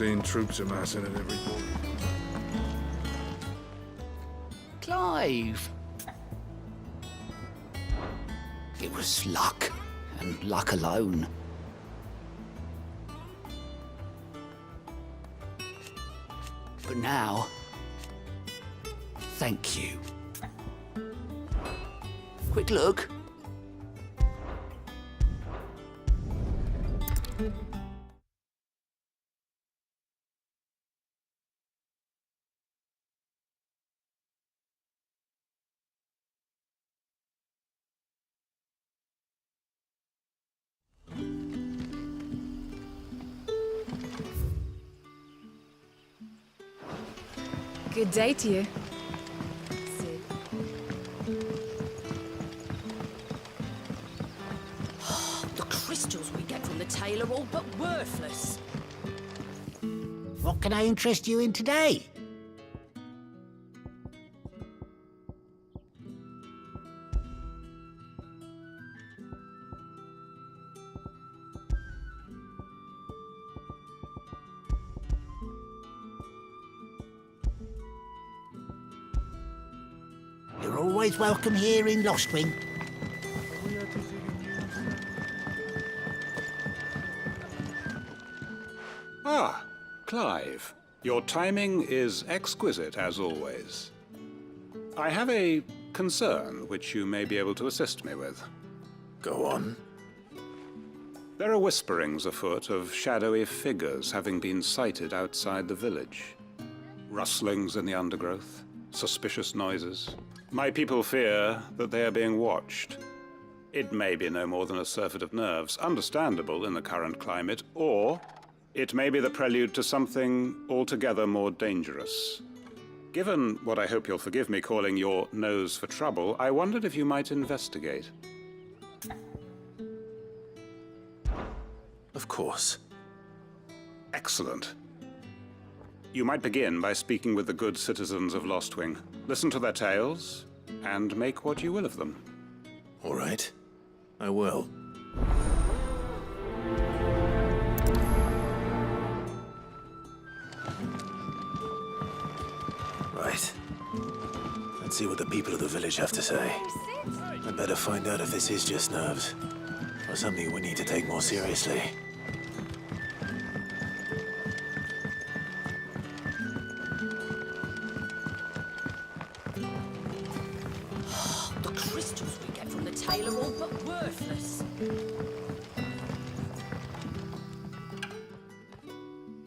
seen troops amassing at every corner. Clive! It was luck, and luck alone. But now, thank you. Quick look. Good day to you. The crystals we get from the tail are all but worthless. What can I interest you in today? You're always welcome here in Lostwing. Ah, Clive. Your timing is exquisite, as always. I have a concern which you may be able to assist me with. Go on. There are whisperings afoot of shadowy figures having been sighted outside the village. Rustlings in the undergrowth, suspicious noises. My people fear that they are being watched. It may be no more than a surfeit of nerves, understandable in the current climate, or it may be the prelude to something altogether more dangerous. Given what I hope you'll forgive me calling your nose for trouble, I wondered if you might investigate. Of course. Excellent. You might begin by speaking with the good citizens of Lostwing. Listen to their tales, and make what you will of them. All right. I will. Right. Let's see what the people of the village have to say. I better find out if this is just nerves, or something we need to take more seriously. The crystals we get from the tail are all but worthless.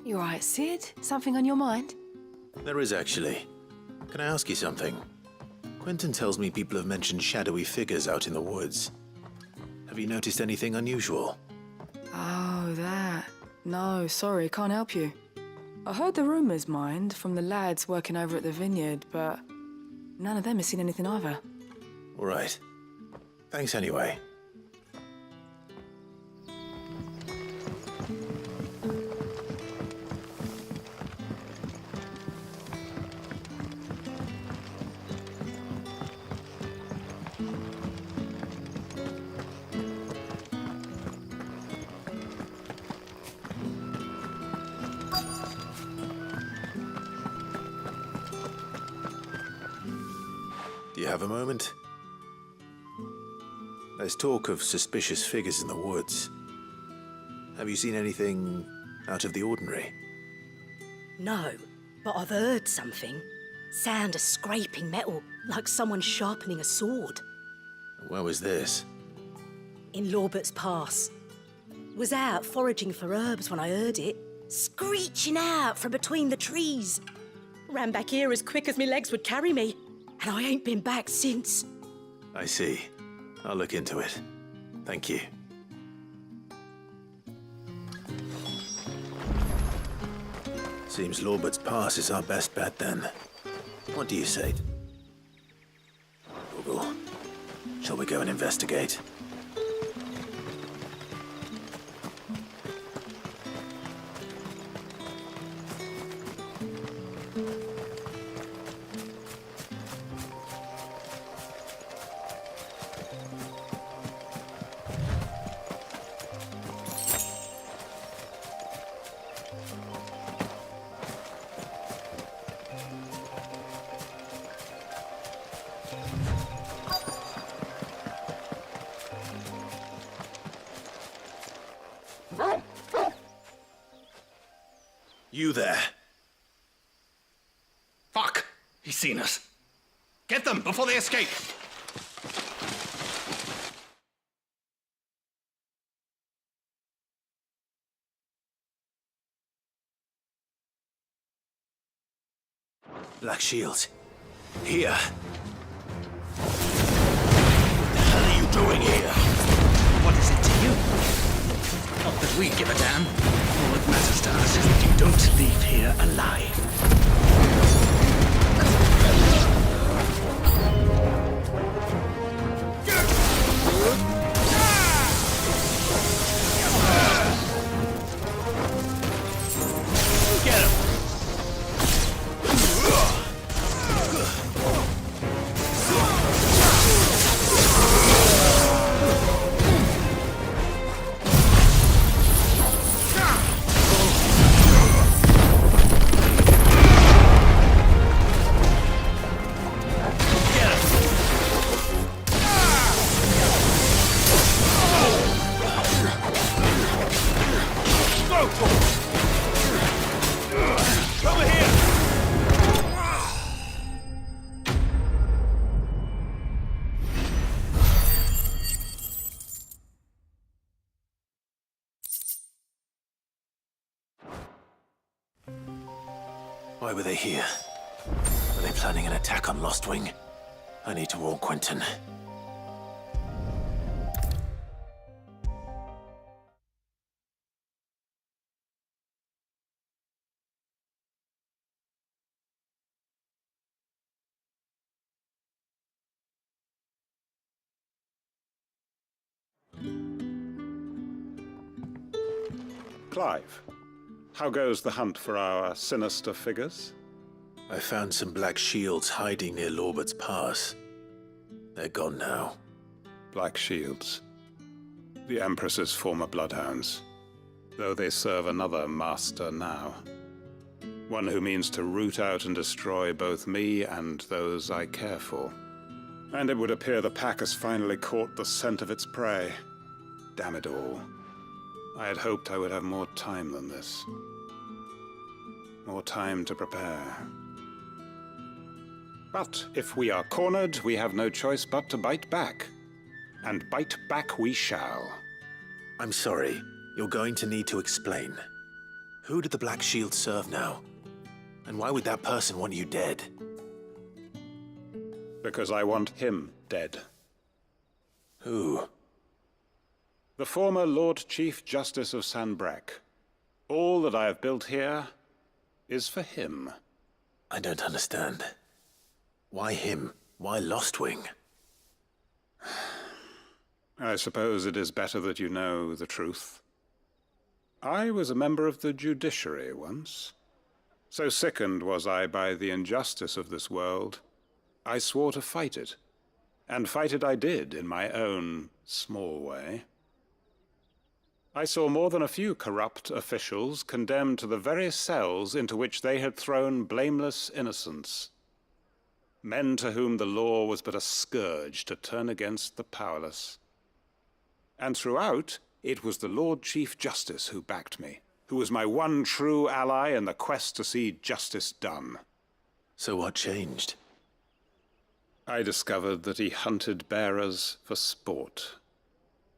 You all right, Sid? Something on your mind? There is actually. Can I ask you something? Quentin tells me people have mentioned shadowy figures out in the woods. Have you noticed anything unusual? Oh, that. No, sorry, can't help you. I heard the rumours, mind, from the lads working over at the vineyard, but none of them has seen anything either. All right. Thanks anyway. Do you have a moment? There's talk of suspicious figures in the woods. Have you seen anything out of the ordinary? No, but I've heard something. Sound of scraping metal, like someone sharpening a sword. Where was this? In Lorbert's Pass. Was out foraging for herbs when I heard it, screeching out from between the trees. Ran back here as quick as my legs would carry me, and I ain't been back since. I see. I'll look into it. Thank you. Seems Lorbert's Pass is our best bet then. What do you say? Google, shall we go and investigate? You there. Fuck! He's seen us. Get them before they escape! Black Shield. Here. What the hell are you doing here? What is it to you? Not that we give a damn. All that matters to us is that you don't leave here alive. Get him! Over here! Why were they here? Were they planning an attack on Lost Wing? I need to warn Quentin. Clive, how goes the hunt for our sinister figures? I found some black shields hiding near Lorbert's Pass. They're gone now. Black Shields. The Empress's former bloodhounds. Though they serve another master now. One who means to root out and destroy both me and those I care for. And it would appear the pack has finally caught the scent of its prey. Damn it all. I had hoped I would have more time than this. More time to prepare. But if we are cornered, we have no choice but to bite back. And bite back we shall. I'm sorry. You're going to need to explain. Who did the Black Shield serve now? And why would that person want you dead? Because I want him dead. Who? The former Lord Chief Justice of Sanbreque. All that I have built here is for him. I don't understand. Why him? Why Lost Wing? I suppose it is better that you know the truth. I was a member of the judiciary once. So sickened was I by the injustice of this world, I swore to fight it. And fight it I did in my own small way. I saw more than a few corrupt officials condemned to the very cells into which they had thrown blameless innocents. Men to whom the law was but a scourge to turn against the powerless. And throughout, it was the Lord Chief Justice who backed me, who was my one true ally in the quest to see justice done. So what changed? I discovered that he hunted bearers for sport.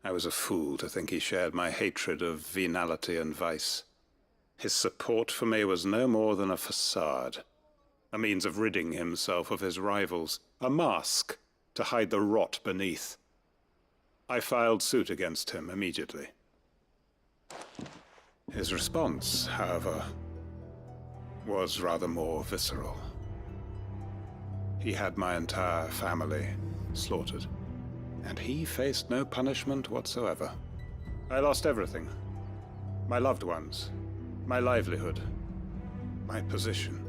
I was a fool to think he shared my hatred of venality and vice. His support for me was no more than a facade, a means of ridding himself of his rivals, a mask to hide the rot beneath. I filed suit against him immediately. His response, however, was rather more visceral. He had my entire family slaughtered. And he faced no punishment whatsoever. I lost everything. My loved ones, my livelihood, my position,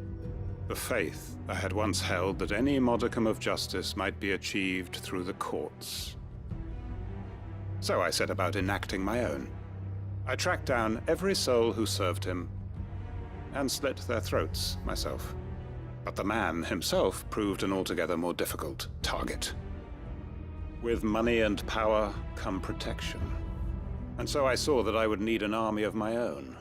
the faith I had once held that any modicum of justice might be achieved through the courts. So I set about enacting my own. I tracked down every soul who served him, and slit their throats myself. But the man himself proved an altogether more difficult target. With money and power come protection. And so I saw that I would need an army of my own.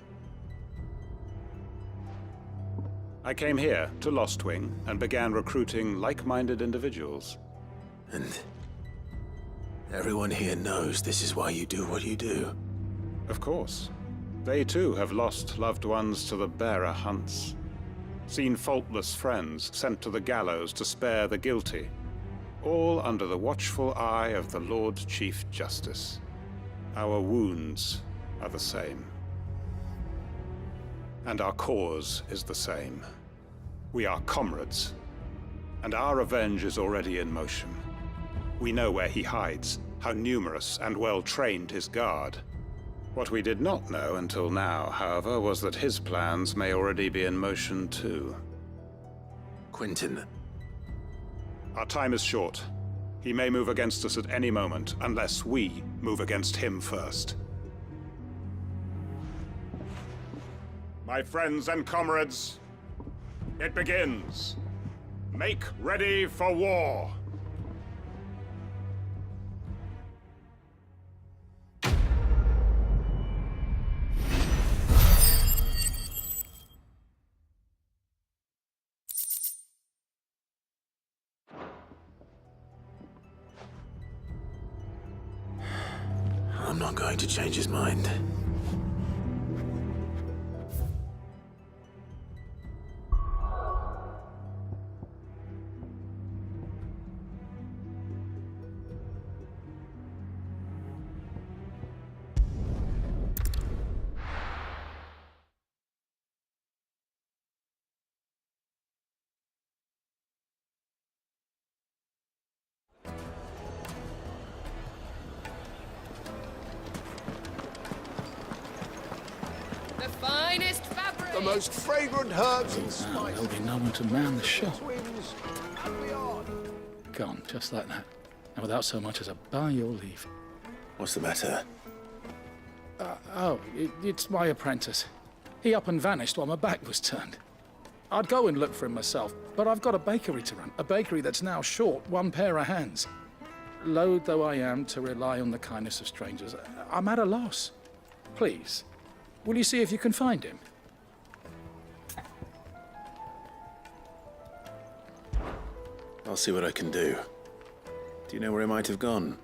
I came here to Lostwing and began recruiting like-minded individuals. And everyone here knows this is why you do what you do. Of course. They too have lost loved ones to the bearer hunts. Seen faultless friends sent to the gallows to spare the guilty. All under the watchful eye of the Lord Chief Justice. Our wounds are the same. And our cause is the same. We are comrades, and our revenge is already in motion. We know where he hides, how numerous and well-trained his guard. What we did not know until now, however, was that his plans may already be in motion too. Quentin. Our time is short. He may move against us at any moment, unless we move against him first. My friends and comrades, it begins. Make ready for war. I'm not going to change his mind. The finest fabric! The most fragrant herbs and Now spices. there'll be no one to man the shop. Twins, and beyond. Gone, just like that. And without so much as a by your leave. What's the matter? It's my apprentice. He up and vanished while my back was turned. I'd go and look for him myself, but I've got a bakery to run. A bakery that's now short one pair of hands. Loath though I am to rely on the kindness of strangers, I'm at a loss. Please, will you see if you can find him? I'll see what I can do. Do you know where he might have gone?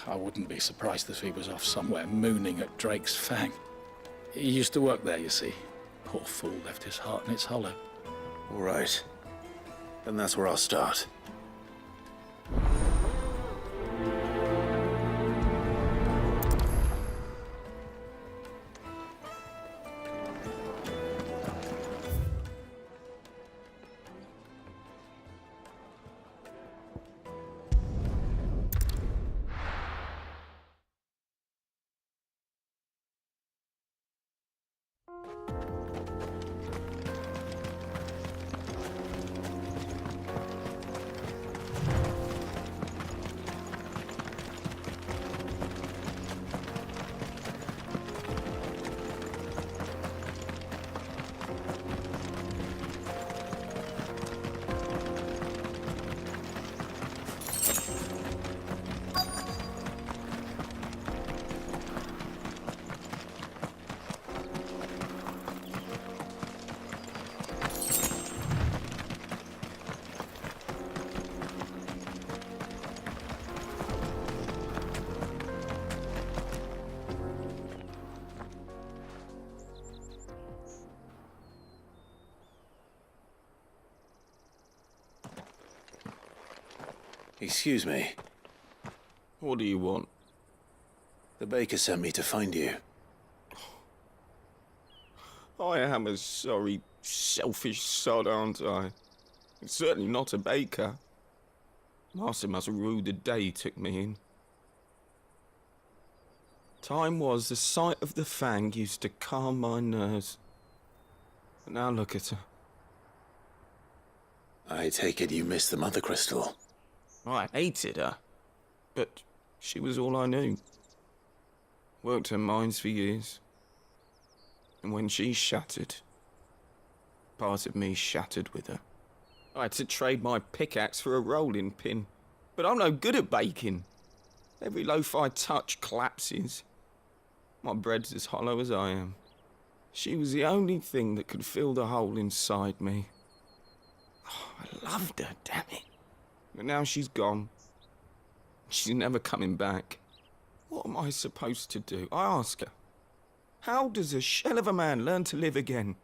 I wouldn't be surprised if he was off somewhere mooning at Drake's Fang. He used to work there, you see. Poor fool left his heart in its hollow. All right. Then that's where I'll start. Excuse me. What do you want? The baker sent me to find you. I am a sorry, selfish sod, aren't I? Certainly not a baker. Master must have ruled the day he took me in. Time was the sight of the Fang used to calm my nerves. But now look at her. I take it you missed the Mother Crystal. I hated her, but she was all I knew. Worked her mines for years. And when she shattered, part of me shattered with her. I had to trade my pickaxe for a rolling pin, but I'm no good at baking. Every loaf I touch collapses. My bread's as hollow as I am. She was the only thing that could fill the hole inside me. Oh, I loved her, damn it. But now she's gone. She's never coming back. What am I supposed to do? I ask her. How does a shell of a man learn to live again?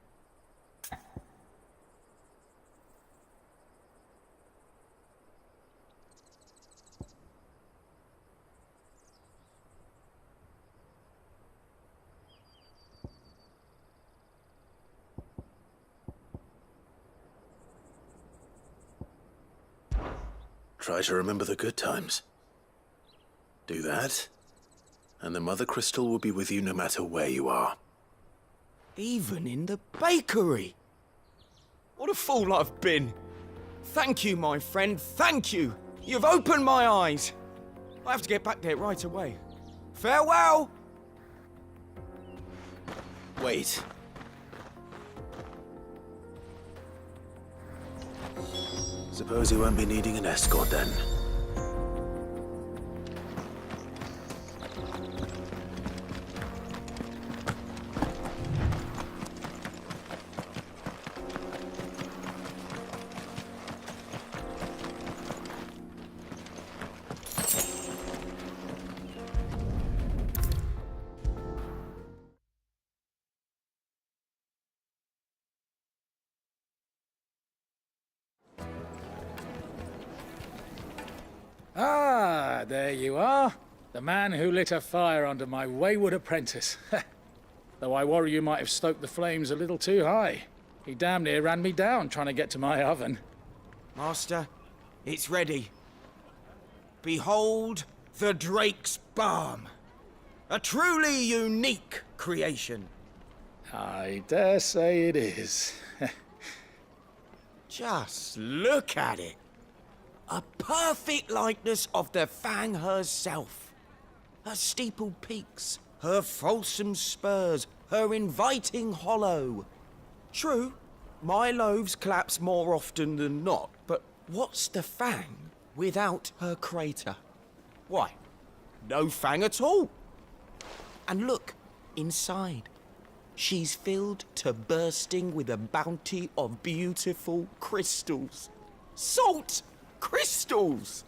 Try to remember the good times. Do that, and the Mother Crystal will be with you no matter where you are. Even in the bakery. What a fool I've been. Thank you, my friend, thank you. You've opened my eyes. I have to get back there right away. Farewell! Wait. Suppose you won't be needing an escort then. Ah, there you are. The man who lit a fire under my wayward apprentice. Though I worry you might have stoked the flames a little too high. He damn near ran me down trying to get to my oven. Master, it's ready. Behold the Drake's Balm. A truly unique creation. I dare say it is. Just look at it. A perfect likeness of the Fang herself. Her steepled peaks, her fulsome spurs, her inviting hollow. True, my loaves collapse more often than not, but what's the Fang without her crater? Why, no Fang at all. And look, inside. She's filled to bursting with a bounty of beautiful crystals. Salt crystals!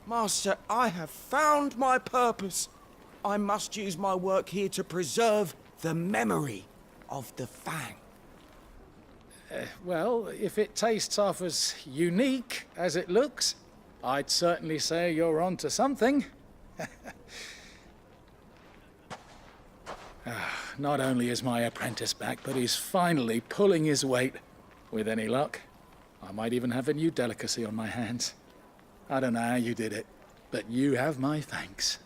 Master, I have found my purpose. I must use my work here to preserve the memory of the Fang. Well, if it tastes half as unique as it looks, I'd certainly say you're onto something. Not only is my apprentice back, but he's finally pulling his weight. With any luck, I might even have a new delicacy on my hands. I don't know how you did it, but you have my thanks.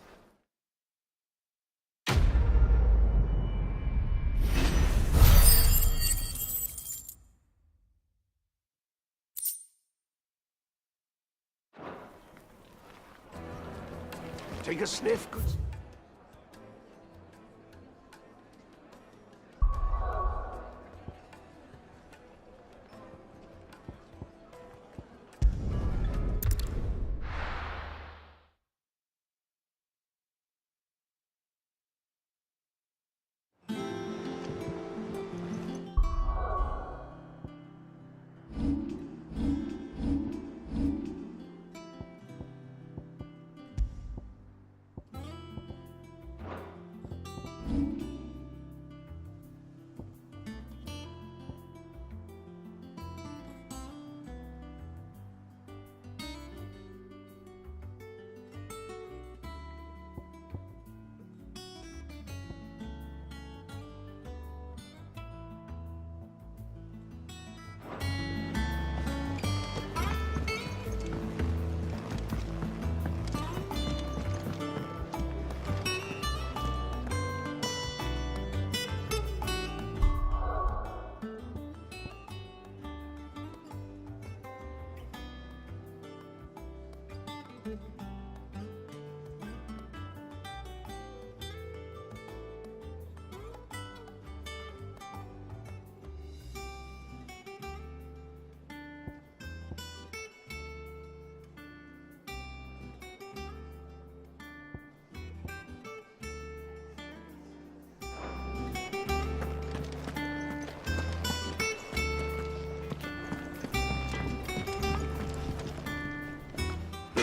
Take a sniff, good.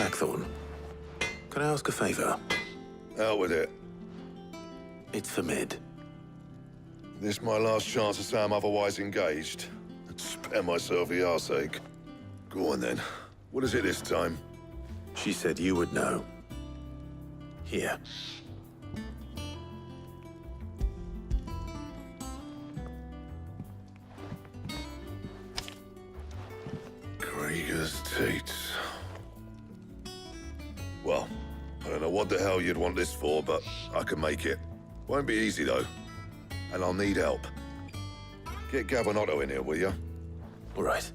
Blackthorn. Can I ask a favor? Out with it. It's for Mid. This my last chance to say I'm otherwise engaged. Spare myself the arseache. Go on then. What is it this time? She said you would know. Here. Krieger's teats. Well, I don't know what the hell you'd want this for, but I can make it. Won't be easy, though. And I'll need help. Get Gabonotto in here, will you? All right.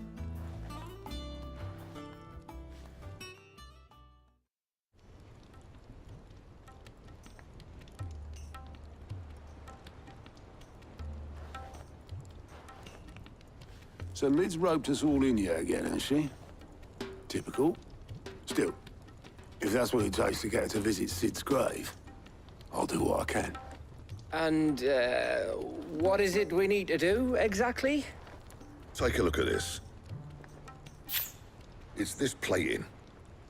So Lid's roped us all in here again, has she? Typical. Still, if that's what it takes to get her to visit Sid's grave, I'll do what I can. And, what is it we need to do, exactly? Take a look at this. It's this plating.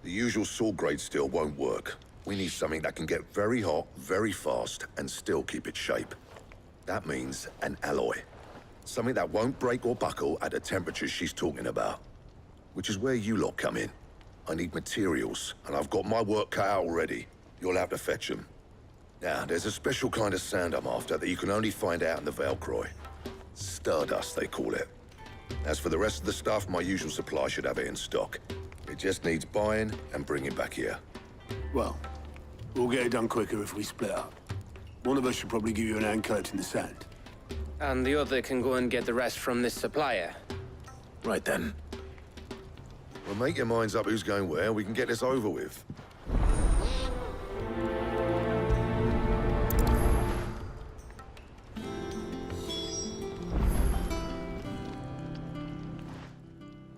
The usual saw-grade steel won't work. We need something that can get very hot, very fast, and still keep its shape. That means an alloy. Something that won't break or buckle at the temperatures she's talking about. Which is where you lot come in. I need materials, and I've got my work cut out already. You'll have to fetch them. Now, there's a special kind of sand I'm after that you can only find out in the Valcroy. Stardust, they call it. As for the rest of the stuff, my usual supply should have it in stock. It just needs buying and bringing back here. Well, we'll get it done quicker if we split up. One of us should probably give you an hand coat in the sand. And the other can go and get the rest from this supplier. Right then. Well, make your minds up who's going where, we can get this over with.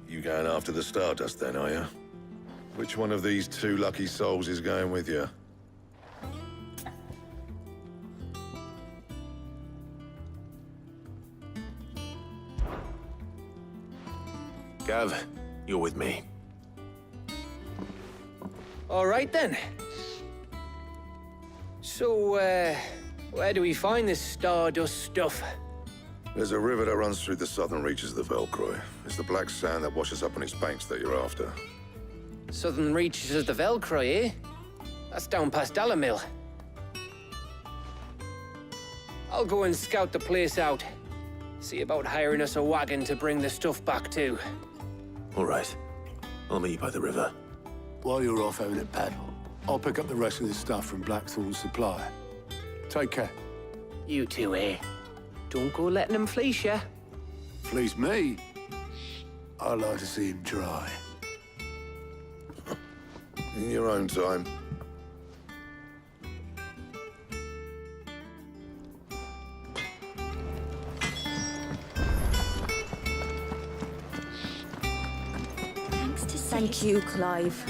You going after the Stardust then, are you? Which one of these two lucky souls is going with you? Gav, you're with me. All right, then. So, where do we find this Stardust stuff? There's a river that runs through the southern reaches of the Valcroy. It's the black sand that washes up on its banks that you're after. Southern reaches of the Valcroy, eh? That's down past Dalamil. I'll go and scout the place out. See about hiring us a wagon to bring the stuff back to. All right. I'll meet you by the river. While you're off having a paddle, I'll pick up the rest of this stuff from Blackthorn's supplier. Take care. You two, eh? Don't go letting them fleece ya. Fleece me? I'd like to see him try. In your own time. Thank you, Clive.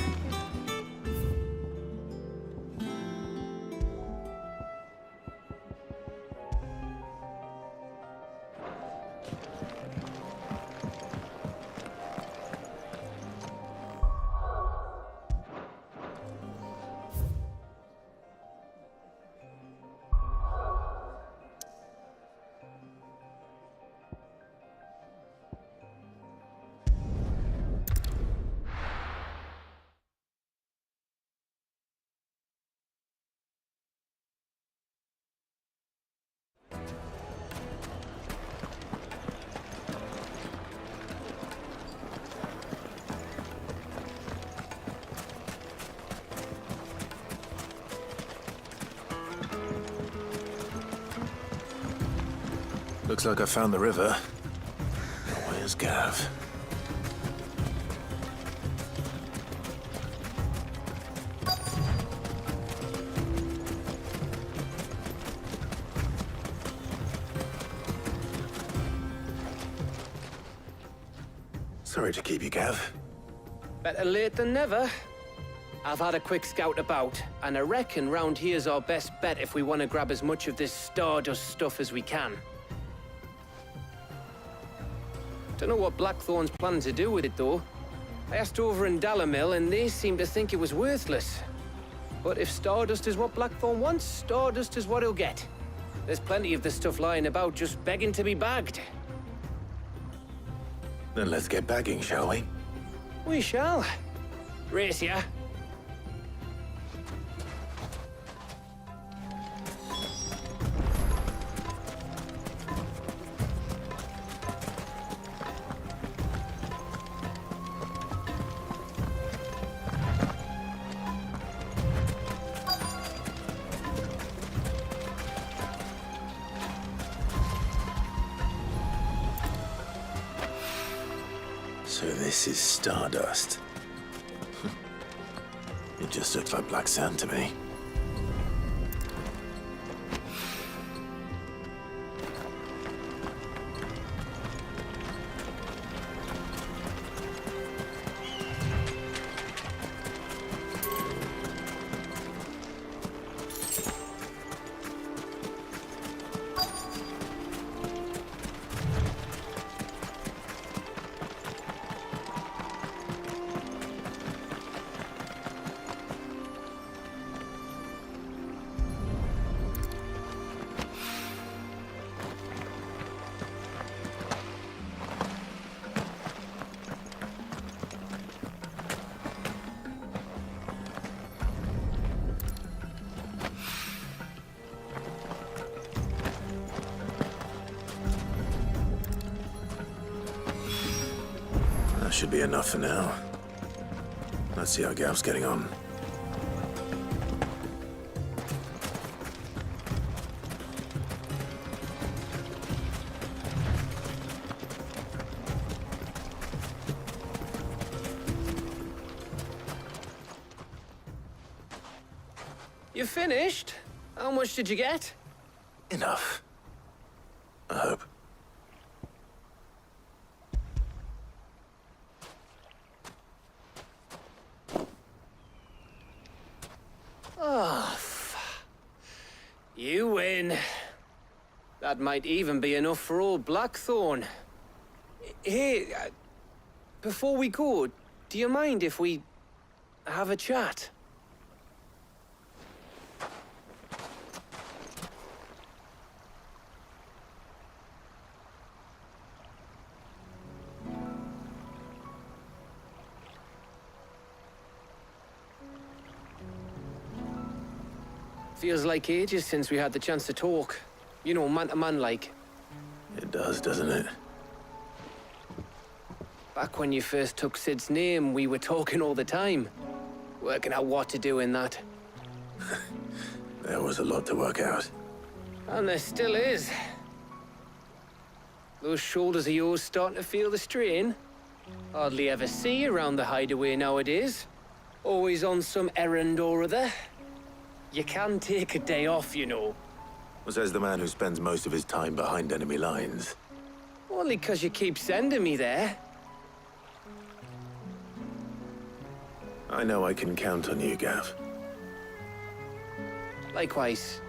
Looks like I found the river. Where's Gav? Sorry to keep you, Gav. Better late than never. I've had a quick scout about, and I reckon round here's our best bet if we want to grab as much of this Stardust stuff as we can. Don't know what Blackthorn's planning to do with it, though. I asked over in Dalamil, and they seemed to think it was worthless. But if Stardust is what Blackthorn wants, Stardust is what he'll get. There's plenty of the stuff lying about just begging to be bagged. Then let's get bagging, shall we? We shall. Race ya. So this is Stardust. It just looks like black sand to me. That should be enough for now. Let's see how Gav's getting on. You finished? How much did you get? Enough. I hope. You win. That might even be enough for old Blackthorn. Hey, before we go, do you mind if we have a chat? Feels like ages since we had the chance to talk. You know, man to man like. It does, doesn't it? Back when you first took Sid's name, we were talking all the time. Working out what to do in that. There was a lot to work out. And there still is. Those shoulders of yours starting to feel the strain. Hardly ever see you around the hideaway nowadays. Always on some errand or other. You can take a day off, you know. Says the man who spends most of his time behind enemy lines. Only 'cause you keep sending me there. I know I can count on you, Gav. Likewise.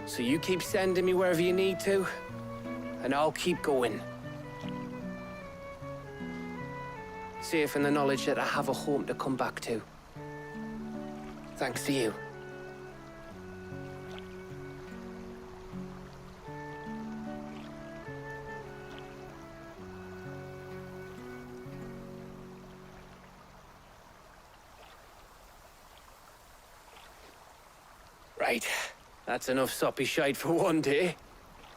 So you keep sending me wherever you need to, and I'll keep going. Safe in the knowledge that I have a home to come back to. Thanks to you. Right. That's enough soppy shite for one day.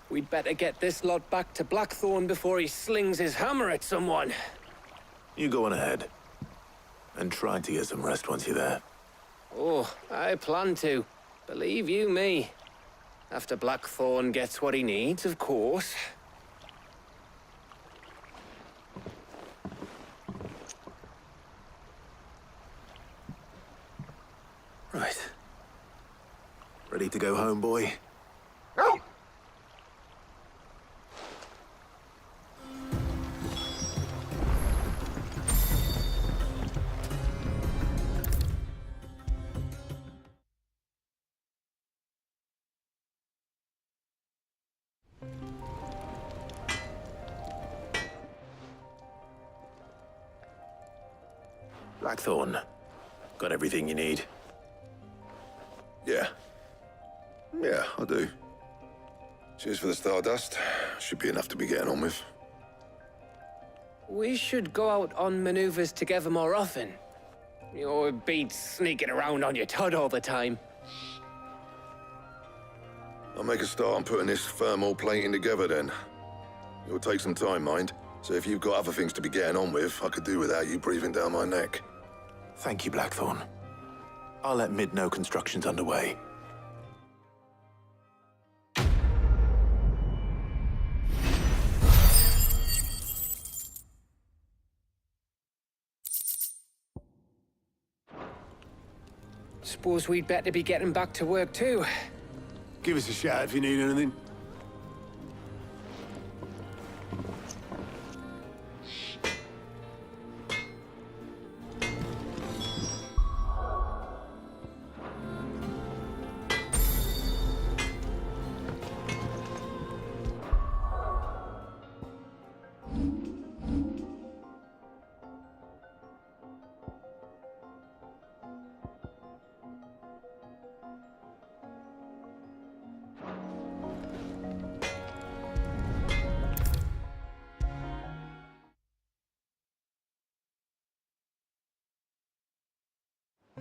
We'd better get this lot back to Blackthorn before he slings his hammer at someone. You go on ahead. And try to get some rest once you're there. Oh, I plan to. Believe you me. After Blackthorn gets what he needs, of course. Right. Ready to go home, boy? Blackthorn. Got everything you need? Yeah. Yeah, I do. Cheers for the stardust. Should be enough to be getting on with. We should go out on maneuvers together more often. It beats sneaking around on your tud all the time. I'll make a start on putting this thermal plating together then. It'll take some time, mind. So if you've got other things to be getting on with, I could do without you breathing down my neck. Thank you, Blackthorn. I'll let Mid know construction's underway. Suppose we'd better be getting back to work too. Give us a shout if you need anything.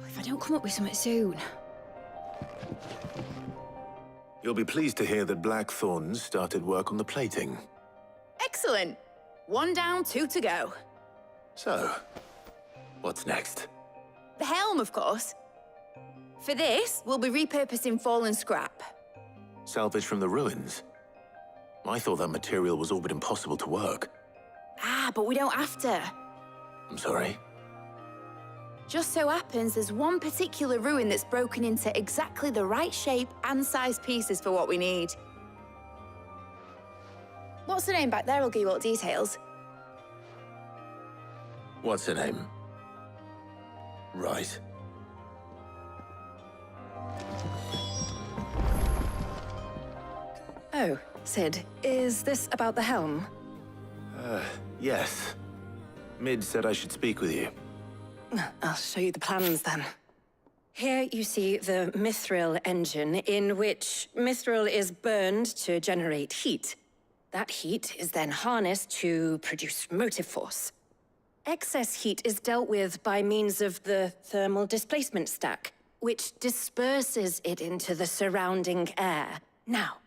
If I don't come up with something soon. You'll be pleased to hear that Blackthorn's started work on the plating. Excellent. 1 down, 2 to go. So, what's next? The helm, of course. For this, we'll be repurposing fallen scrap. Salvage from the ruins? I thought that material was all but impossible to work. Ah, but we don't have to. I'm sorry? Just so happens there's one particular ruin that's broken into exactly the right shape and size pieces for what we need. What's the name back there? I'll give you all the details. What's her name? Right. Oh, Sid, is this about the helm? Yes. Mid said I should speak with you. I'll show you the plans then. Here you see the mithril engine, in which mithril is burned to generate heat. That heat is then harnessed to produce motive force. Excess heat is dealt with by means of the thermal displacement stack, which disperses it into the surrounding air. Now,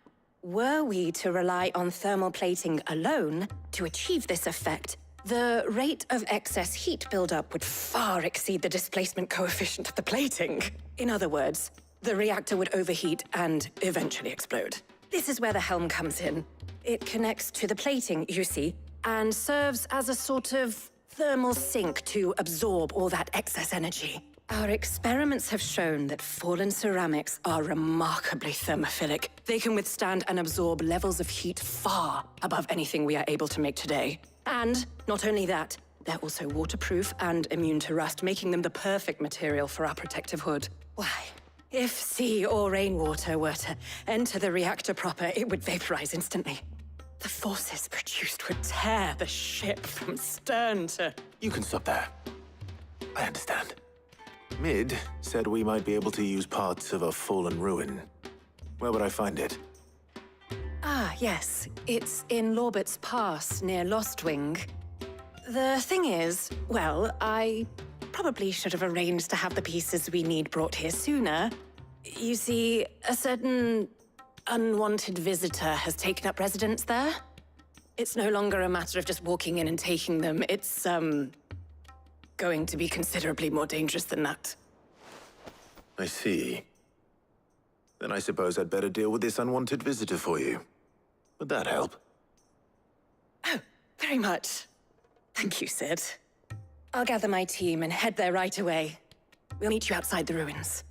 were we to rely on thermal plating alone to achieve this effect, the rate of excess heat buildup would far exceed the displacement coefficient of the plating. In other words, the reactor would overheat and eventually explode. This is where the helm comes in. It connects to the plating, you see, and serves as a sort of thermal sink to absorb all that excess energy. Our experiments have shown that fallen ceramics are remarkably thermophilic. They can withstand and absorb levels of heat far above anything we are able to make today. And not only that, they're also waterproof and immune to rust, making them the perfect material for our protective hood. Why, if sea or rainwater were to enter the reactor proper, it would vaporize instantly. The forces produced would tear the ship from stern to... You can stop there. I understand. Mid said we might be able to use parts of a fallen ruin. Where would I find it? Ah, yes. It's in Lorbert's Pass, near Lostwing. The thing is, well, I probably should have arranged to have the pieces we need brought here sooner. You see, a certain unwanted visitor has taken up residence there. It's no longer a matter of just walking in and taking them. It's, going to be considerably more dangerous than that. I see. Then I suppose I'd better deal with this unwanted visitor for you. Would that help? Oh, very much. Thank you, Sid. I'll gather my team and head there right away. We'll meet you outside the ruins.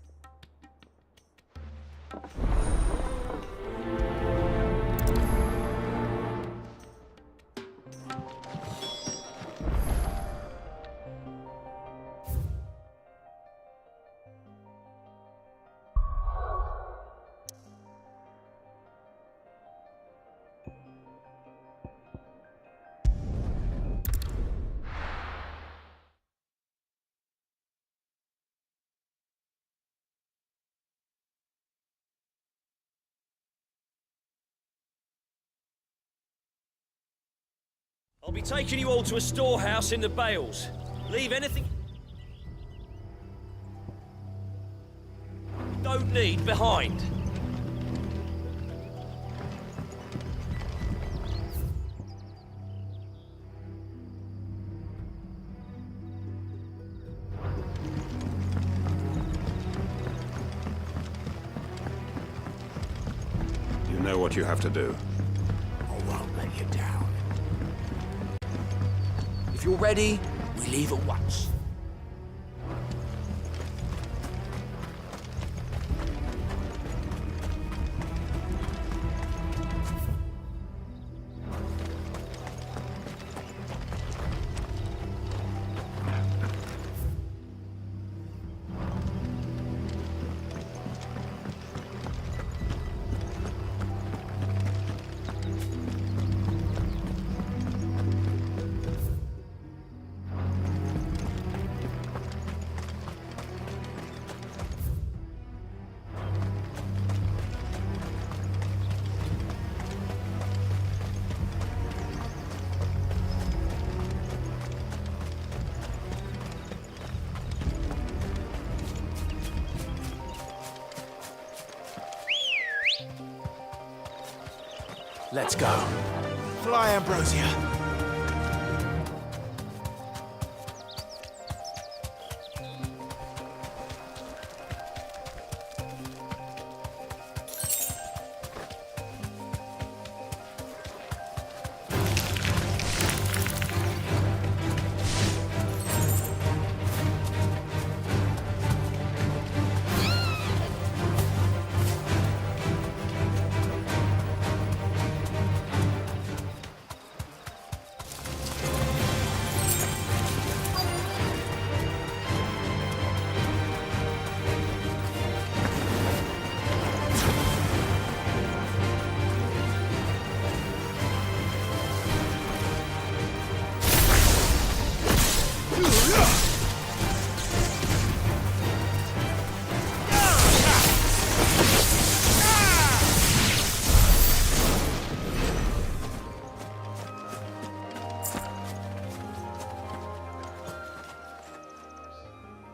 I'll be taking you all to a storehouse in the Bales. Leave anything you don't need behind. You know what you have to do. I won't let you down. If you're ready, we leave at once. Let's go. Fly, Ambrosia.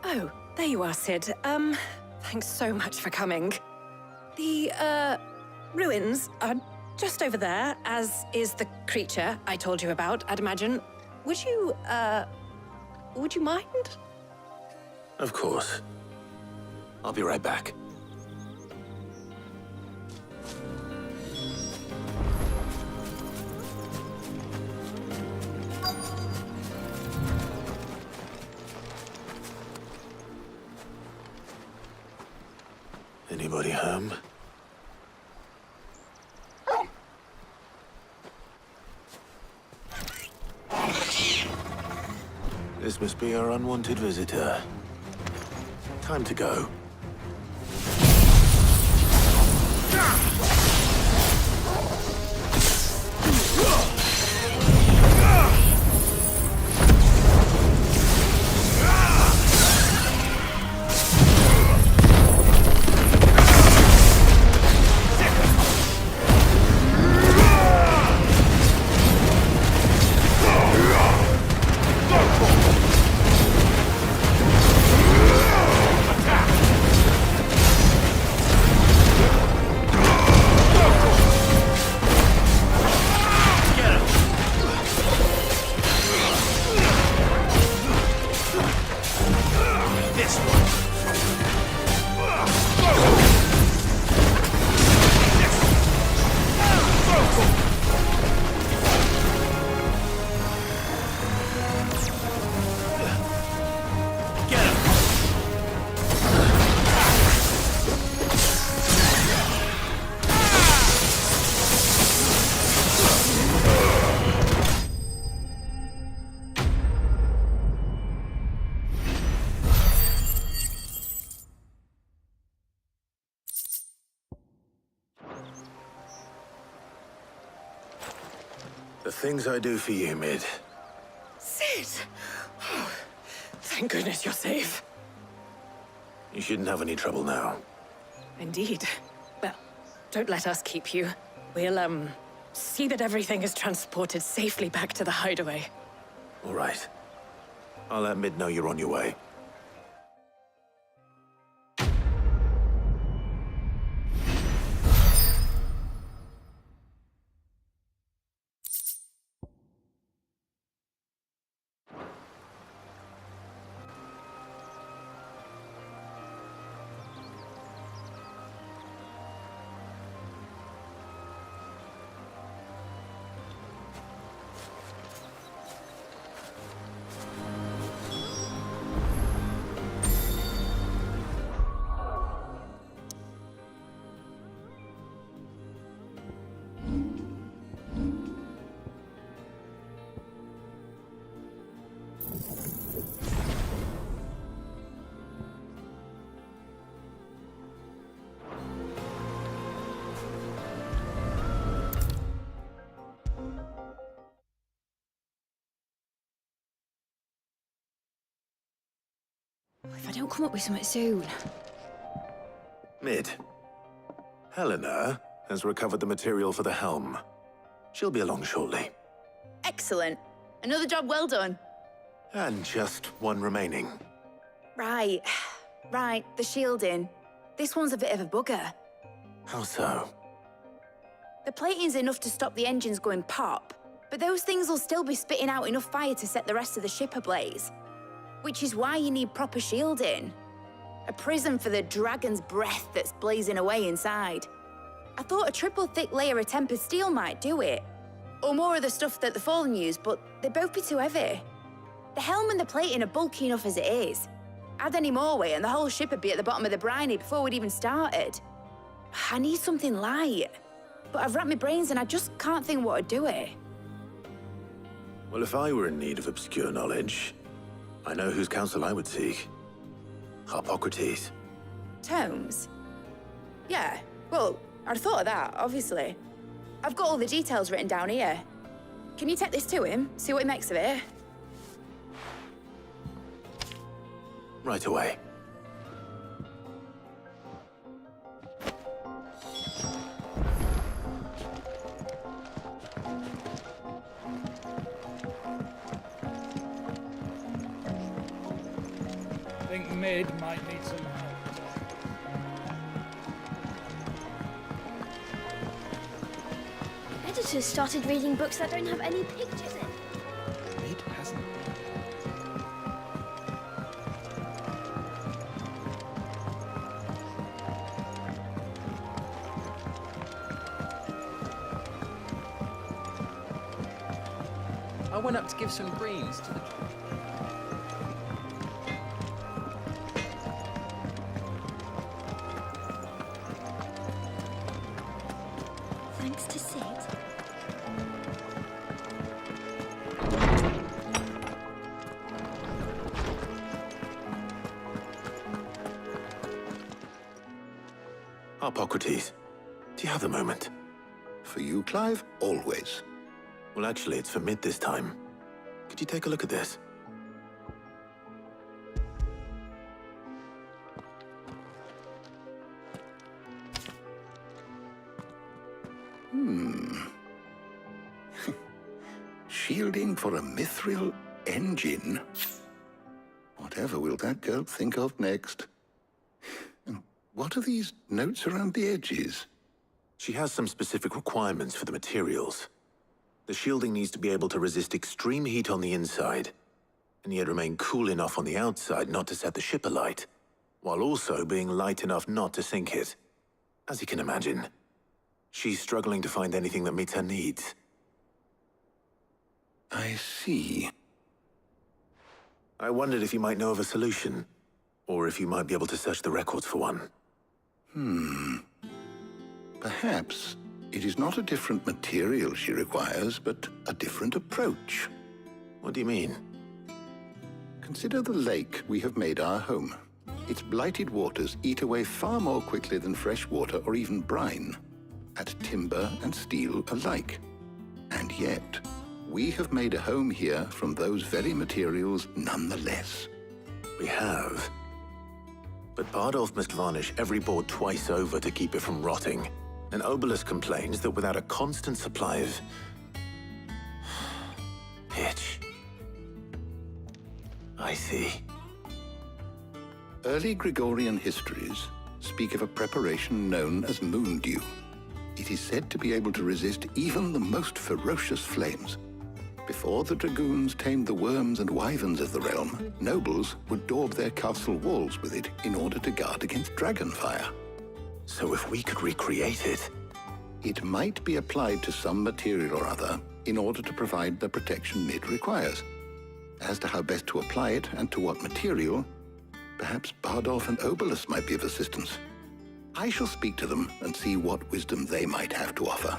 Oh, there you are, Sid. Thanks so much for coming. The, ruins are just over there, as is the creature I told you about, I'd imagine. Would you mind? Of course. I'll be right back. Anybody home? This must be our unwanted visitor. Time to go. The things I do for you, Mid. Sid! Oh, thank goodness you're safe. You shouldn't have any trouble now. Indeed. Well, don't let us keep you. We'll, See that everything is transported safely back to the hideaway. All right. I'll let Mid know you're on your way. If I don't come up with something soon. Mid. Helena has recovered the material for the helm. She'll be along shortly. Excellent. Another job well done. And just one remaining. Right. Right, the shielding. This one's a bit of a bugger. How so? The plating's enough to stop the engines going pop, but those things will still be spitting out enough fire to set the rest of the ship ablaze. Which is why you need proper shielding. A prison for the dragon's breath that's blazing away inside. I thought a triple thick layer of tempered steel might do it. Or more of the stuff that the Fallen use, but they'd both be too heavy. The helm and the plating are bulky enough as it is. Add any more weight and the whole ship would be at the bottom of the briny before we'd even started. I need something light. But I've racked my brains and I just can't think what would do it. Well, if I were in need of obscure knowledge, I know whose counsel I would seek. Harpocrates. Tomes? Yeah, well, I'd thought of that, obviously. I've got all the details written down here. Can you take this to him, see what he makes of it? Right away. I think Mid might need some help. Editors started reading books that don't have any pictures in. Mid hasn't. I went up to give some greens to the... Thanks to Sid. Harpocrates, do you have a moment? For you, Clive, always. Well, actually, it's for Mid this time. Could you take a look at this? Shielding for a mithril engine? Whatever will that girl think of next? And what are these notes around the edges? She has some specific requirements for the materials. The shielding needs to be able to resist extreme heat on the inside, and yet remain cool enough on the outside not to set the ship alight, while also being light enough not to sink it. As you can imagine, she's struggling to find anything that meets her needs. I see. I wondered if you might know of a solution, or if you might be able to search the records for one. Perhaps it is not a different material she requires, but a different approach. What do you mean? Consider the lake we have made our home. Its blighted waters eat away far more quickly than fresh water or even brine, at timber and steel alike. And yet, we have made a home here from those very materials nonetheless. We have. But Bardolph must varnish every board twice over to keep it from rotting. And Obelisk complains that without a constant supply of... pitch. I see. Early Gregorian histories speak of a preparation known as moon dew. It is said to be able to resist even the most ferocious flames. Before the dragoons tamed the worms and wyverns of the realm, nobles would daub their castle walls with it in order to guard against dragon fire. So if we could recreate it... It might be applied to some material or other in order to provide the protection it requires. As to how best to apply it and to what material, perhaps Bardolph and Obelisk might be of assistance. I shall speak to them and see what wisdom they might have to offer.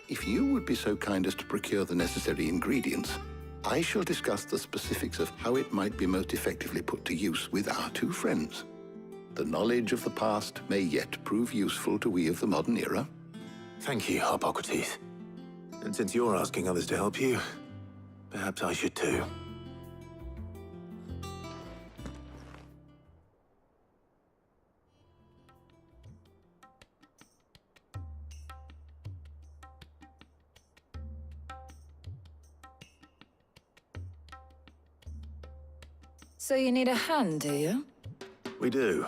If you would be so kind as to procure the necessary ingredients, I shall discuss the specifics of how it might be most effectively put to use with our two friends. The knowledge of the past may yet prove useful to we of the modern era. Thank you, Hippocrates. And since you're asking others to help you, perhaps I should too. So you need a hand, do you? We do.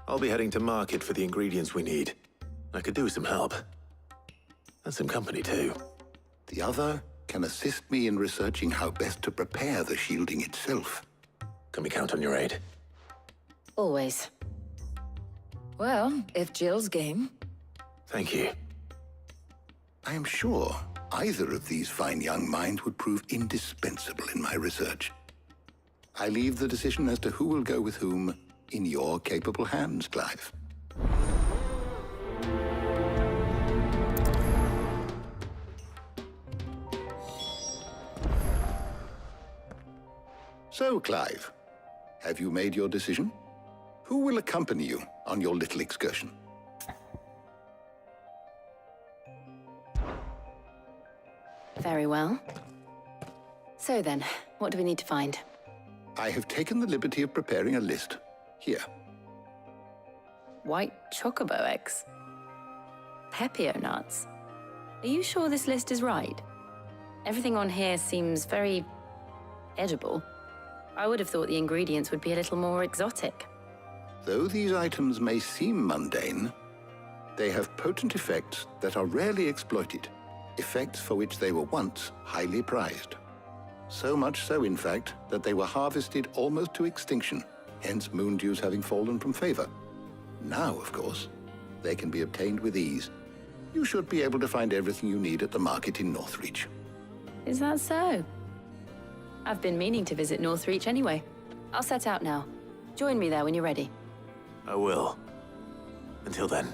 I'll be heading to market for the ingredients we need. I could do with some help. And some company, too. The other can assist me in researching how best to prepare the shielding itself. Can we count on your aid? Always. Well, if Jill's game. Thank you. I am sure either of these fine young minds would prove indispensable in my research. I leave the decision as to who will go with whom in your capable hands, Clive. So, Clive, have you made your decision? Who will accompany you on your little excursion? Very well. So then, what do we need to find? I have taken the liberty of preparing a list. Here. White chocobo eggs. Pepio nuts. Are you sure this list is right? Everything on here seems very edible. I would have thought the ingredients would be a little more exotic. Though these items may seem mundane, they have potent effects that are rarely exploited, effects for which they were once highly prized. So much so, in fact, that they were harvested almost to extinction, hence moon dews having fallen from favor. Now, of course, they can be obtained with ease. You should be able to find everything you need at the market in Northreach. Is that so? I've been meaning to visit Northreach anyway. I'll set out now. Join me there when you're ready. I will. Until then.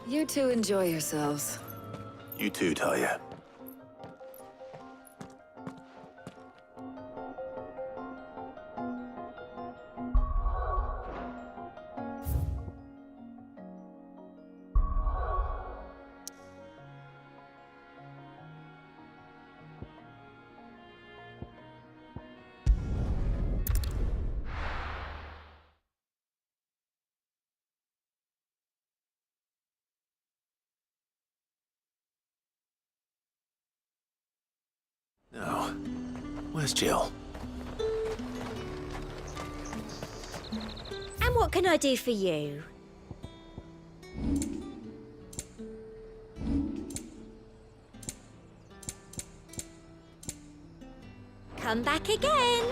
You two enjoy yourselves. You too, Talia. Now, where's Jill? And what can I do for you? Come back again.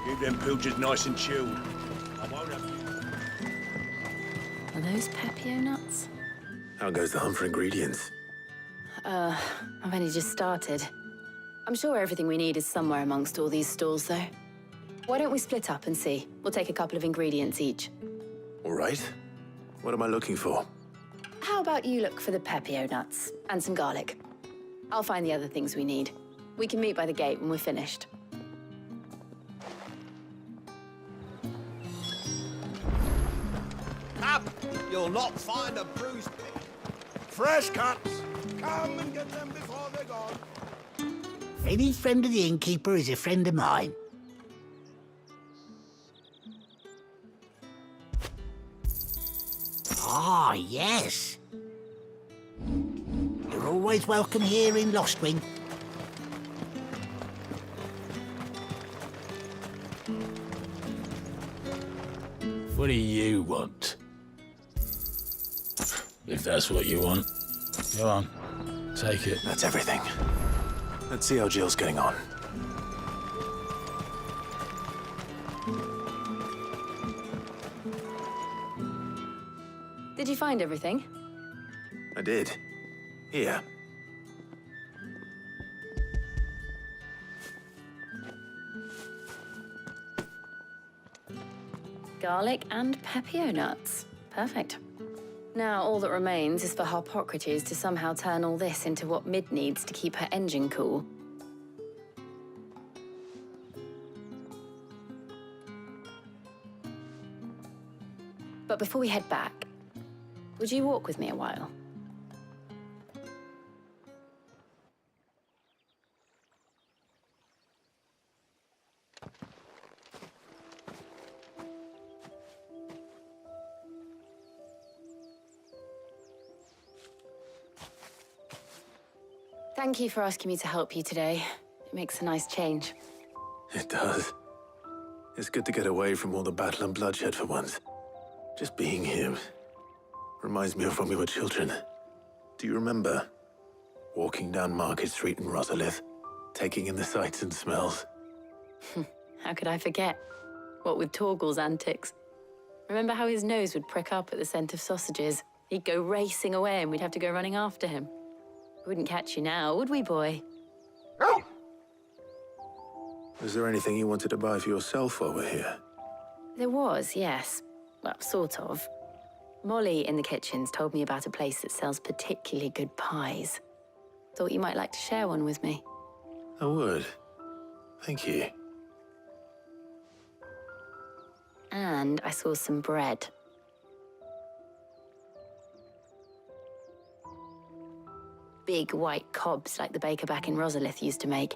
Keep them pilchards nice and chilled. I won't have you. Are those Pepio nuts? How goes the hunt for ingredients? I've only just started. I'm sure everything we need is somewhere amongst all these stalls, though. Why don't we split up and see? We'll take a couple of ingredients each. All right. What am I looking for? How about you look for the Pepio nuts and some garlic? I'll find the other things we need. We can meet by the gate when we're finished. You'll not find a bruised pig. Fresh cuts! Come and get them before they're gone. Any friend of the innkeeper is a friend of mine. Ah, yes. You're always welcome here in Lostwing. What do you want? If that's what you want. Go on. Take it. That's everything. Let's see how Jill's getting on. Did you find everything? I did. Here. Garlic and pepio nuts. Perfect. Now all that remains is for Harpocrates to somehow turn all this into what Mid needs to keep her engine cool. But before we head back, would you walk with me a while? Thank you for asking me to help you today. It makes a nice change. It does. It's good to get away from all the battle and bloodshed for once. Just being here reminds me of when we were children. Do you remember? Walking down Market Street in Rosalith, taking in the sights and smells. How could I forget? What with Torgal's antics. Remember how his nose would prick up at the scent of sausages? He'd go racing away and we'd have to go running after him. We wouldn't catch you now, would we, boy? Was there anything you wanted to buy for yourself while we're here? There was, yes. Well, sort of. Molly in the kitchens told me about a place that sells particularly good pies. Thought you might like to share one with me. I would. Thank you. And I saw some bread. Big white cobs like the baker back in Rosalith used to make.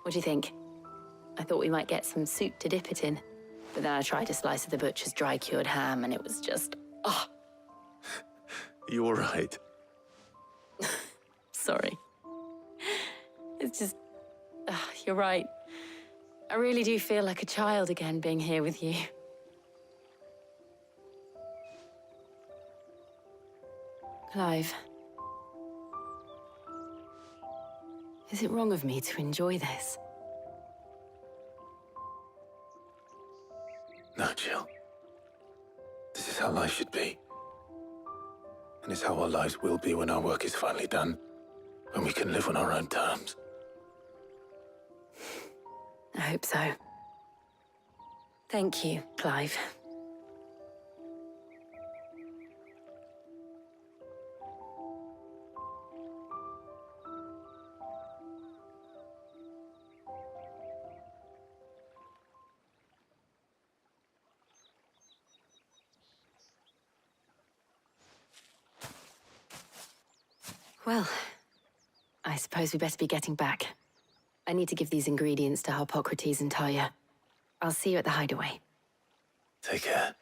What do you think? I thought we might get some soup to dip it in. But then I tried a slice of the butcher's dry-cured ham and it was just... oh. You all right? Sorry. It's just... you're right. I really do feel like a child again being here with you. Clive. Is it wrong of me to enjoy this? No, Jill. This is how life should be. And it's how our lives will be when our work is finally done. When we can live on our own terms. I hope so. Thank you, Clive. Well, I suppose we better be getting back. I need to give these ingredients to Harpocrates and Tarja. I'll see you at the hideaway. Take care.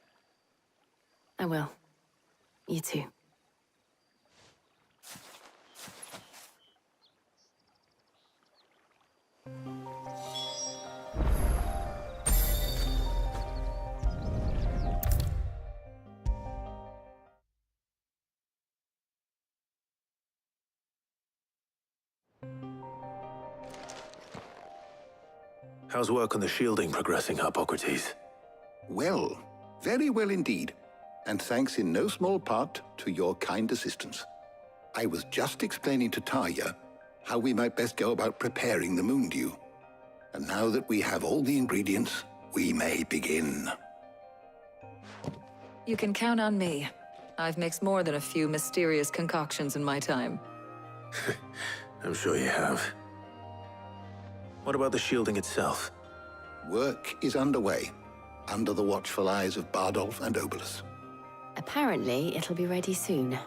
I will. You too. How's work on the shielding progressing, Harpocrates? Well, very well indeed. And thanks in no small part to your kind assistance. I was just explaining to Tarja how we might best go about preparing the moondew. And now that we have all the ingredients, we may begin. You can count on me. I've mixed more than a few mysterious concoctions in my time. I'm sure you have. What about the shielding itself? Work is underway, under the watchful eyes of Bardolph and Obolus. Apparently, it'll be ready soon.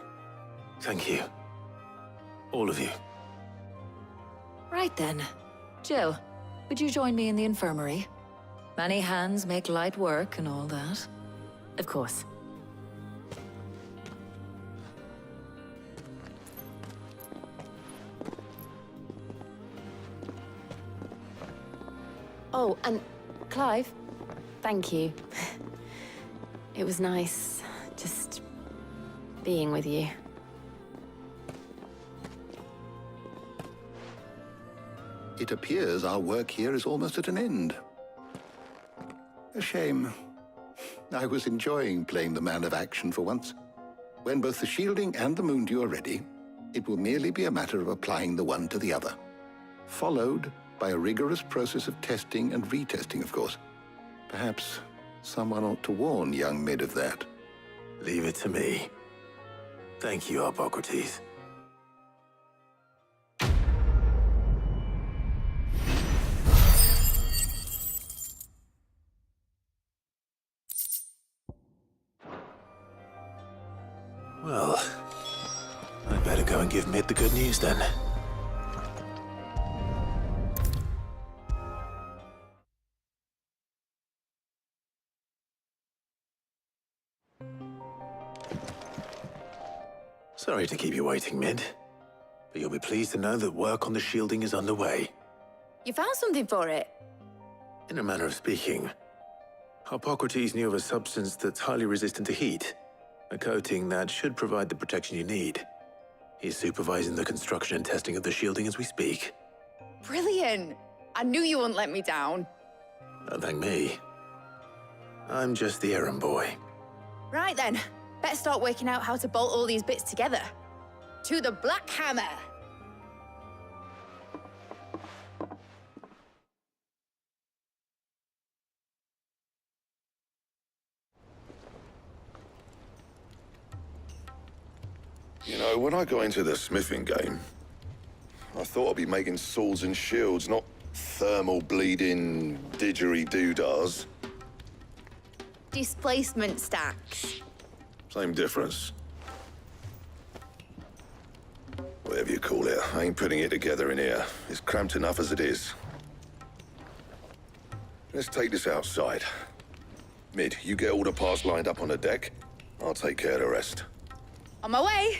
Thank you. All of you. Right then. Jill, would you join me in the infirmary? Many hands make light work and all that. Of course. Oh, and Clive, thank you. It was nice just being with you. It appears our work here is almost at an end. A shame. I was enjoying playing the man of action for once. When both the shielding and the moondew are ready, it will merely be a matter of applying the one to the other. Followed by a rigorous process of testing and retesting, of course. Perhaps someone ought to warn young Mid of that. Leave it to me. Thank you, Hippocrates. Well, I'd better go and give Mid the good news then. Sorry to keep you waiting, Mid, but you'll be pleased to know that work on the shielding is underway. You found something for it? In a manner of speaking, Hippocrates knew of a substance that's highly resistant to heat, a coating that should provide the protection you need. He's supervising the construction and testing of the shielding as we speak. Brilliant! I knew you wouldn't let me down. Don't thank me. I'm just the errand boy. Right then, better start working out how to bolt all these bits together. To the Black Hammer! You know, when I got into the smithing game, I thought I'd be making swords and shields, not thermal bleeding didgeridoo-dahs. Displacement stacks. Same difference. Whatever you call it, I ain't putting it together in here. It's cramped enough as it is. Let's take this outside. Mid, you get all the parts lined up on the deck. I'll take care of the rest. On my way!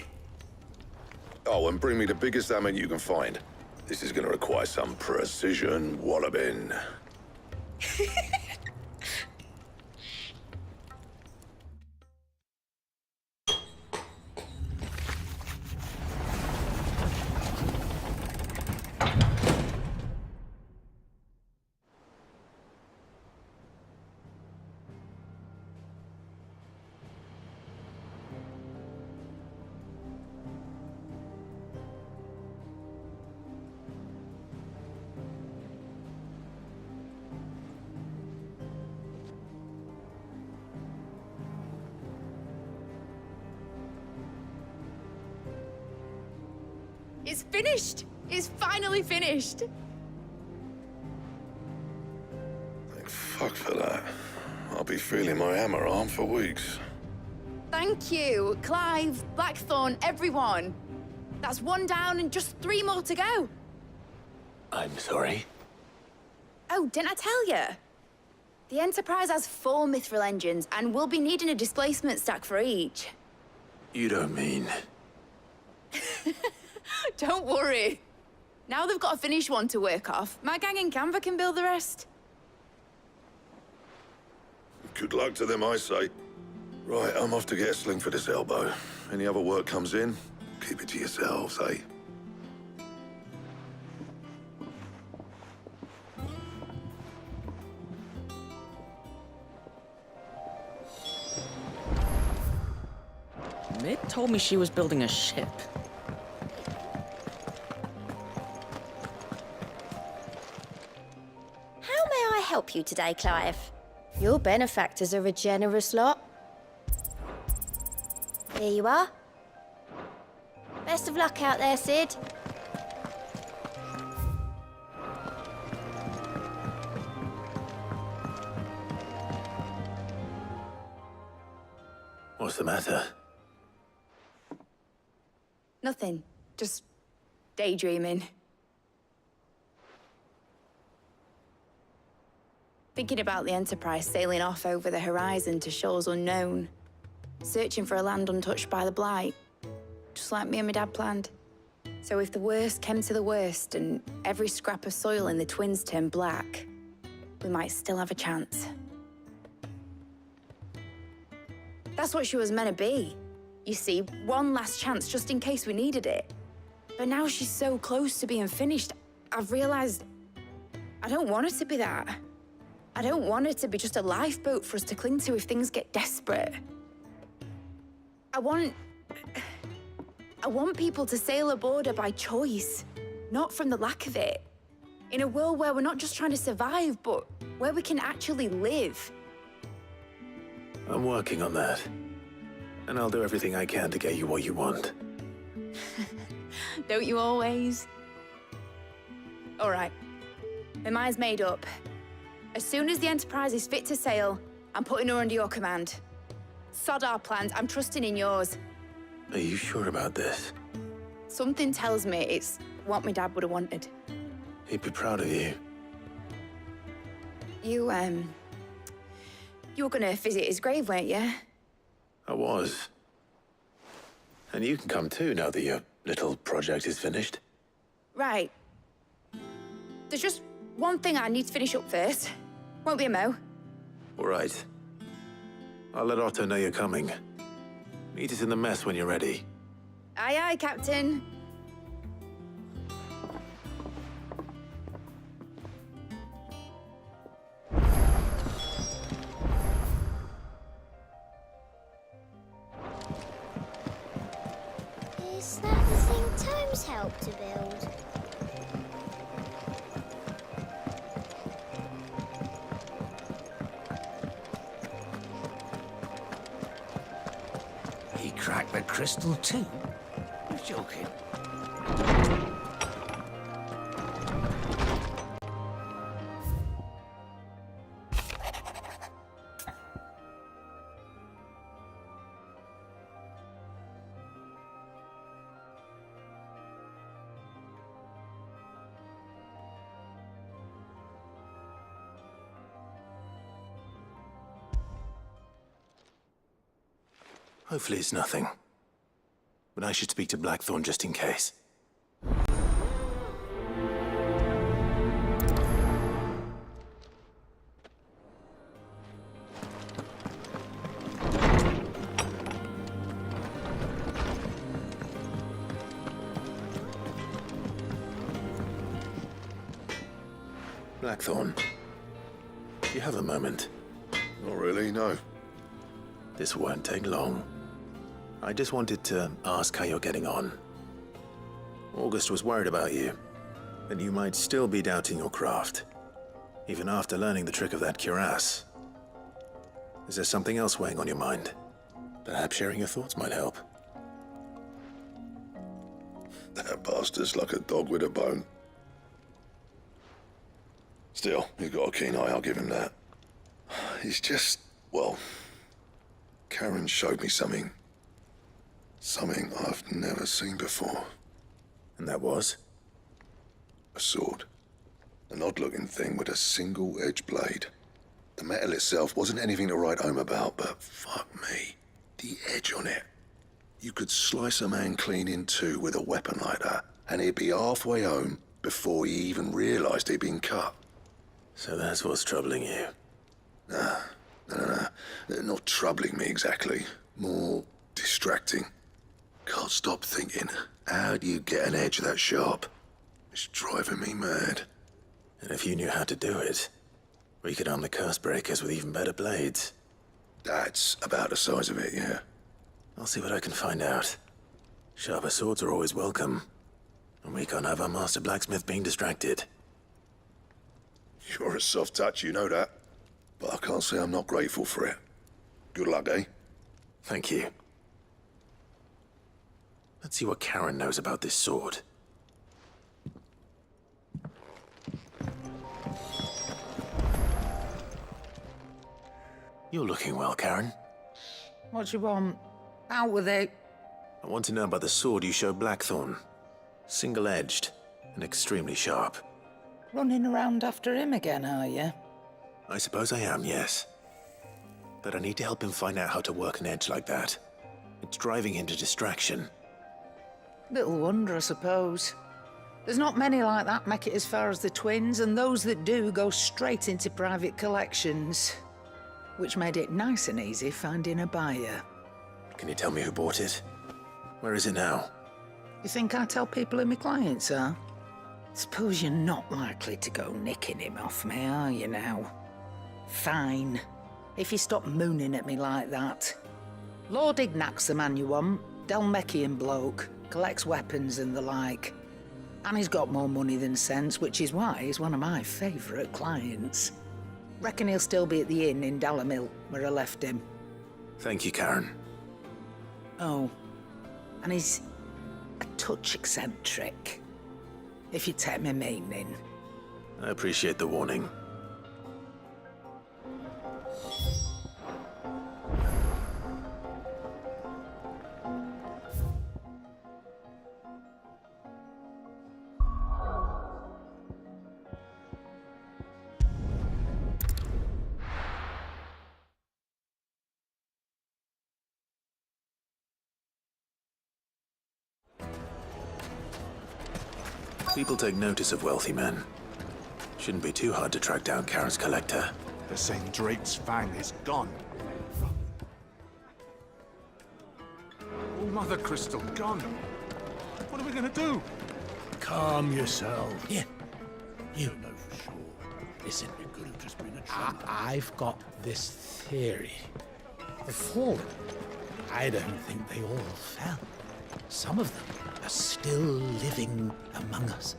Oh, and bring me the biggest hammer you can find. This is gonna require some precision walloping. It's finished! It's finally finished! Thank fuck for that. I'll be feeling my hammer arm for weeks. Thank you, Clive, Blackthorn, everyone. That's one down and just 3 more to go. I'm sorry. Oh, didn't I tell you? The Enterprise has 4 mithril engines, and we'll be needing a displacement stack for each. You don't mean... Don't worry. Now they've got a finished one to work off, my gang in Canva can build the rest. Good luck to them, I say. Right, I'm off to get a sling for this elbow. Any other work comes in, keep it to yourselves, eh? Mid told me she was building a ship. How may I help you today, Clive? Your benefactors are a generous lot. Here you are. Best of luck out there, Sid. What's the matter? Nothing. Just daydreaming. Thinking about the Enterprise sailing off over the horizon to shores unknown. Searching for a land untouched by the Blight. Just like me and my dad planned. So if the worst came to the worst and every scrap of soil in the Twins turned black, we might still have a chance. That's what she was meant to be. You see, one last chance just in case we needed it. But now she's so close to being finished, I've realized I don't want her to be that. I don't want her to be just a lifeboat for us to cling to if things get desperate. I want people to sail aboard her by choice, not from the lack of it. In a world where we're not just trying to survive, but where we can actually live. I'm working on that. And I'll do everything I can to get you what you want. Don't you always? All right. My mind's made up. As soon as the Enterprise is fit to sail, I'm putting her under your command. Sod our plans, I'm trusting in yours. Are you sure about this? Something tells me it's what my dad would have wanted. He'd be proud of you. You were gonna visit his grave, weren't you? I was. And you can come too now that your little project is finished. Right. There's just one thing I need to finish up first. Won't be a mo. All right. I'll let Otto know you're coming. Meet us in the mess when you're ready. Aye, aye, Captain. Is that the thing Tomes helped to build? He cracked the crystal too? You're joking. Hopefully it's nothing. But I should speak to Blackthorn just in case. Blackthorn, do you have a moment? Not really, no. This won't take long. I just wanted to ask how you're getting on. August was worried about you, that you might still be doubting your craft, even after learning the trick of that cuirass. Is there something else weighing on your mind? Perhaps sharing your thoughts might help. That bastard's like a dog with a bone. Still, he's got a keen eye, I'll give him that. He's just, well, Karen showed me something. Something I've never seen before. And that was? A sword. An odd-looking thing with a single-edged blade. The metal itself wasn't anything to write home about, but fuck me, the edge on it. You could slice a man clean in two with a weapon like that, and he'd be halfway home before he even realized he'd been cut. So that's what's troubling you? Nah, no. Not troubling me exactly. More distracting. Can't stop thinking, how do you get an edge that sharp? It's driving me mad. And if you knew how to do it, we could arm the curse breakers with even better blades. That's about the size of it, yeah. I'll see what I can find out. Sharper swords are always welcome. And we can't have our master blacksmith being distracted. You're a soft touch, you know that. But I can't say I'm not grateful for it. Good luck, eh? Thank you. Let's see what Karen knows about this sword. You're looking well, Karen. What do you want? Out with it. I want to know about the sword you showed Blackthorn. Single-edged and extremely sharp. Running around after him again, are you? I suppose I am, yes. But I need to help him find out how to work an edge like that. It's driving him to distraction. Little wonder, I suppose. There's not many like that make it as far as the twins, and those that do go straight into private collections. Which made it nice and easy finding a buyer. Can you tell me who bought it? Where is it now? You think I tell people who my clients are? Suppose you're not likely to go nicking him off me, are you now? Fine. If you stop mooning at me like that. Lord Ignac's the man you want. Delmechian bloke. Collects weapons and the like. And he's got more money than sense, which is why he's one of my favourite clients. Reckon he'll still be at the inn in Dalamil, where I left him. Thank you, Karen. Oh, and he's a touch eccentric, if you take my meaning. I appreciate the warning. People take notice of wealthy men. Shouldn't be too hard to track down Karen's collector. The St. Drake's Fang is gone. Oh, Mother Crystal, gone. What are we gonna do? Calm yourself. Yeah, you know for sure. Listen, It could have just been a tremor. I've got this theory. The fallen, I don't think they all fell. Some of them are still living among us.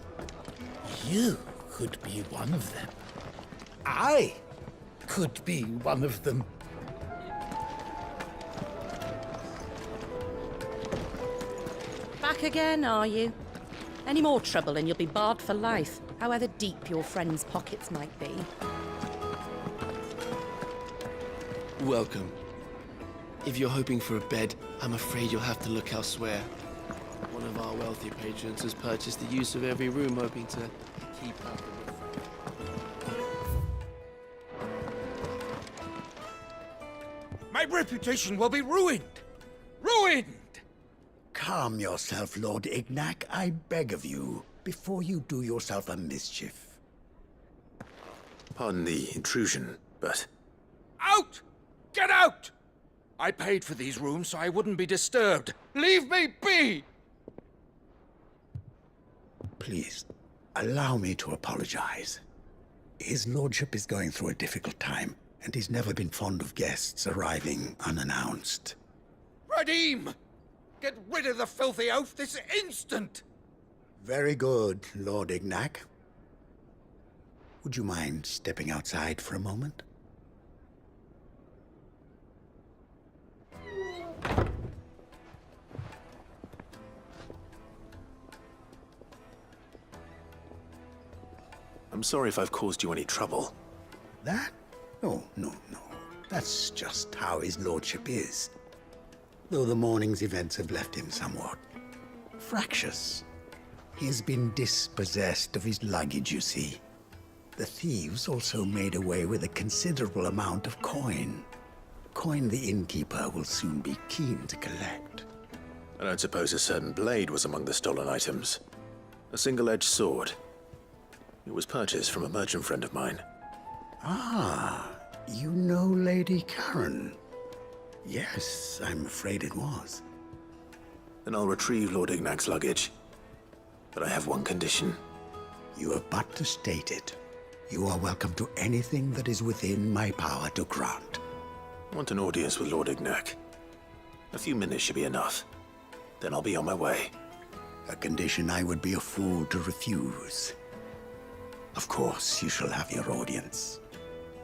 You could be one of them. I could be one of them. Back again, are you? Any more trouble and you'll be barred for life, however deep your friends' pockets might be. Welcome. If you're hoping for a bed, I'm afraid you'll have to look elsewhere. One of our wealthy patrons has purchased the use of every room, hoping to keep up. My reputation will be ruined! Ruined! Calm yourself, Lord Ignac, I beg of you, before you do yourself a mischief. Pardon the intrusion, but... Out! Get out! I paid for these rooms so I wouldn't be disturbed. Leave me be! Please, allow me to apologize. His lordship is going through a difficult time, and he's never been fond of guests arriving unannounced. Radim! Get rid of the filthy oaf this instant! Very good, Lord Ignac. Would you mind stepping outside for a moment? I'm sorry if I've caused you any trouble. That? Oh, no. That's just how his lordship is. Though the morning's events have left him somewhat fractious. He's been dispossessed of his luggage, you see. The thieves also made away with a considerable amount of coin. Coin the innkeeper will soon be keen to collect. I don't suppose a certain blade was among the stolen items. A single-edged sword. It was purchased from a merchant friend of mine. Ah, you know Lady Karen. Yes, I'm afraid it was. Then I'll retrieve Lord Ignac's luggage. But I have one condition. You have but to state it. You are welcome to anything that is within my power to grant. I want an audience with Lord Ignac. A few minutes should be enough. Then I'll be on my way. A condition I would be a fool to refuse. Of course, you shall have your audience.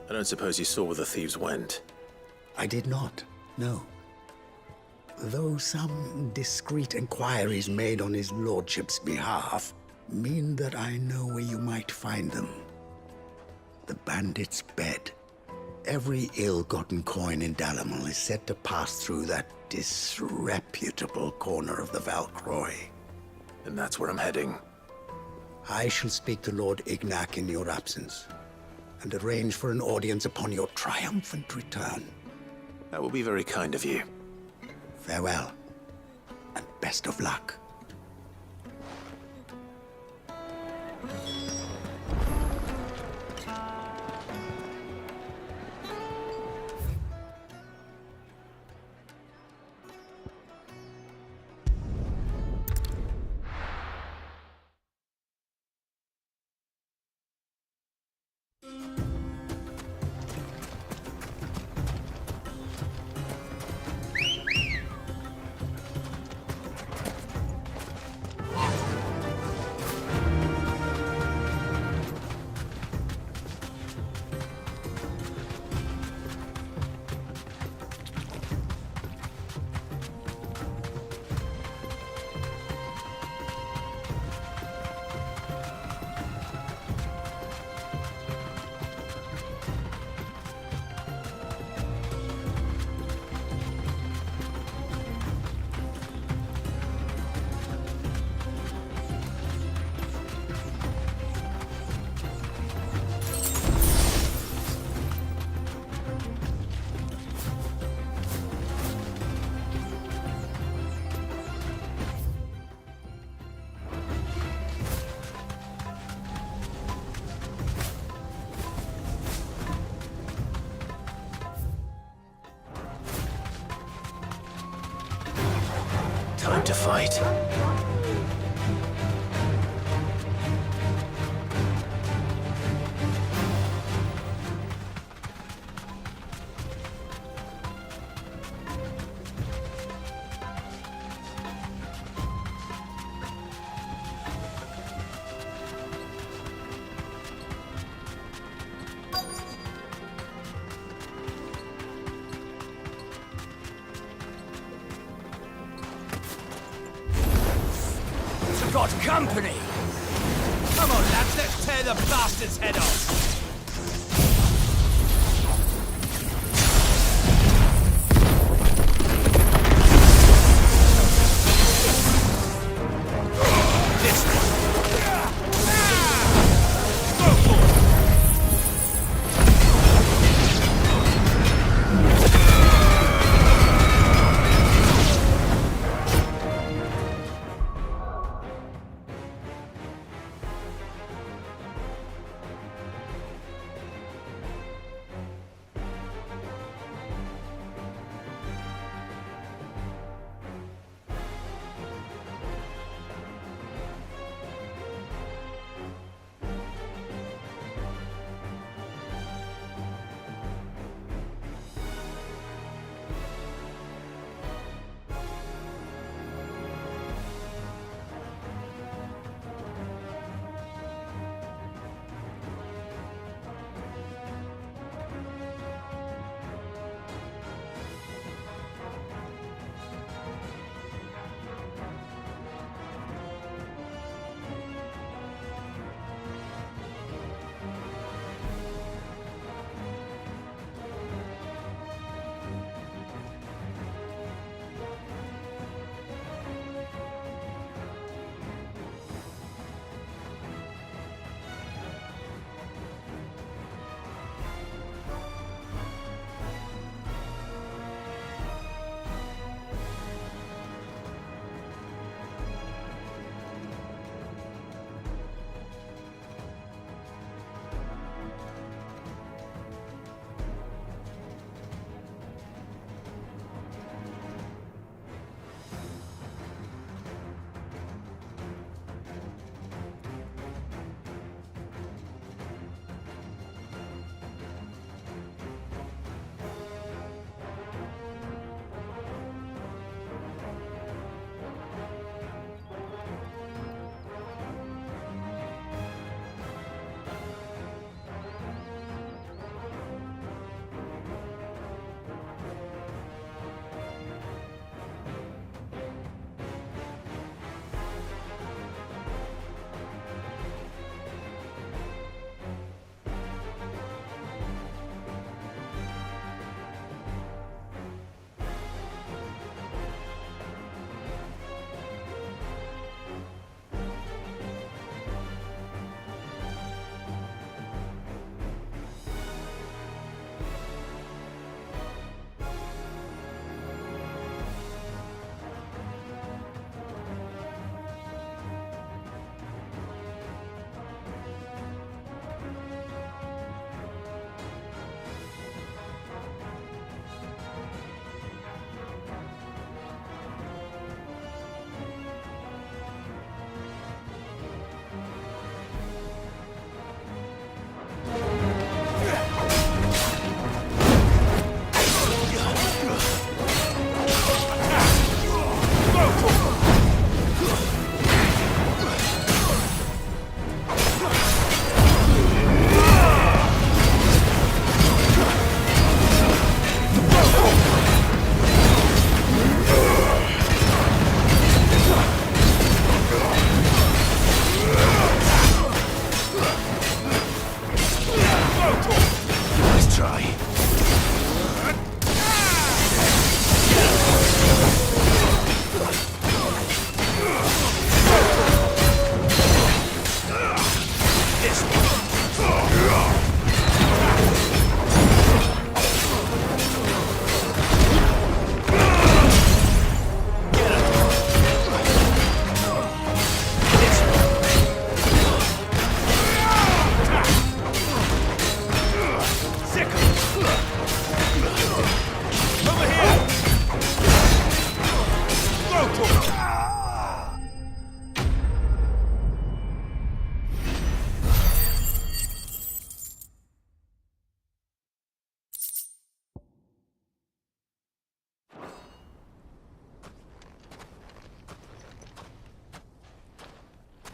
I don't suppose you saw where the thieves went. I did not, no. Though some discreet inquiries made on his lordship's behalf mean that I know where you might find them. The bandit's bed. Every ill-gotten coin in Dalamal is said to pass through that disreputable corner of the Valcroy. And that's where I'm heading. I shall speak to Lord Ignac in your absence, and arrange for an audience upon your triumphant return. That will be very kind of you. Farewell, and best of luck. Time to fight. Got company! Come on, lads, let's tear the bastard's head off!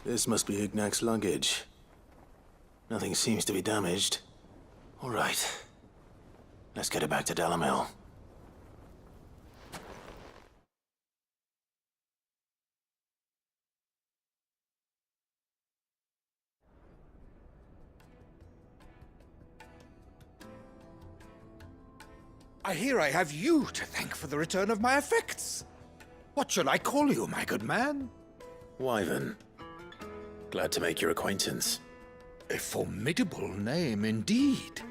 This must be Ignac's luggage. Nothing seems to be damaged. All right. Let's get it back to Dalamil. I hear I have you to thank for the return of my effects. What shall I call you, my good man? Wyvern. Glad to make your acquaintance. A formidable name indeed.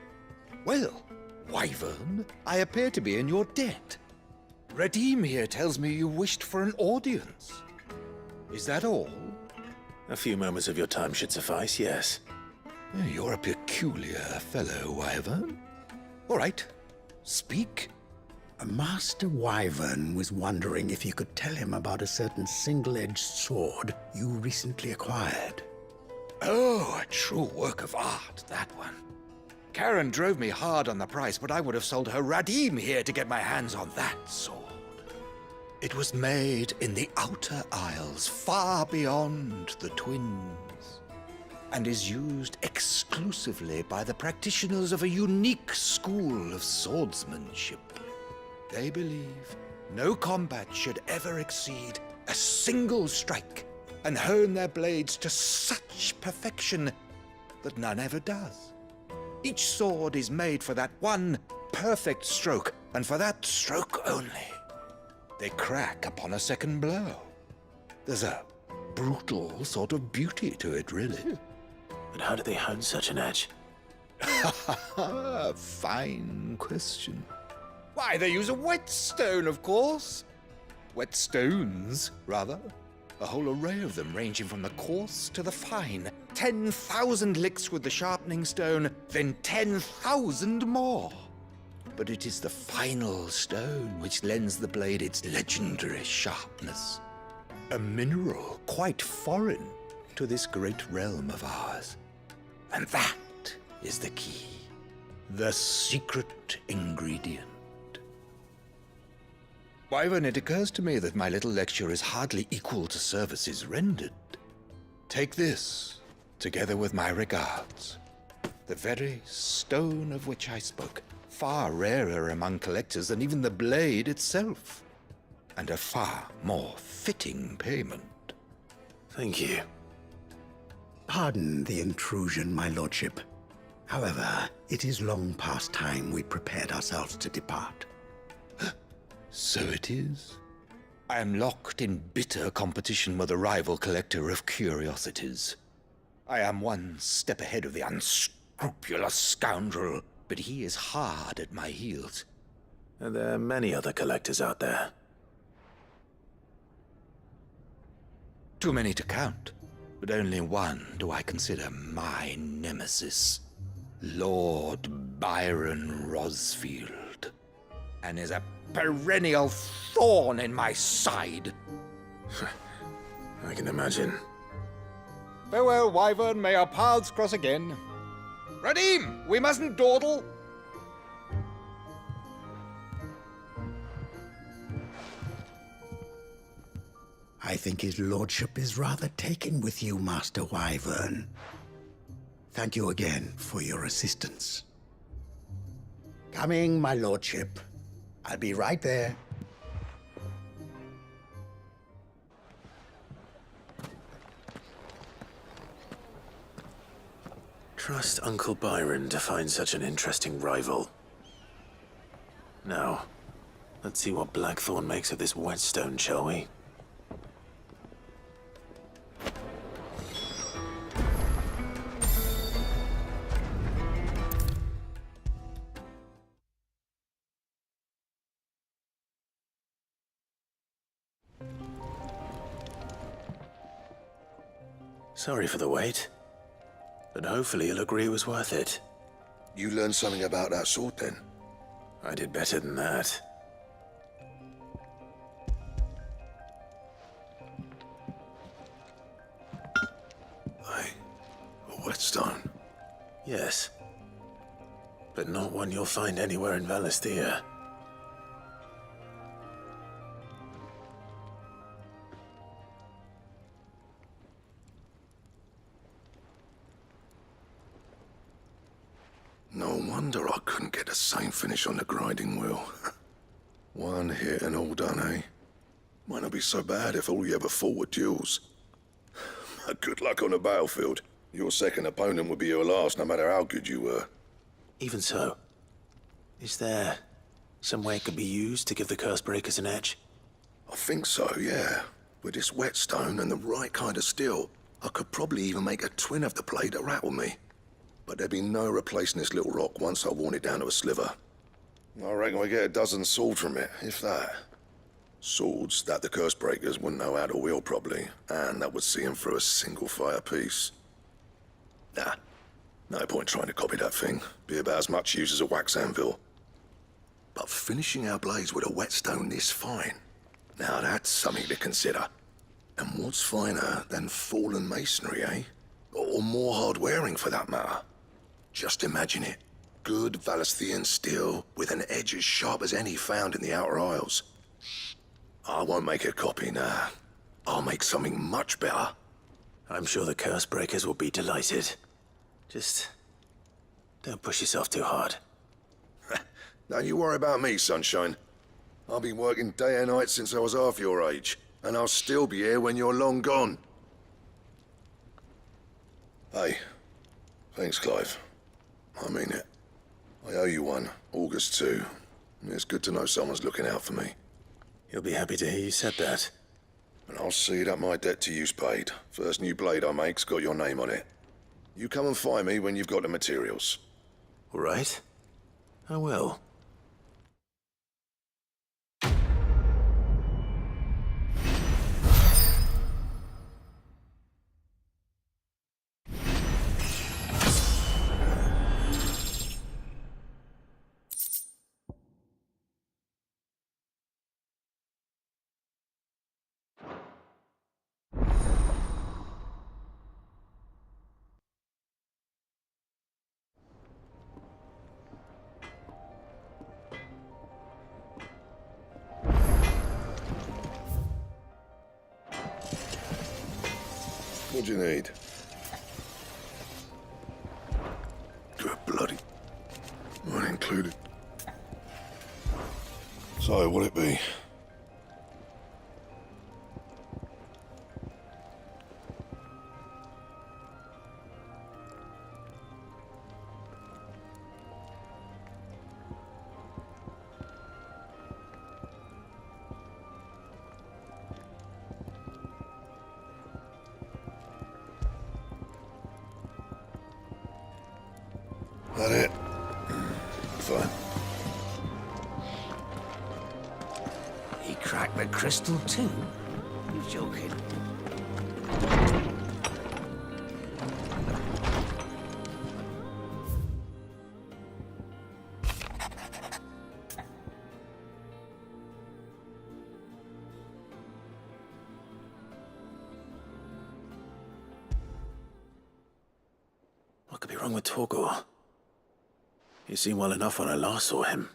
Well, Wyvern, I appear to be in your debt. Redeem here tells me you wished for an audience. Is that all? A few moments of your time should suffice, yes. You're a peculiar fellow, Wyvern. All right, speak. Master Wyvern was wondering if you could tell him about a certain single-edged sword you recently acquired. Oh, a true work of art, that one. Karen drove me hard on the price, but I would have sold her Radim here to get my hands on that sword. It was made in the Outer Isles, far beyond the Twins, and is used exclusively by the practitioners of a unique school of swordsmanship. They believe no combat should ever exceed a single strike, and hone their blades to such perfection that none ever does. Each sword is made for that one perfect stroke, and for that stroke only. They crack upon a second blow. There's a brutal sort of beauty to it, really. But how do they hone such an edge? Fine question. Why, they use a whetstone, of course. Whetstones, rather. A whole array of them, ranging from the coarse to the fine. 10,000 licks with the sharpening stone, then 10,000 more. But it is the final stone which lends the blade its legendary sharpness. A mineral quite foreign to this great realm of ours. And that is the key. The secret ingredient. Wyvern, it occurs to me that my little lecture is hardly equal to services rendered. Take this, together with my regards. The very stone of which I spoke, far rarer among collectors than even the blade itself, and a far more fitting payment. Thank you. Pardon the intrusion, my lordship. However, it is long past time we prepared ourselves to depart. So it is. I am locked in bitter competition with a rival collector of curiosities. I am one step ahead of the unscrupulous scoundrel, but he is hard at my heels. And there are many other collectors out there. Too many to count, but only one do I consider my nemesis. Lord Byron Rosfield. And is a perennial thorn in my side. I can imagine. Farewell, Wyvern. May our paths cross again. Radim, we mustn't dawdle. I think his lordship is rather taken with you, Master Wyvern. Thank you again for your assistance. Coming, my lordship. I'll be right there. Trust Uncle Byron to find such an interesting rival. Now, let's see what Blackthorn makes of this whetstone, shall we? Sorry for the wait, but hopefully you'll agree it was worth it. You learned something about that sword, then? I did better than that. A whetstone? Yes. But not one you'll find anywhere in Valisthea. No wonder I couldn't get the same finish on the grinding wheel. One hit and all done, eh? Might not be so bad if all you ever fought were duels. Good luck on the battlefield. Your second opponent would be your last, no matter how good you were. Even so, is there some way it could be used to give the curse breakers an edge? I think so, yeah. With this whetstone and the right kind of steel, I could probably even make a twin of the blade that rattled me. But there'd be no replacing this little rock once I worn it down to a sliver. I reckon we get a dozen swords from it, if that. Swords that the curse breakers wouldn't know how to wield properly, and that would see them through a single fire piece. Nah, no point trying to copy that thing. Be about as much use as a wax anvil. But finishing our blades with a whetstone this fine, now that's something to consider. And what's finer than fallen masonry, eh? Or more hard-wearing, for that matter. Just imagine it. Good Valisthian steel with an edge as sharp as any found in the Outer Isles. I won't make a copy, nah. I'll make something much better. I'm sure the curse breakers will be delighted. Just don't push yourself too hard. Don't you worry about me, sunshine. I've been working day and night since I was half your age, and I'll still be here when you're long gone. Hey, thanks, Clive. I mean it. I owe you one, August too. It's good to know someone's looking out for me. You'll be happy to hear you said that. And I'll see that my debt to you's paid. First new blade I make's got your name on it. You come and find me when you've got the materials. All right. I will. What do you need? Good bloody... Mine included. So, what'll it be? That it? Fine. He cracked the crystal too? You joking? What could be wrong with Torgor? He seemed well enough when I last saw him.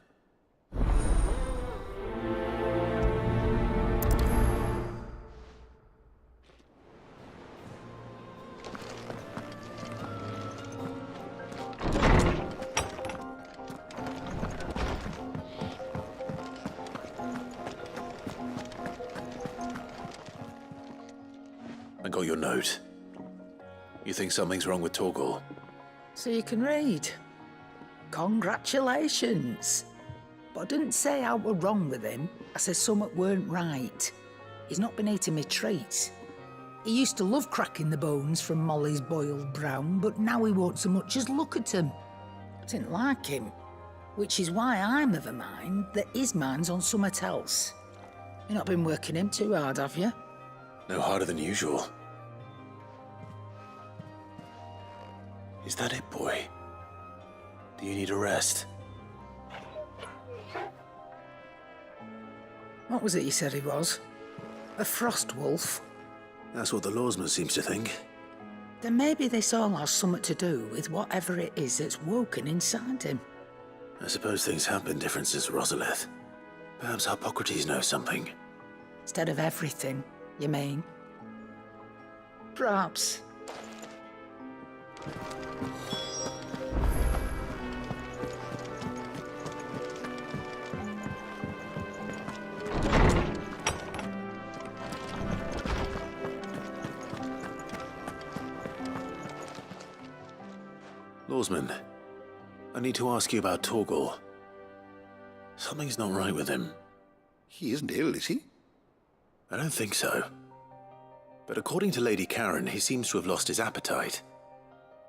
I got your note. You think something's wrong with Torgor? So you can read. Congratulations. But I didn't say I were wrong with him. I said something weren't right. He's not been eating me treats. He used to love cracking the bones from Molly's boiled brown, but now he won't so much as look at them. I didn't like him, which is why I'm of a mind that his mind's on something else. You've not been working him too hard, have you? No harder than usual. Is that it, boy? Do you need a rest? What was it you said he was? A frost wolf? That's what the lawsman seems to think. Then maybe this all has something to do with whatever it is that's woken inside him. I suppose things have been different since Rosalith. Perhaps Hippocrates knows something. Instead of everything, you mean? Perhaps. Lawsman, I need to ask you about Torgal. Something's not right with him. He isn't ill, is he? I don't think so. But according to Lady Karen, he seems to have lost his appetite,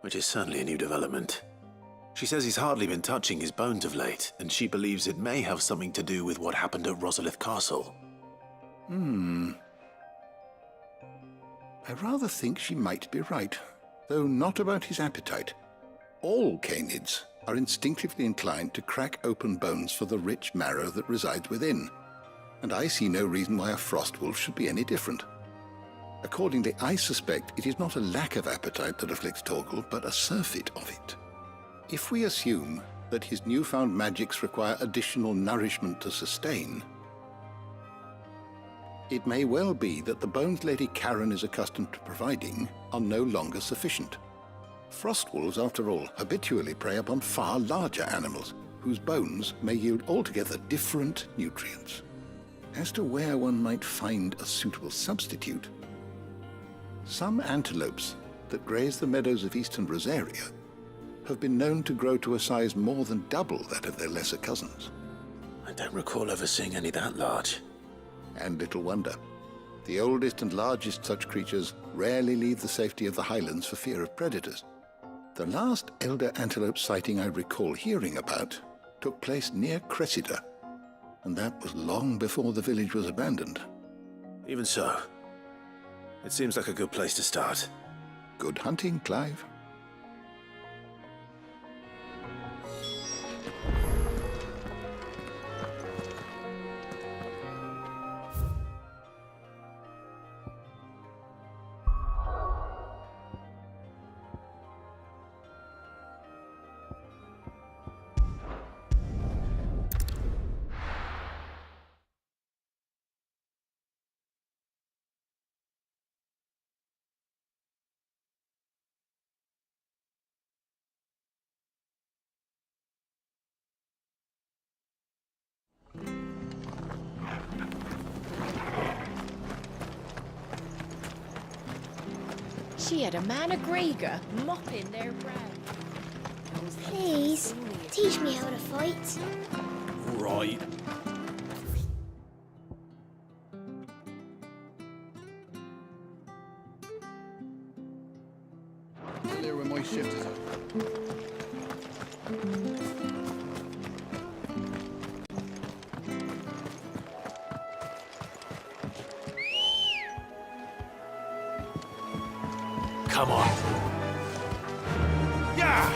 which is certainly a new development. She says he's hardly been touching his bones of late, and she believes it may have something to do with what happened at Rosalith Castle. I rather think she might be right, though not about his appetite. All canids are instinctively inclined to crack open bones for the rich marrow that resides within, and I see no reason why a frost wolf should be any different. Accordingly, I suspect it is not a lack of appetite that afflicts Torgal, but a surfeit of it. If we assume that his newfound magics require additional nourishment to sustain, it may well be that the bones Lady Karen is accustomed to providing are no longer sufficient. Frost wolves, after all, habitually prey upon far larger animals, whose bones may yield altogether different nutrients. As to where one might find a suitable substitute, some antelopes that graze the meadows of eastern Rosaria have been known to grow to a size more than double that of their lesser cousins. I don't recall ever seeing any that large. And little wonder. The oldest and largest such creatures rarely leave the safety of the highlands for fear of predators. The last elder antelope sighting I recall hearing about took place near Cressida, and that was long before the village was abandoned. Even so, it seems like a good place to start. Good hunting, Clive. She had a man of Grieger mopping their brow. Please, teach me how to fight. Right. Clear when my shift is up. Come on. Yeah!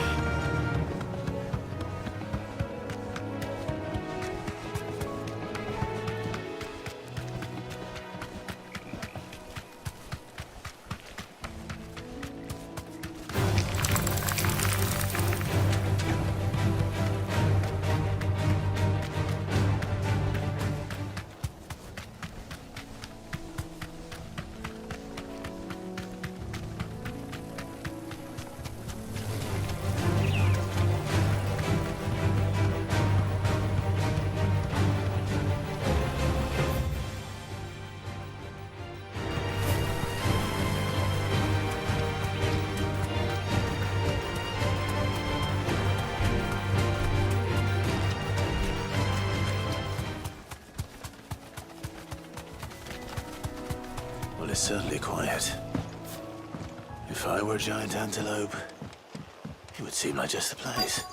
Well, it's certainly quiet. If I were a giant antelope, it would seem like just the place.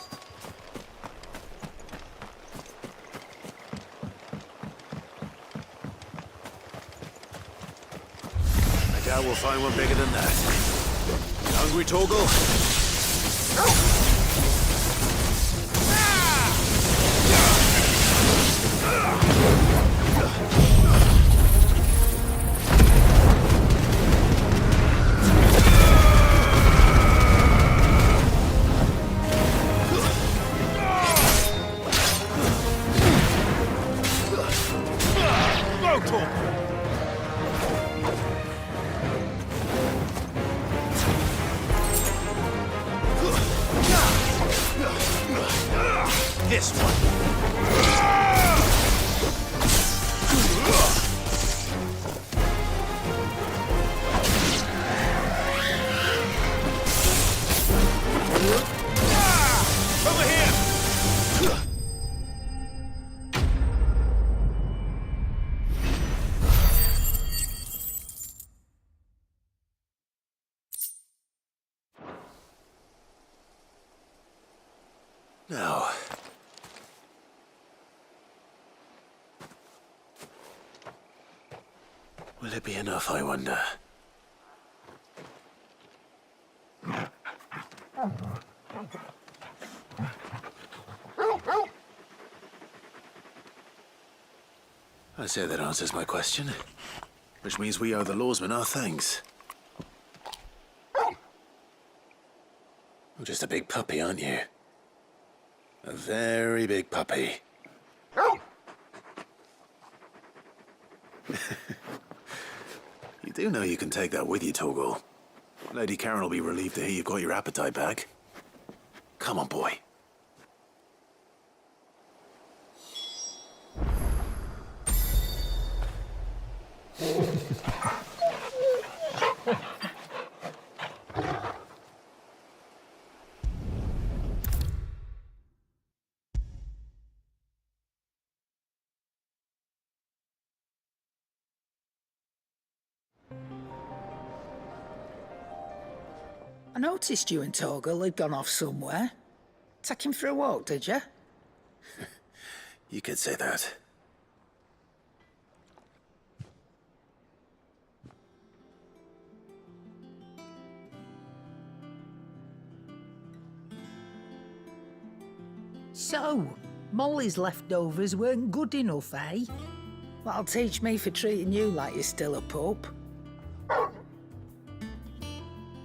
I doubt we'll find one bigger than that. Hungry, Torgal? This one. Now... will it be enough, I wonder? I say that answers my question. Which means we owe the lawsman our thanks. You're just a big puppy, aren't you? A very big puppy. You do know you can take that with you, Torgal. Lady Karen will be relieved to hear you've got your appetite back. Come on, boy. I noticed you and Torgal had gone off somewhere. Take him for a walk, did you? You could say that. So, Molly's leftovers weren't good enough, eh? That'll teach me for treating you like you're still a pup.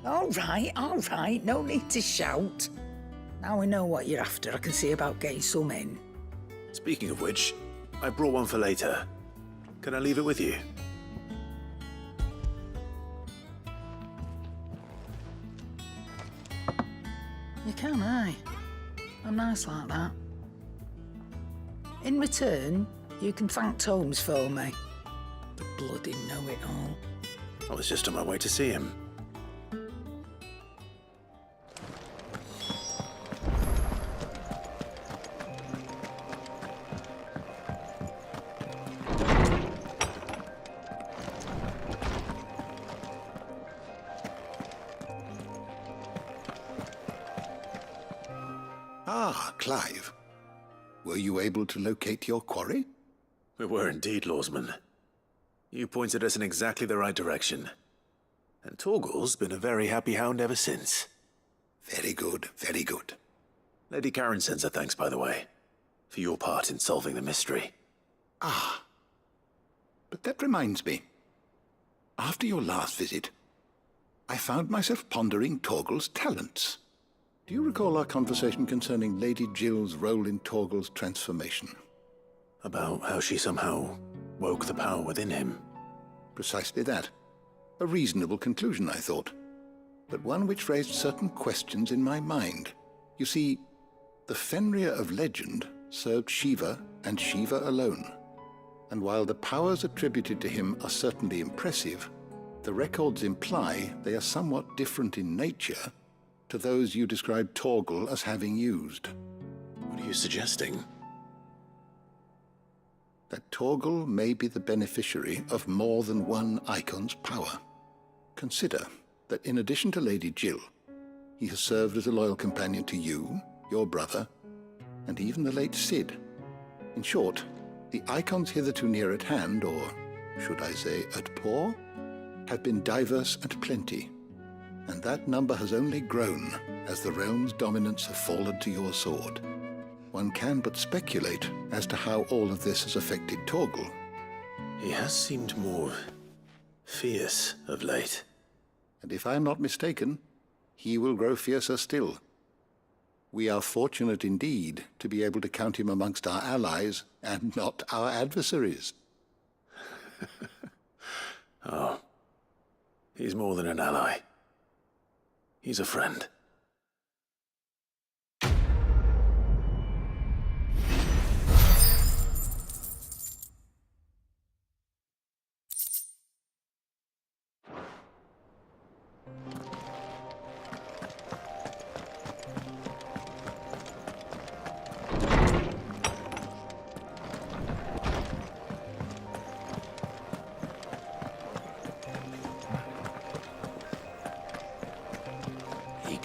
All right, no need to shout. Now we know what you're after, I can see about getting some in. Speaking of which, I brought one for later. Can I leave it with you? You can, aye. I'm nice like that. In return, you can thank Tomes for me. The bloody know-it-all. I was just on my way to see him. Ah, Clive. Were you able to locate your quarry? We were indeed, Lawsman. You pointed us in exactly the right direction. And Torgal's been a very happy hound ever since. Very good, very good. Lady Karen sends her thanks, by the way, for your part in solving the mystery. Ah. But that reminds me. After your last visit, I found myself pondering Torgal's talents. Do you recall our conversation concerning Lady Jill's role in Torgal's transformation? About how she somehow woke the power within him. Precisely that. A reasonable conclusion, I thought, but one which raised certain questions in my mind. You see, the Fenrir of legend served Shiva and Shiva alone. And while the powers attributed to him are certainly impressive, the records imply they are somewhat different in nature to those you described Torgal as having used. What are you suggesting? That Torgal may be the beneficiary of more than one icon's power. Consider that in addition to Lady Jill, he has served as a loyal companion to you, your brother, and even the late Cid. In short, the icons hitherto near at hand, or should I say at paw, have been diverse and plenty, and that number has only grown as the realm's dominance have fallen to your sword. One can but speculate as to how all of this has affected Torgal. He has seemed more fierce of late. And if I am not mistaken, he will grow fiercer still. We are fortunate indeed to be able to count him amongst our allies and not our adversaries. Oh, he's more than an ally. He's a friend.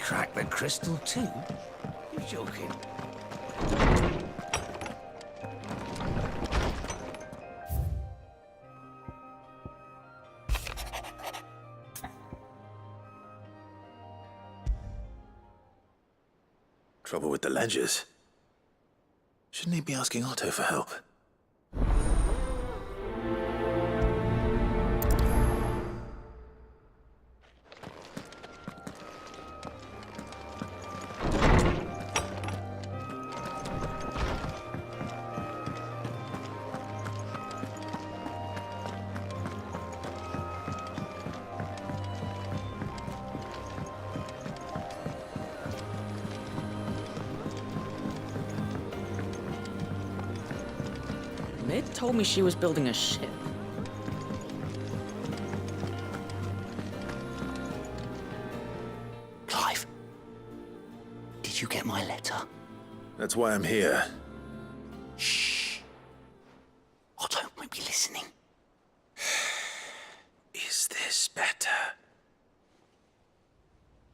Crack the crystal too? You're joking. Trouble with the ledgers. Shouldn't he be asking Otto for help? Mid told me she was building a ship. Clive, did you get my letter? That's why I'm here. Shh. Otto won't be listening. Is this better?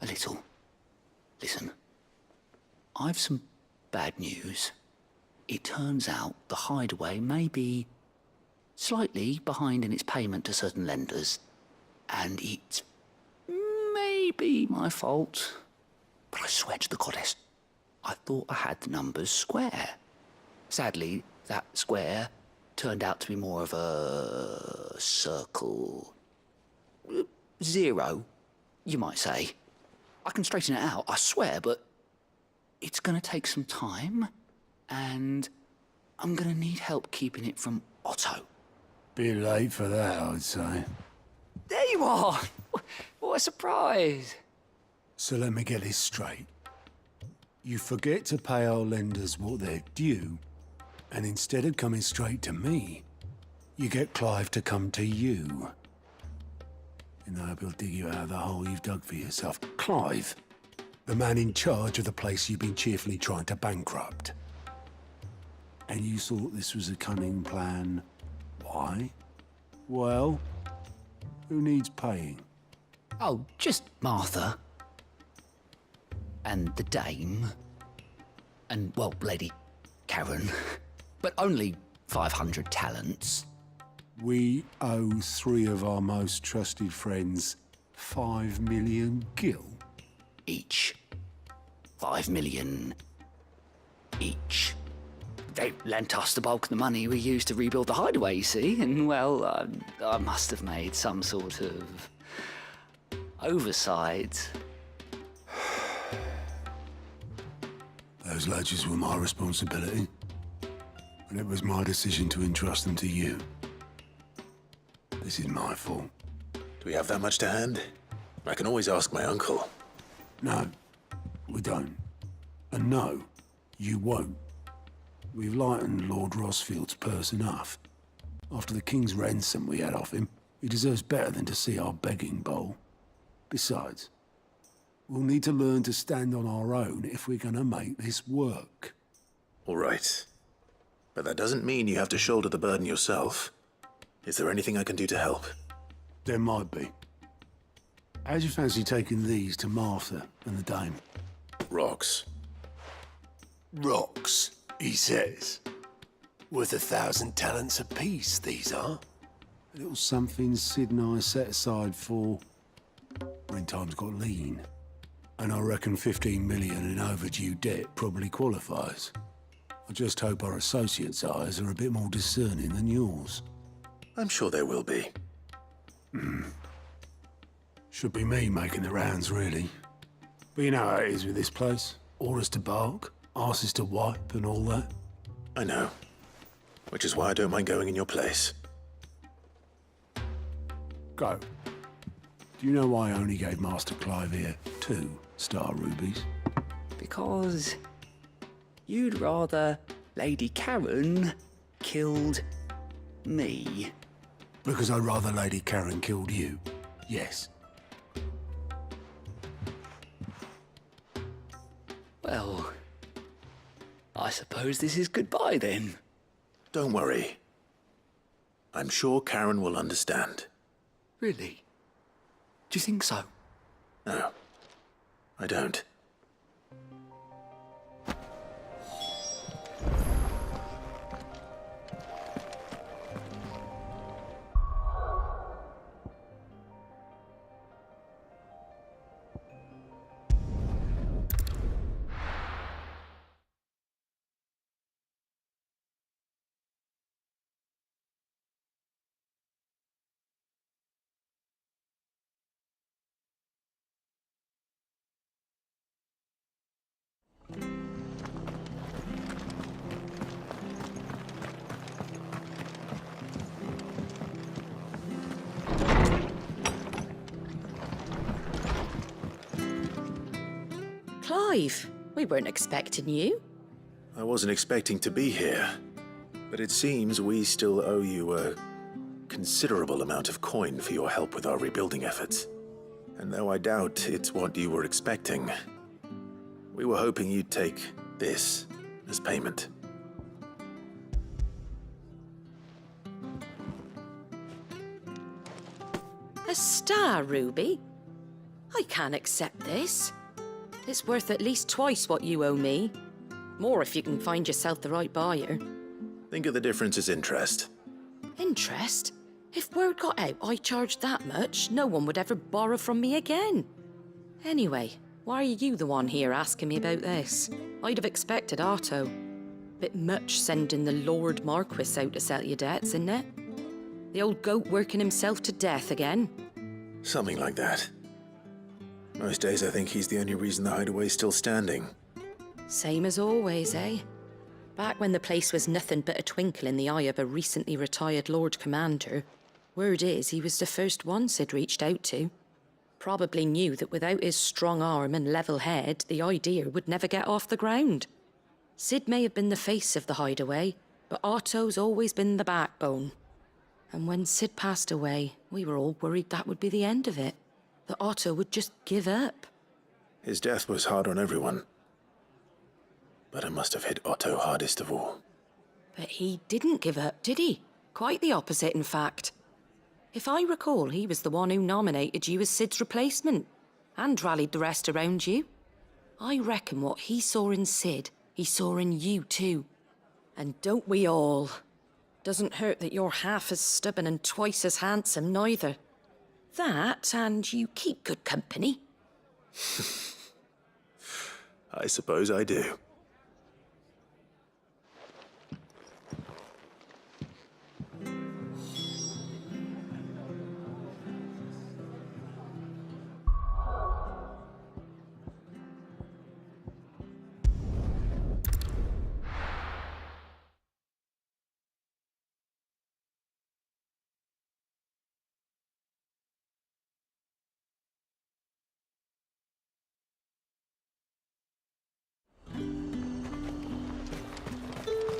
A little. Listen, I've some bad news. It turns out the hideaway may be slightly behind in its payment to certain lenders, and it may be my fault. But I swear to the goddess, I thought I had the numbers square. Sadly, that square turned out to be more of a circle. Zero, you might say. I can straighten it out, I swear, but it's gonna take some time. And I'm gonna need help keeping it from Otto. Bit late for that, I'd say. There you are! What a surprise! So let me get this straight. You forget to pay our lenders what they're due, and instead of coming straight to me, you get Clive to come to you. And I hope he'll dig you out of the hole you've dug for yourself. Clive, the man in charge of the place you've been cheerfully trying to bankrupt. And you thought this was a cunning plan. Why? Well, who needs paying? Oh, just Martha. And the dame. And, well, Lady Karen. But only 500 talents. We owe 3 of our most trusted friends 5 million gil. Each. 5 million each. They lent us the bulk of the money we used to rebuild the hideaway, you see, and, well, I must have made some sort of oversight. Those ledgers were my responsibility, and it was my decision to entrust them to you. This is my fault. Do we have that much to hand? I can always ask my uncle. No, we don't. And no, you won't. We've lightened Lord Rosfield's purse enough. After the king's ransom we had off him, he deserves better than to see our begging bowl. Besides, we'll need to learn to stand on our own if we're gonna make this work. All right. But that doesn't mean you have to shoulder the burden yourself. Is there anything I can do to help? There might be. How'd you fancy taking these to Martha and the dame? Rocks. Rocks, he says. Worth 1,000 talents apiece, these are. A little something Sid and I set aside for when times got lean. And I reckon 15 million in overdue debt probably qualifies. I just hope our associates' eyes are a bit more discerning than yours. I'm sure there will be. Should be me making the rounds, really. But you know how it is with this place. Orders to bark, arses to wipe, and all that. I know. Which is why I don't mind going in your place. Go. Do you know why I only gave Master Clive here 2 star rubies? Because you'd rather Lady Karen killed me. Because I'd rather Lady Karen killed you. Yes. Well, I suppose this is goodbye then. Don't worry. I'm sure Karen will understand. Really? Do you think so? No, I don't. Clive, we weren't expecting you. I wasn't expecting to be here, but it seems we still owe you a considerable amount of coin for your help with our rebuilding efforts. And though I doubt it's what you were expecting, we were hoping you'd take this as payment. A star ruby? I can't accept this. It's worth at least twice what you owe me. More if you can find yourself the right buyer. Think of the difference as interest. Interest? If word got out I charged that much, no one would ever borrow from me again. Anyway, why are you the one here asking me about this? I'd have expected Otto. Bit much sending the Lord Marquis out to settle your debts, isn't it? The old goat working himself to death again. Something like that. Most days I think he's the only reason the hideaway's still standing. Same as always, eh? Back when the place was nothing but a twinkle in the eye of a recently retired Lord Commander, word is he was the first one Sid reached out to. Probably knew that without his strong arm and level head, the idea would never get off the ground. Sid may have been the face of the hideaway, but Otto's always been the backbone. And when Sid passed away, we were all worried that would be the end of it. That Otto would just give up. His death was hard on everyone. But it must have hit Otto hardest of all. But he didn't give up, did he? Quite the opposite, in fact. If I recall, he was the one who nominated you as Sid's replacement, and rallied the rest around you. I reckon what he saw in Sid, he saw in you too. And don't we all? Doesn't hurt that you're half as stubborn and twice as handsome, neither. That, and you keep good company. I suppose I do.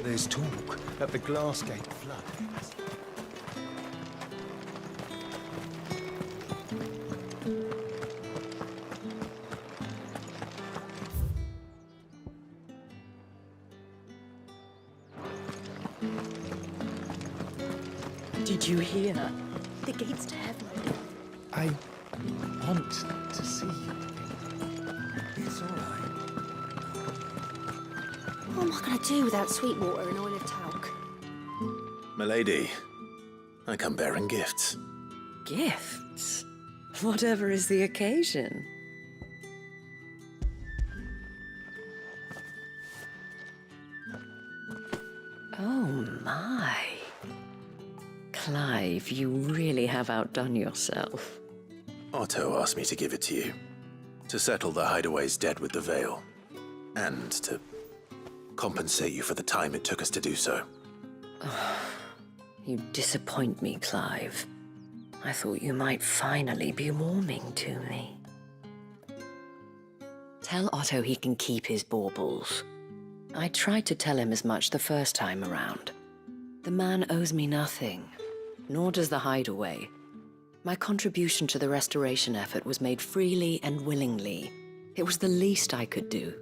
There's talk that the Glassgate flood. Did you hear? The gates to heaven. I want to see you. It's all right. What am I going to do without sweet water and oil of talc? Milady, I come bearing gifts. Gifts? Whatever is the occasion. Oh my. Clive, you really have outdone yourself. Otto asked me to give it to you. To settle the hideaway's debt with the Veil. And to compensate you for the time it took us to do so. You disappoint me, Clive. I thought you might finally be warming to me. Tell Otto he can keep his baubles. I tried to tell him as much the first time around. The man owes me nothing, nor does the hideaway. My contribution to the restoration effort was made freely and willingly. It was the least I could do.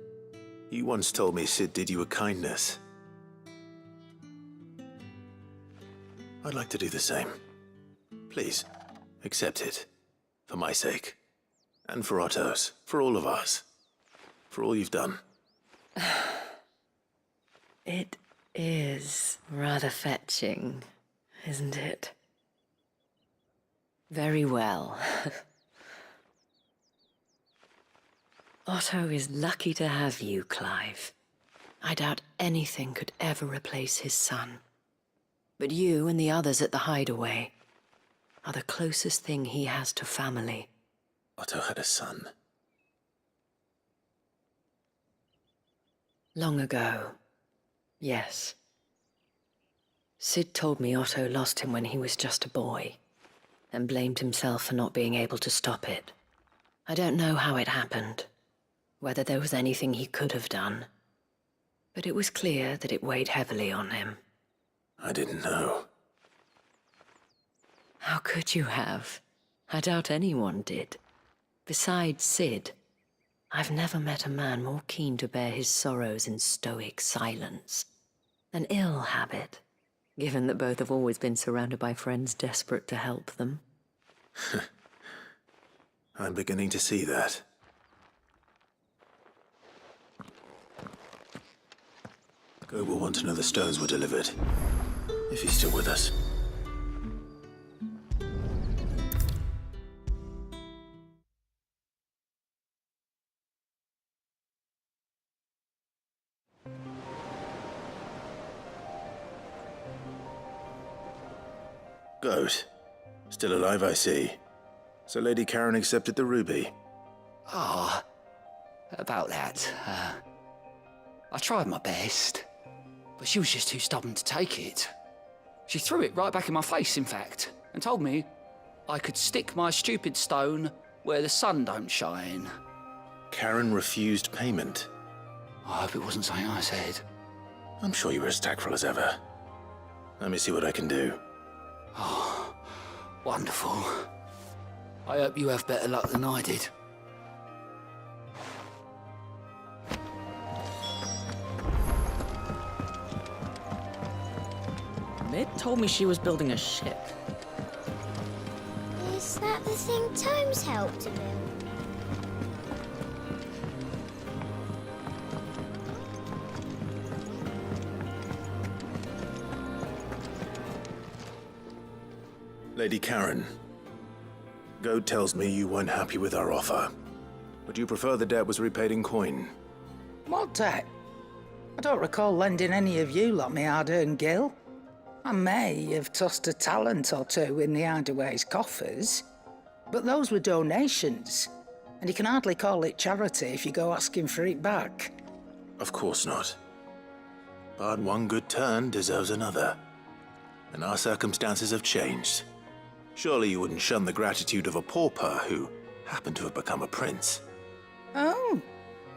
You once told me Sid did you a kindness. I'd like to do the same. Please, accept it. For my sake. And for Otto's. For all of us. For all you've done. It is rather fetching, isn't it? Very well. Otto is lucky to have you, Clive. I doubt anything could ever replace his son. But you and the others at the hideaway are the closest thing he has to family. Otto had a son. Long ago, yes. Sid told me Otto lost him when he was just a boy, and blamed himself for not being able to stop it. I don't know how it happened. whether there was anything he could have done. But it was clear that it weighed heavily on him. I didn't know. How could you have? I doubt anyone did. Besides Sid, I've never met a man more keen to bear his sorrows in stoic silence. An ill habit, given that both have always been surrounded by friends desperate to help them. I'm beginning to see that. Go will want to know the stones were delivered, if he's still with us. Goat. Still alive, I see. So Lady Karen accepted the ruby. Ah, about that. I tried my best, but she was just too stubborn to take it. She threw it right back in my face, in fact, and told me I could stick my stupid stone where the sun don't shine. Karen refused payment. I hope it wasn't something I said. I'm sure you were as tactful as ever. Let me see what I can do. Oh, wonderful. I hope you have better luck than I did. Mid told me she was building a ship. Is that the thing Tomes helped to build? Lady Karen, Goat tells me you weren't happy with our offer. Would you prefer the debt was repaid in coin? What debt? I don't recall lending any of you lot me hard-earned gil. I may have tossed a talent or two in the Hideaway's coffers, but those were donations, and you can hardly call it charity if you go asking for it back. Of course not. But one good turn deserves another. And our circumstances have changed. Surely you wouldn't shun the gratitude of a pauper who happened to have become a prince. Oh,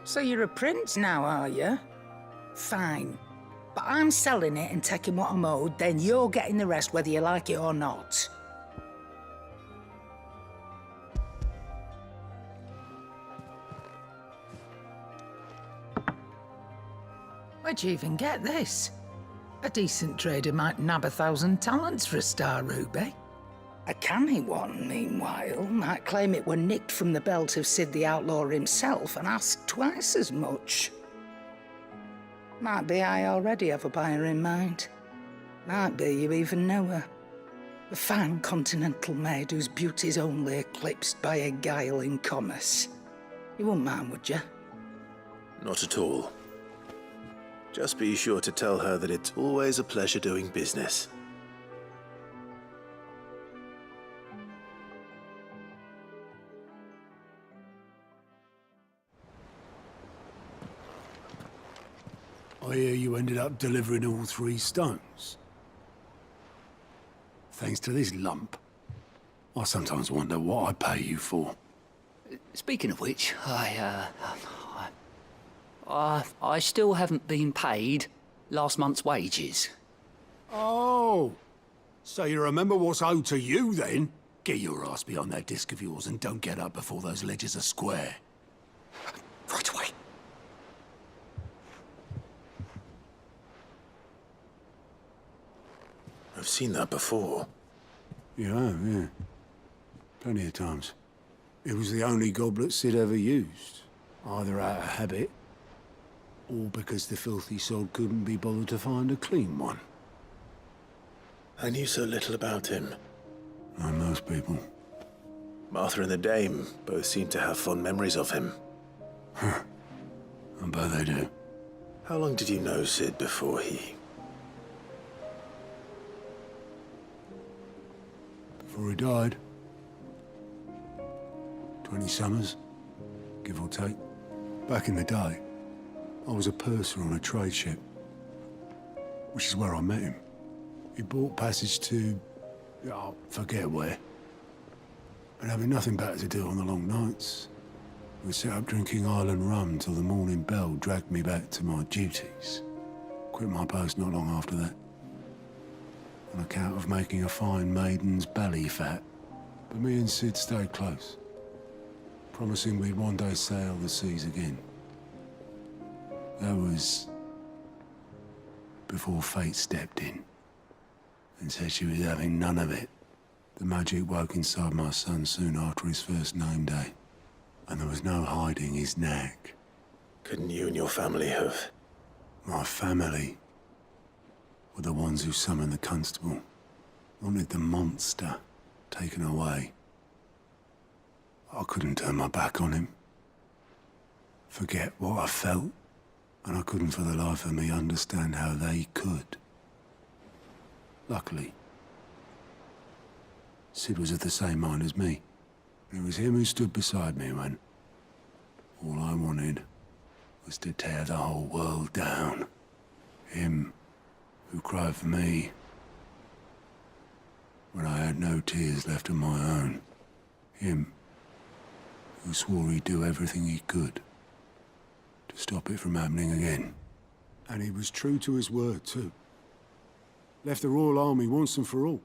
so you're a prince now, are you? Fine. But I'm selling it and taking what I'm owed, then you're getting the rest whether you like it or not. Where'd you even get this? A decent trader might nab 1,000 talents for a star ruby. A canny one, meanwhile, might claim it were nicked from the belt of Sid the Outlaw himself and ask twice as much. Might be I already have a buyer in mind. Might be you even know her. A fine continental maid whose beauty's only eclipsed by a guile in commerce. You wouldn't mind, would you? Not at all. Just be sure to tell her that it's always a pleasure doing business. I hear you ended up delivering all 3 stones. Thanks to this lump. I sometimes wonder what I pay you for. Speaking of which, I still haven't been paid last month's wages. Oh, so you remember what's owed to you then? Get your ass behind that disc of yours and don't get up before those ledgers are square. Right away. I've seen that before. You have, yeah. Plenty of times. It was the only goblet Sid ever used. Either out of habit, or because the filthy sod couldn't be bothered to find a clean one. I knew so little about him. Like most people. Martha and the Dame both seem to have fond memories of him. I bet they do. How long did you know Sid before he... Before he died. 20 summers, give or take. Back in the day, I was a purser on a trade ship, which is where I met him. He bought passage to, forget where. But having nothing better to do on the long nights, We sat up drinking Island rum till the morning bell dragged me back to my duties. Quit my post not long after that, on account of making a fine maiden's belly fat. But me and Sid stayed close, promising we'd one day sail the seas again. That was before fate stepped in and said she was having none of it. The magic woke inside my son soon after his first name day, and there was no hiding his knack. Couldn't you and your family have? My family were the ones who summoned the constable, wanted the monster taken away. I couldn't turn my back on him, forget what I felt, and I couldn't for the life of me understand how they could. Luckily, Sid was of the same mind as me. It was him who stood beside me when all I wanted was to tear the whole world down. Him who cried for me when I had no tears left of my own. Him who swore he'd do everything he could to stop it from happening again. And he was true to his word, too. Left the Royal Army once and for all.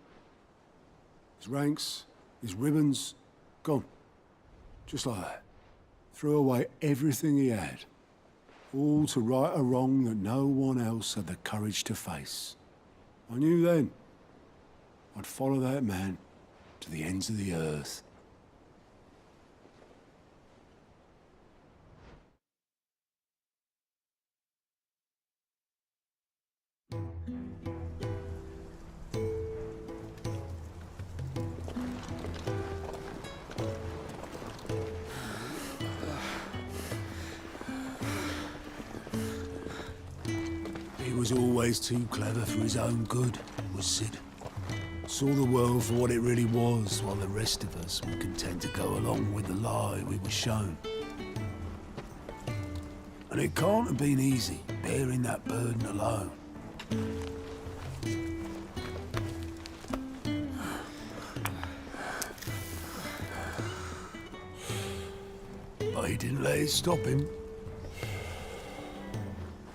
His ranks, his ribbons, gone. Just like that. Threw away everything he had. All to right a wrong that no one else had the courage to face. I knew then I'd follow that man to the ends of the earth. He was always too clever for his own good, was Sid. Saw the world for what it really was, while the rest of us were content to go along with the lie we were shown. And it can't have been easy, bearing that burden alone. But he didn't let it stop him.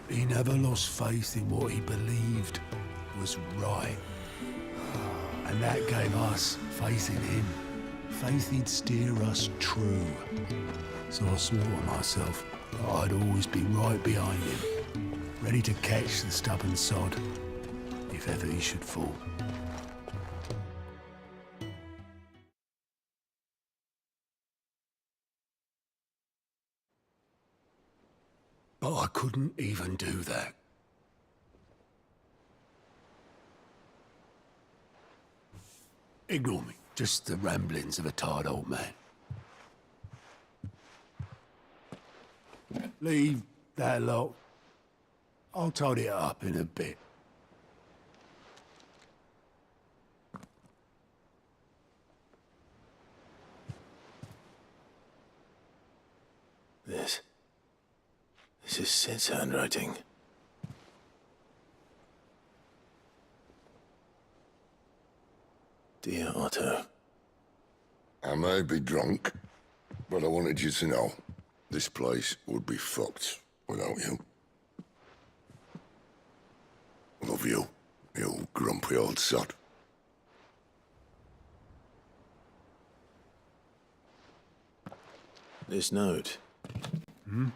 He never lost faith in what he believed was right. And that gave us faith in him. Faith he'd steer us true. So I swore to myself that I'd always be right behind him, ready to catch the stubborn sod if ever he should fall. But I couldn't even do that. Ignore me. Just the ramblings of a tired old man. Leave that lot. I'll tidy it up in a bit. This is Sid's handwriting. Dear Otto. I may be drunk, but I wanted you to know this place would be fucked without you. Love you, you grumpy old sod. This note. Hmm?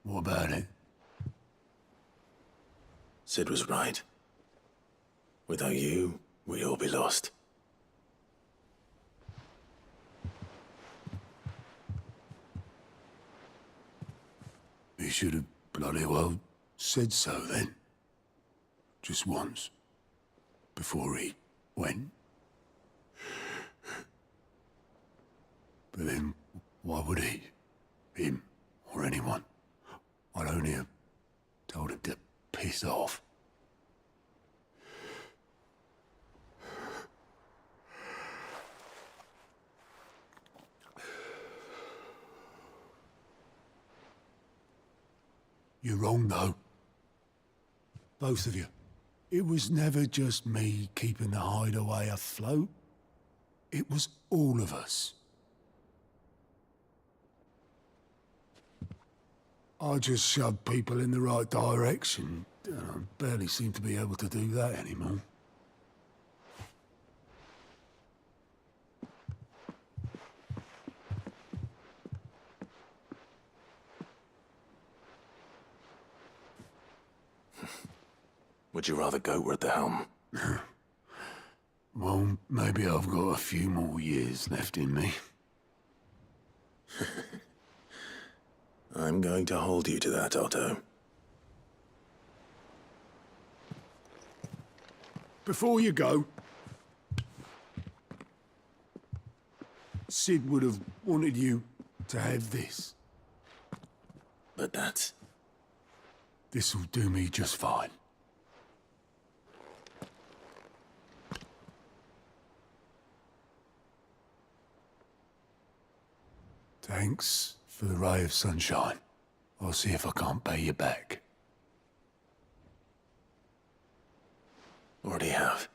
What about it? Sid was right. Without you, we'd all be lost. He should have bloody well said so then. Just once. Before he went. But then, why would he? Him, or anyone? I'd only have told him to piss off. You're wrong, though. Both of you. It was never just me keeping the hideaway afloat. It was all of us. I just shove people in the right direction. I barely seem to be able to do that anymore. Would you rather goat were at the helm? Well, maybe I've got a few more years left in me. I'm going to hold you to that, Otto. Before you go, Sid would have wanted you to have this. But that's... This'll do me just fine. Thanks for the ray of sunshine. I'll see if I can't pay you back. Already have.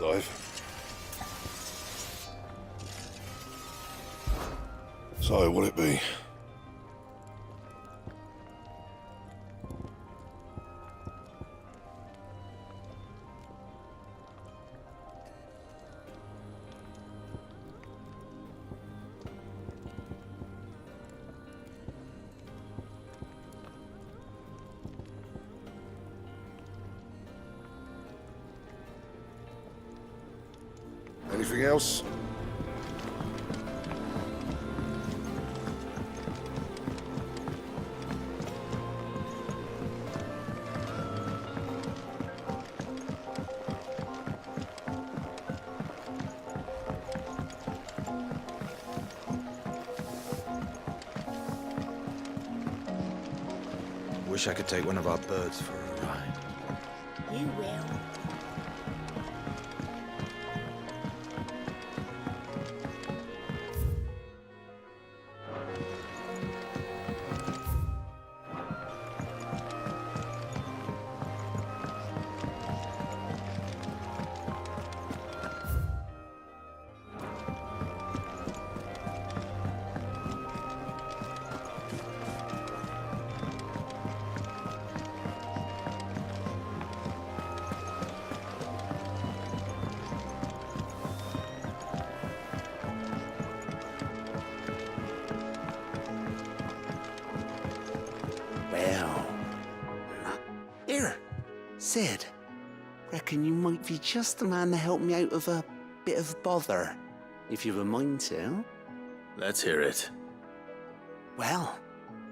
Clive. So, what'll it be? Anything else? Wish I could take one of our birds for a ride. You will. Well, here, Sid. Reckon you might be just the man to help me out of a bit of bother, if you've a mind to. Let's hear it. Well,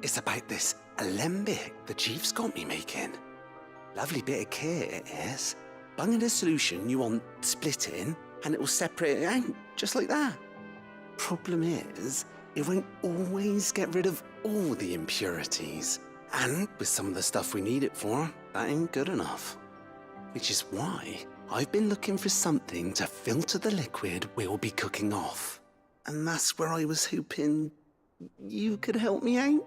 it's about this alembic the chief's got me making. Lovely bit of kit it is. Bung in a solution you want splitting, and it will separate it out, just like that. Problem is, it won't always get rid of all the impurities. And with some of the stuff we need it for, that ain't good enough. Which is why I've been looking for something to filter the liquid we'll be cooking off. And that's where I was hoping you could help me out.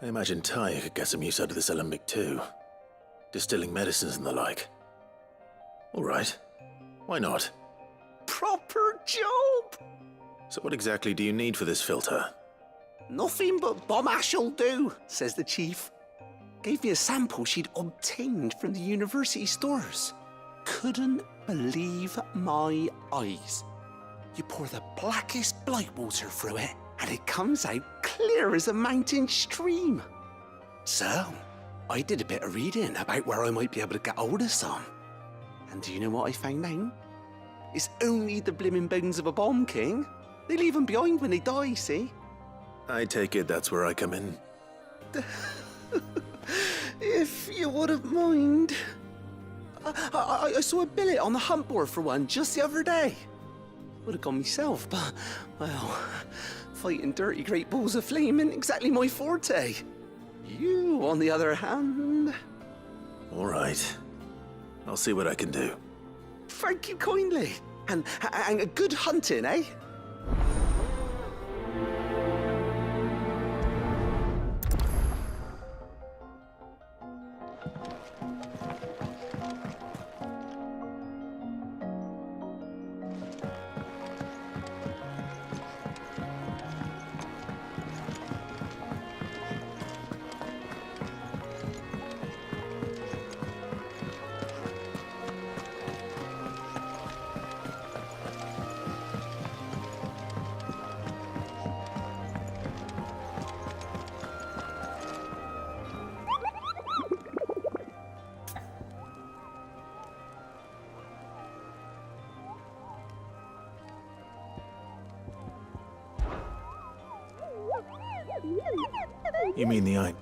I imagine Ty could get some use out of this alembic too. Distilling medicines and the like. All right. Why not? Proper job! So what exactly do you need for this filter? Nothing but bomb ash'll do, says the chief. Gave me a sample she'd obtained from the university stores. Couldn't believe my eyes. You pour the blackest blight water through it, and it comes out clear as a mountain stream. So, I did a bit of reading about where I might be able to get hold of some. And do you know what I found out? It's only the blimmin' bones of a bomb king. They leave them behind when they die, see? I take it that's where I come in. If you wouldn't mind. I saw a billet on the hunt board for one just the other day. Would have gone myself, but, well, fighting dirty great balls of flame isn't exactly my forte. You, on the other hand... All right. I'll see what I can do. Thank you kindly. And a good hunting, eh? You mean the eye?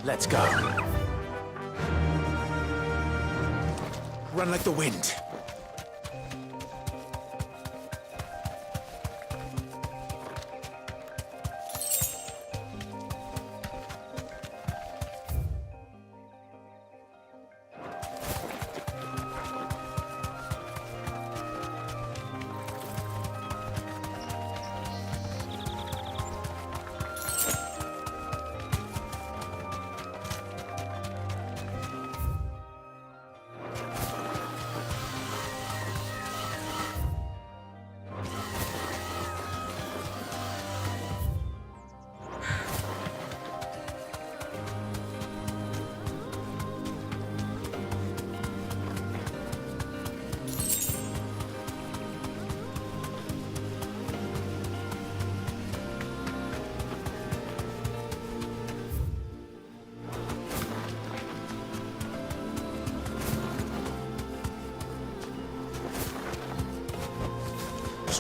Let's go. Run like the wind.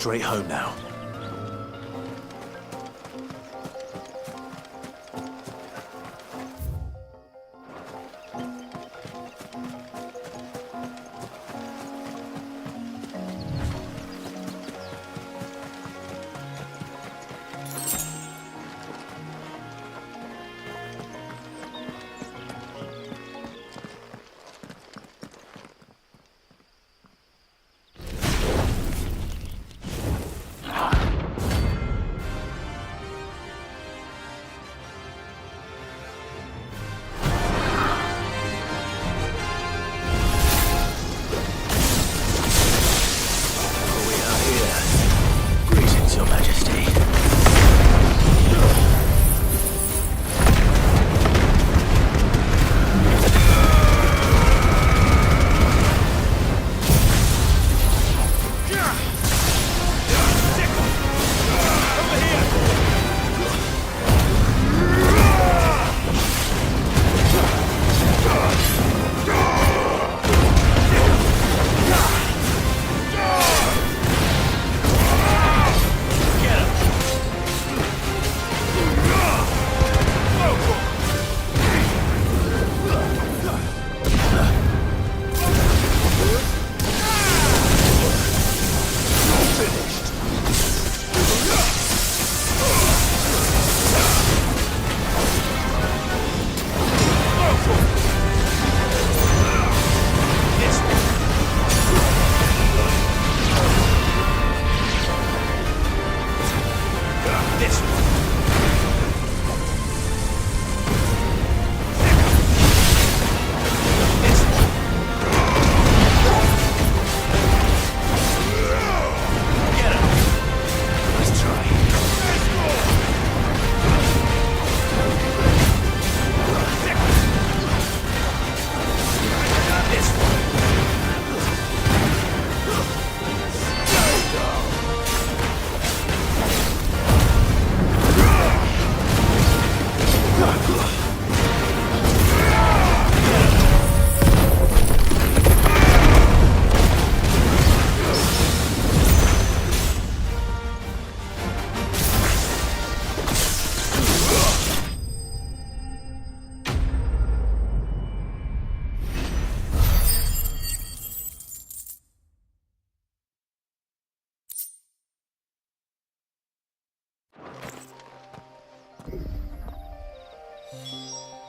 Straight home now. Your Majesty.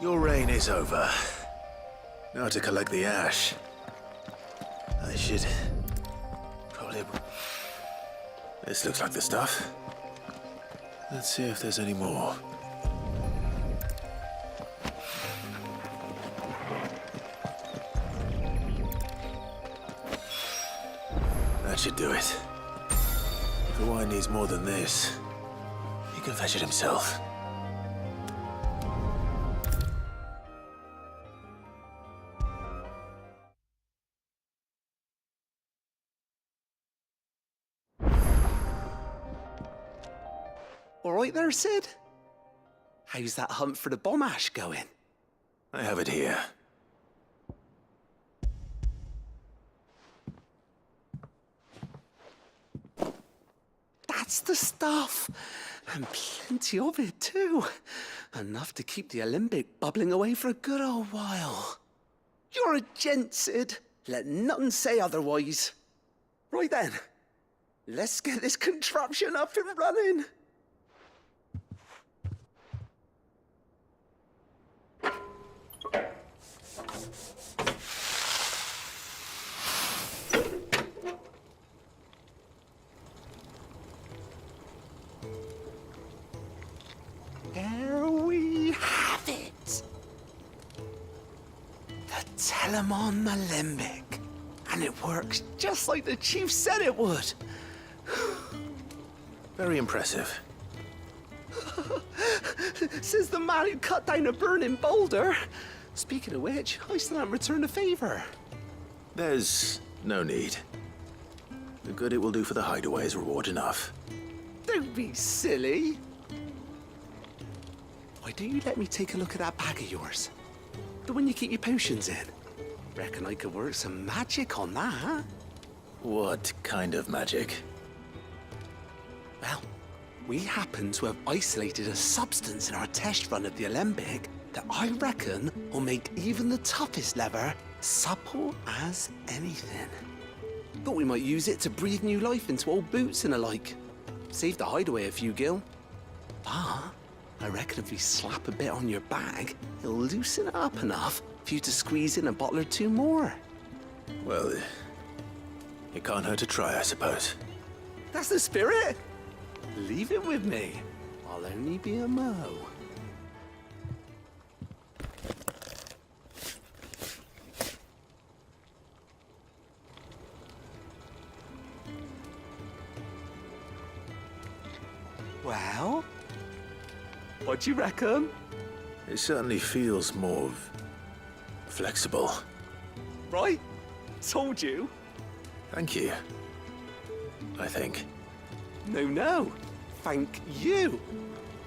Your reign is over. Now to collect the ash. I should probably... This looks like the stuff. Let's see if there's any more. That should do it. If the wine needs more than this, he can fetch it himself. All right there, Sid? How's that hunt for the bomb ash going? I have it here. That's the stuff. And plenty of it, too. Enough to keep the Alembic bubbling away for a good old while. You're a gent, Sid. Let nothing say otherwise. Right then, let's get this contraption up and running. There we have it. The Telemon Alembic. And it works just like the chief said it would. Very impressive. Says the man who cut down a burning boulder. Speaking of which, I still haven't returned the favor. There's no need. The good it will do for the hideaway is reward enough. Don't be silly. Why don't you let me take a look at that bag of yours? The one you keep your potions in. Reckon I could work some magic on that, huh? What kind of magic? Well, we happen to have isolated a substance in our test run of the Alembic that I reckon will make even the toughest leather supple as anything. Thought we might use it to breathe new life into old boots and the like. Save the hideaway a few gil. But I reckon if we slap a bit on your bag, it'll loosen it up enough for you to squeeze in a bottle or two more. Well, it can't hurt to try, I suppose. That's the spirit. Leave it with me. I'll only be a mo. Well, what do you reckon? It certainly feels more flexible. Right? Told you. Thank you. I think. No. Thank you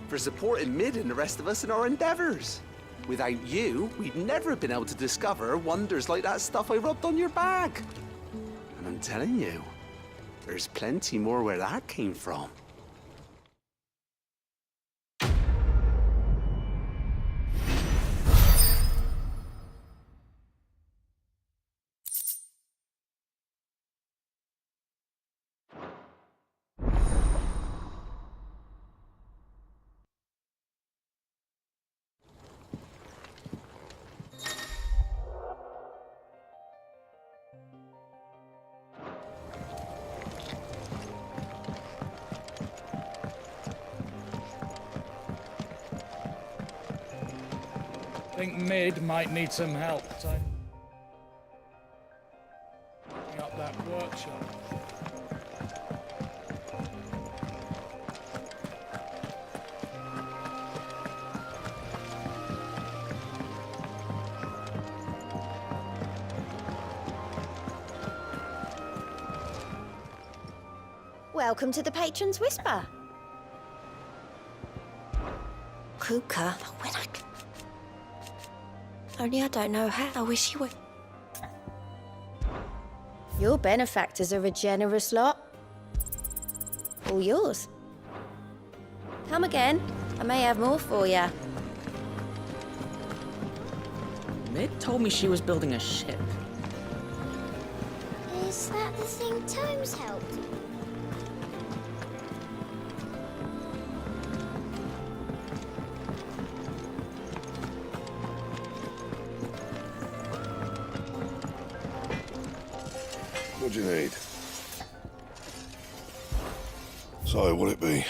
for supporting Mid and the rest of us in our endeavors. Without you, we'd never have been able to discover wonders like that stuff I rubbed on your bag. And I'm telling you, there's plenty more where that came from. Think Mid might need some help tidying up that workshop. Welcome to the Patron's Whisper. Kuka, when only I don't know how. I wish you would. Your benefactors are a generous lot. All yours. Come again. I may have more for you. Mid told me she was building a ship. Is that the thing Tomes helped? What do you need? So, what'll it be?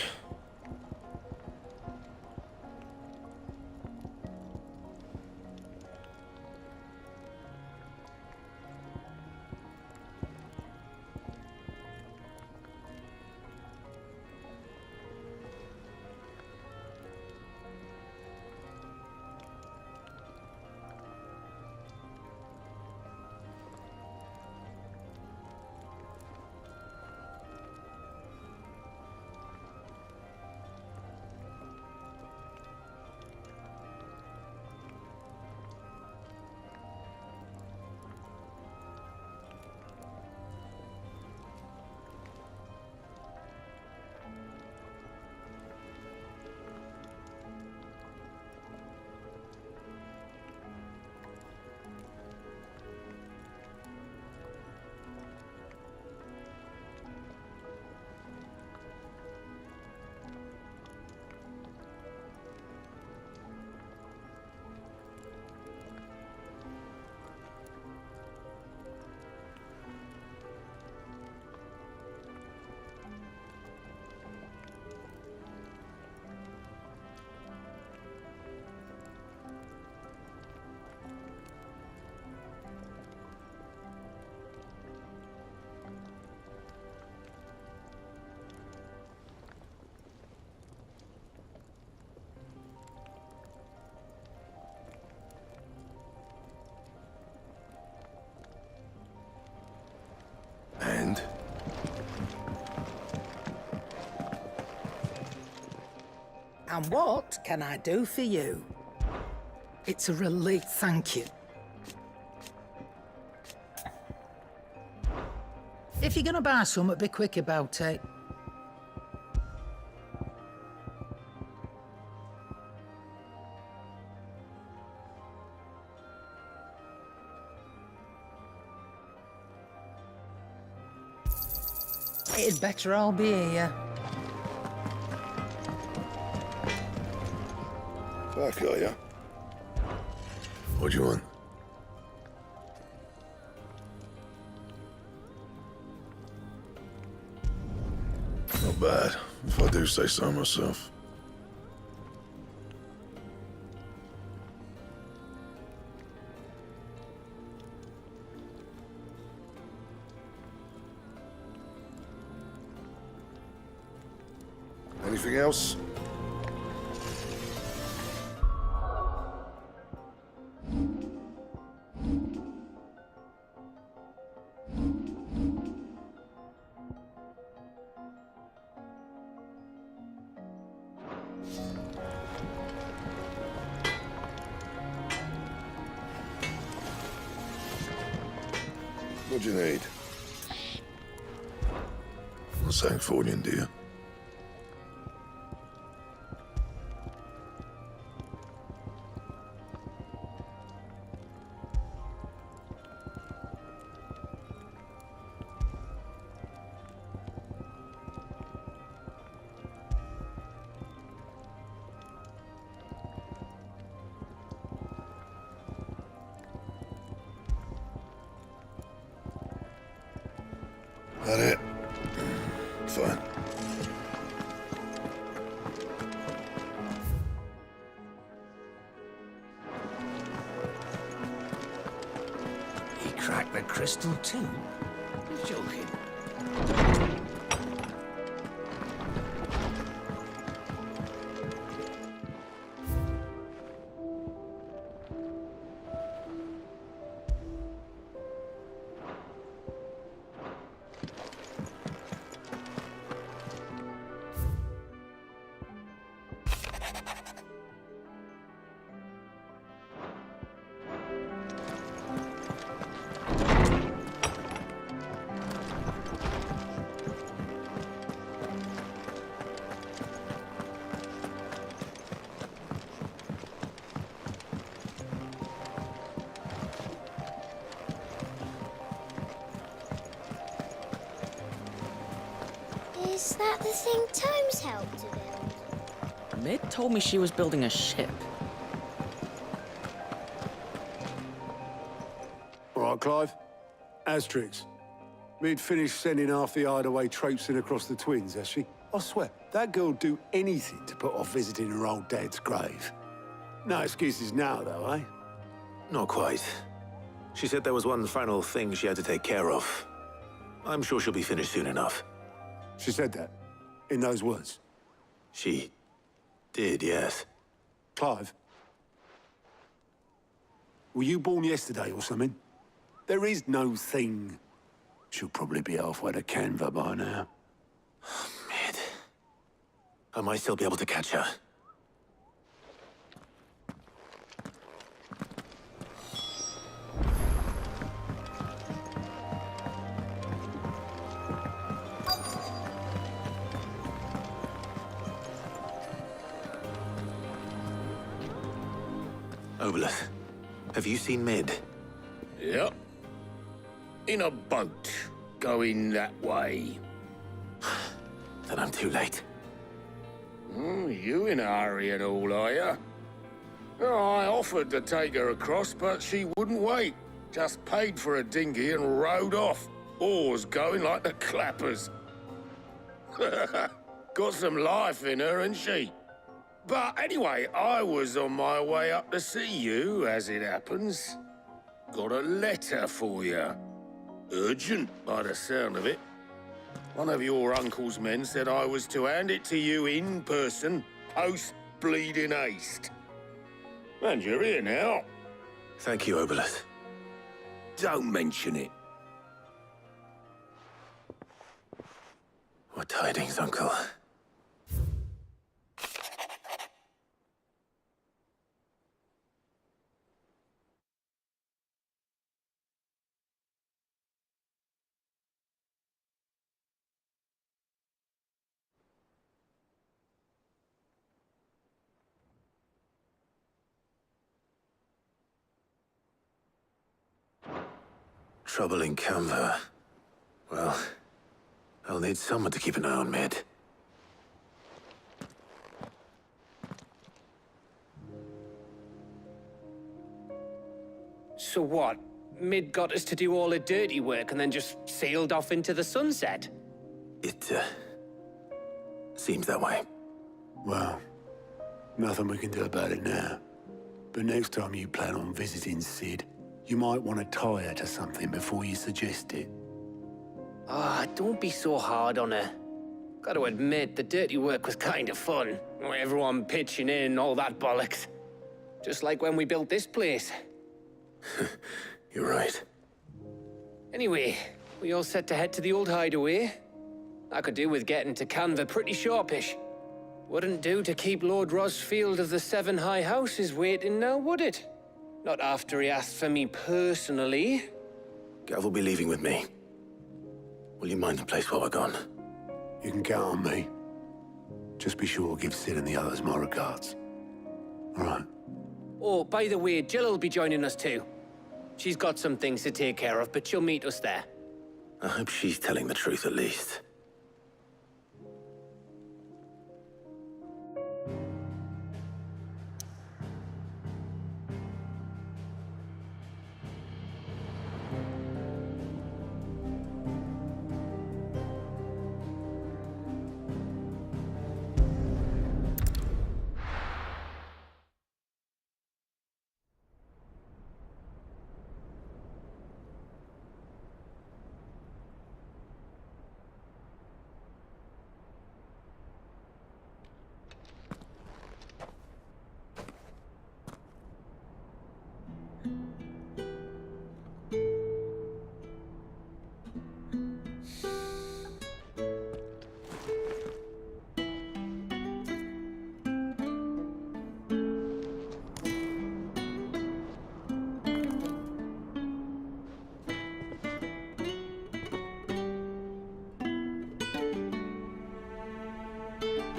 And what can I do for you? It's a relief, thank you. If you're gonna buy something, be quick about it. It'd better all be here. Back, are ya? What do you want? Not bad, if I do say so myself. Anything else? What do you need? I'm saying fortune, dear. That it? Fine. He cracked the crystal too? You're joking. Is that the thing Tomes helped to build? Mid told me she was building a ship. All right, Clive. Asterix. Mid finished sending half the hideaway traipsing across the twins, has she? I swear, that girl'd do anything to put off visiting her old dad's grave. No excuses now, though, eh? Not quite. She said there was one final thing she had to take care of. I'm sure she'll be finished soon enough. She said that? In those words? She did, yes. Clive? Were you born yesterday or something? There is no thing. She'll probably be halfway to Canva by now. Mid. I might still be able to catch her. Obolus, have you seen Mid? Yep. In a boat, going that way. Then I'm too late. You in a hurry and all, are you? I offered to take her across, but she wouldn't wait. Just paid for a dinghy and rowed off. Oars going like the clappers. Got some life in her, ain't she? But anyway, I was on my way up to see you, as it happens. Got a letter for you. Urgent, by the sound of it. One of your uncle's men said I was to hand it to you in person, post-bleeding haste. And you're here now. Thank you, Obolus. Don't mention it. What tidings, Uncle? trouble in Canva. Well, I'll need someone to keep an eye on Mid. So what? Mid got us to do all the dirty work and then just sailed off into the sunset? It, seems that way. Well, nothing we can do about it now. But next time you plan on visiting Sid, you might want to tie her to something before you suggest it. Ah, don't be so hard on her. Gotta admit, the dirty work was kind of fun. Everyone pitching in, all that bollocks. Just like when we built this place. You're right. Anyway, we all set to head to the old hideaway. I could do with getting to Canva pretty sharpish. Wouldn't do to keep Lord Rosfield of the Seven High Houses waiting now, would it? Not after he asked for me personally. Gav will be leaving with me. Will you mind the place while we're gone? You can count on me. Just be sure to give Sid and the others my regards. All right. Oh, by the way, Jill will be joining us too. She's got some things to take care of, but she'll meet us there. I hope she's telling the truth at least.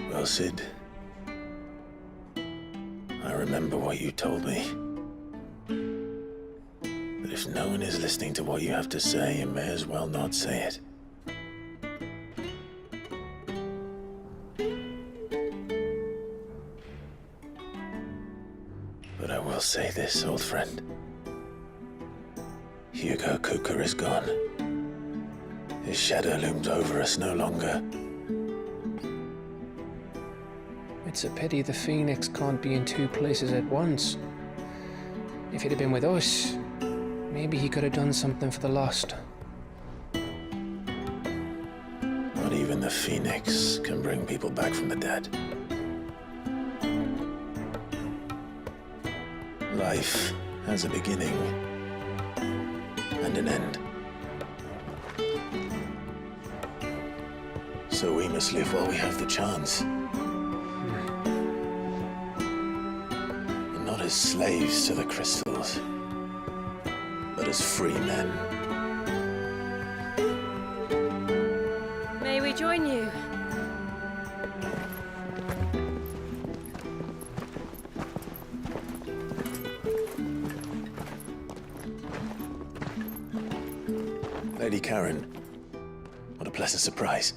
Well, Sid, I remember what you told me. But if no one is listening to what you have to say, you may as well not say it. But I will say this, old friend. Hugo Kuka is gone. His shadow looms over us no longer. It's a pity the Phoenix can't be in two places at once. If he'd have been with us, maybe he could have done something for the lost. Not even the Phoenix can bring people back from the dead. Life has a beginning and an end. So we must live while we have the chance. And not as slaves to the crystals, but as free men. May we join you? Lady Karen, what a pleasant surprise.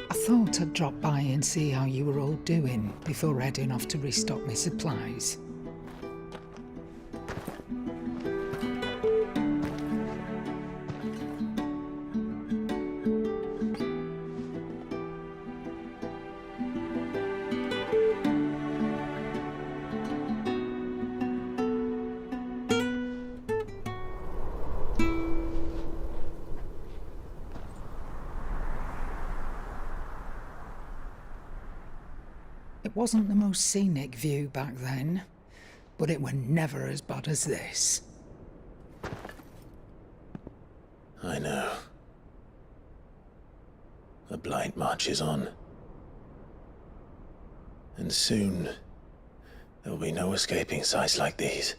I thought I'd drop by and see how you were all doing before heading off to restock my supplies. It wasn't the most scenic view back then, but it were never as bad as this. I know. The Blight marches on. And soon, there will be no escaping sights like these.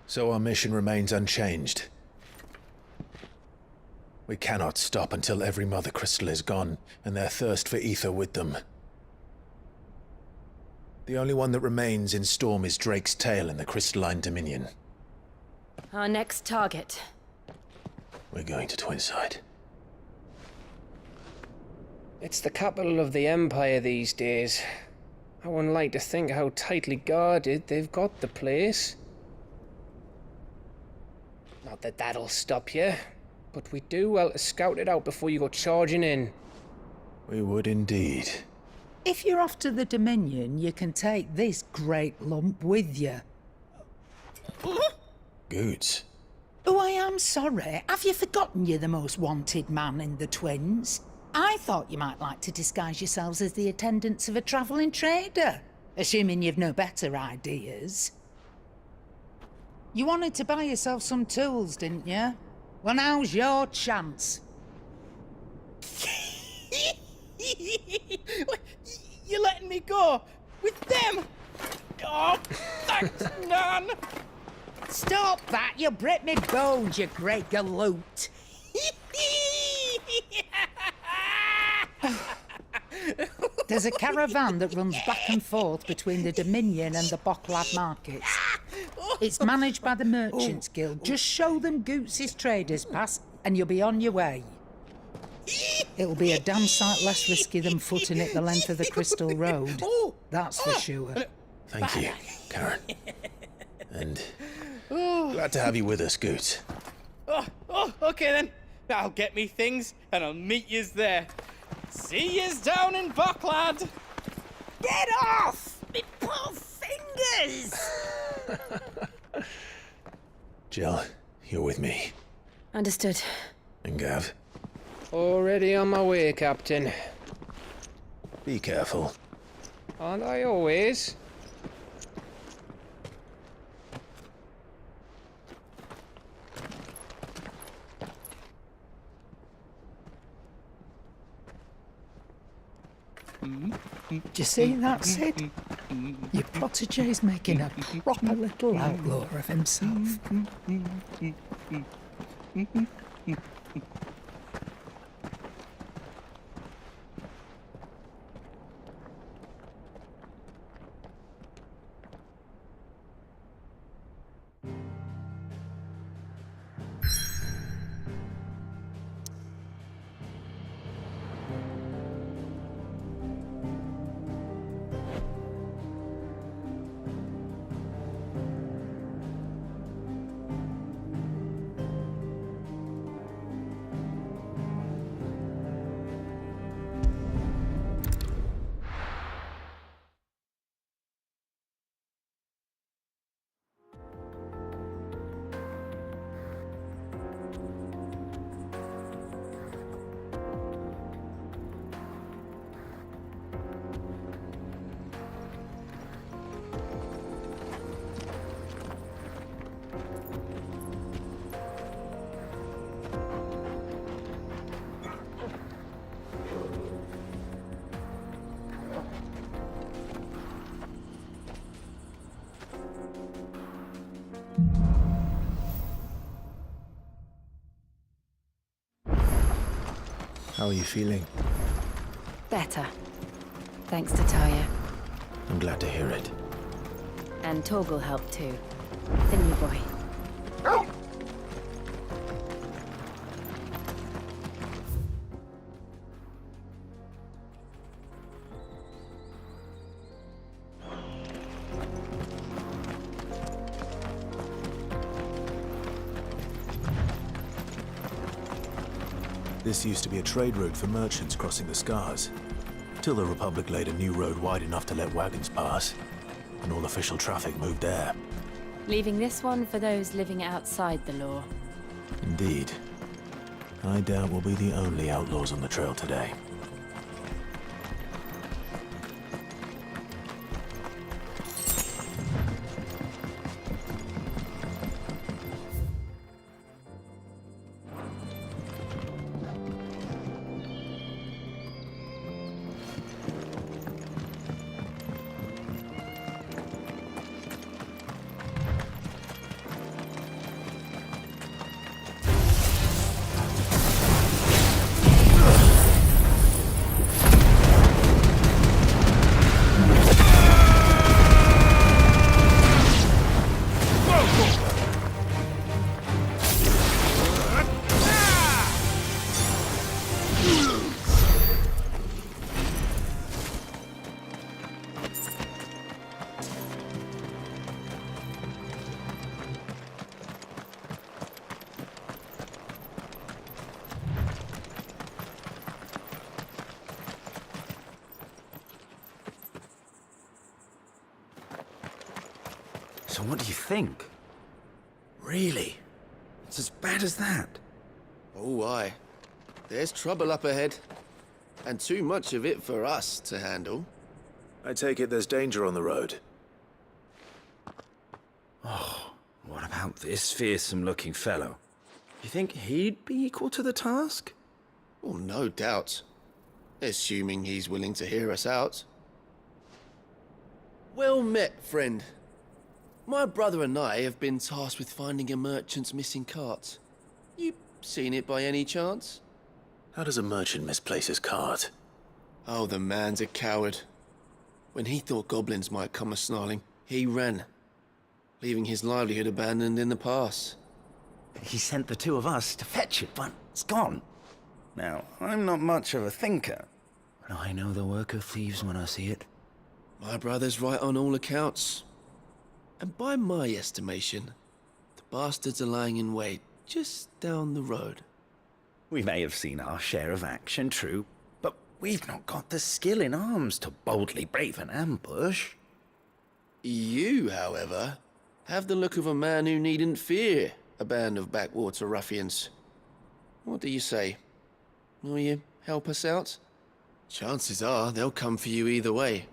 So our mission remains unchanged. We cannot stop until every Mother Crystal is gone, and their thirst for ether with them. The only one that remains in Storm is Drake's Tail in the Crystalline Dominion. Our next target. We're going to Twinside. It's the capital of the Empire these days. I wouldn't like to think how tightly guarded they've got the place. Not that that'll stop you, but we do well to scout it out before you go charging in. We would indeed. If you're off to the Dominion, you can take this great lump with you. Goods. Oh, I am sorry. Have you forgotten you're the most wanted man in the Twins? I thought you might like to disguise yourselves as the attendants of a travelling trader, assuming you've no better ideas. You wanted to buy yourself some tools, didn't you? Well, now's your chance. You're letting me go with them? Oh, thanks, Nan. Stop that! You'll break me bones, you great galoot. There's a caravan that runs back and forth between the Dominion and the Bocklad markets. It's managed by the Merchants Guild. Just show them Goots' traders pass and you'll be on your way. It'll be a damn sight less risky than footing it the length of the Crystal Road. That's for sure. Thank you, Karen. And glad to have you with us, Goots. Okay then. I'll get me things and I'll meet yous there. See yous down in Bocklad. Get off! Me poor fingers! Jill, you're with me. Understood. And Gav, Already on my way, Captain. be careful. Aren't I always? Do you see that, Sid? Your protege's making a proper little outlaw of himself. How are you feeling? Better. Thanks to Taya. I'm glad to hear it. And Torgal helped too. The new boy. This used to be a trade route for merchants crossing the Scars, till the Republic laid a new road wide enough to let wagons pass, and all official traffic moved there. Leaving this one for those living outside the law. Indeed. I doubt we'll be the only outlaws on the trail today. So what do you think? Really? It's as bad as that? Oh, aye. There's trouble up ahead. And too much of it for us to handle. I take it there's danger on the road. Oh, what about this fearsome-looking fellow? You think he'd be equal to the task? Oh, no doubt. Assuming he's willing to hear us out. Well met, friend. My brother and I have been tasked with finding a merchant's missing cart. You seen it by any chance? How does a merchant misplace his cart? Oh, the man's a coward. When he thought goblins might come a-snarling, he ran, leaving his livelihood abandoned in the pass. He sent the two of us to fetch it, but it's gone. Now, I'm not much of a thinker, but I know the work of thieves when I see it. My brother's right on all accounts. And by my estimation, the bastards are lying in wait just down the road. We may have seen our share of action, true, but we've not got the skill in arms to boldly brave an ambush. You, however, have the look of a man who needn't fear a band of backwater ruffians. What do you say? Will you help us out? Chances are they'll come for you either way.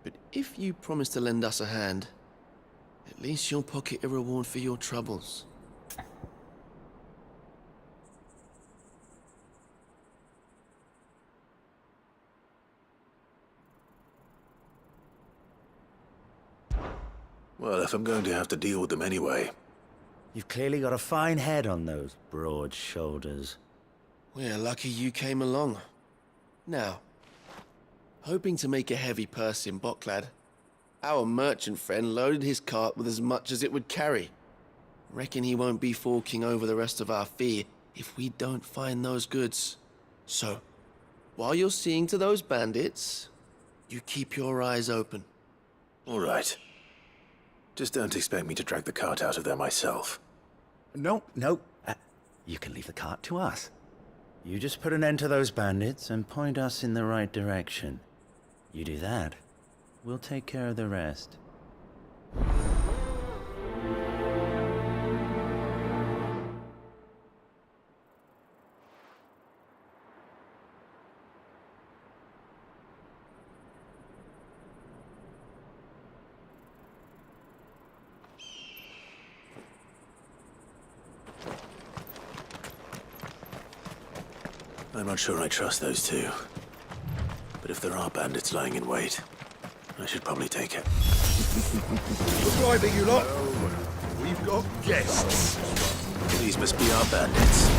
But if you promise to lend us a hand, at least you'll pocket a reward for your troubles. Well, if I'm going to have to deal with them anyway. You've clearly got a fine head on those broad shoulders. We're lucky you came along. Now, hoping to make a heavy purse in Boklad, our merchant friend loaded his cart with as much as it would carry. Reckon he won't be forking over the rest of our fee if we don't find those goods. So, while you're seeing to those bandits, you keep your eyes open. All right. Just don't expect me to drag the cart out of there myself. No. You can leave the cart to us. You just put an end to those bandits and point us in the right direction. You do that, we'll take care of the rest. I'm not sure I trust those two. But if there are bandits lying in wait, I should probably take it. Look lively, you lot. We've got guests. These must be our bandits.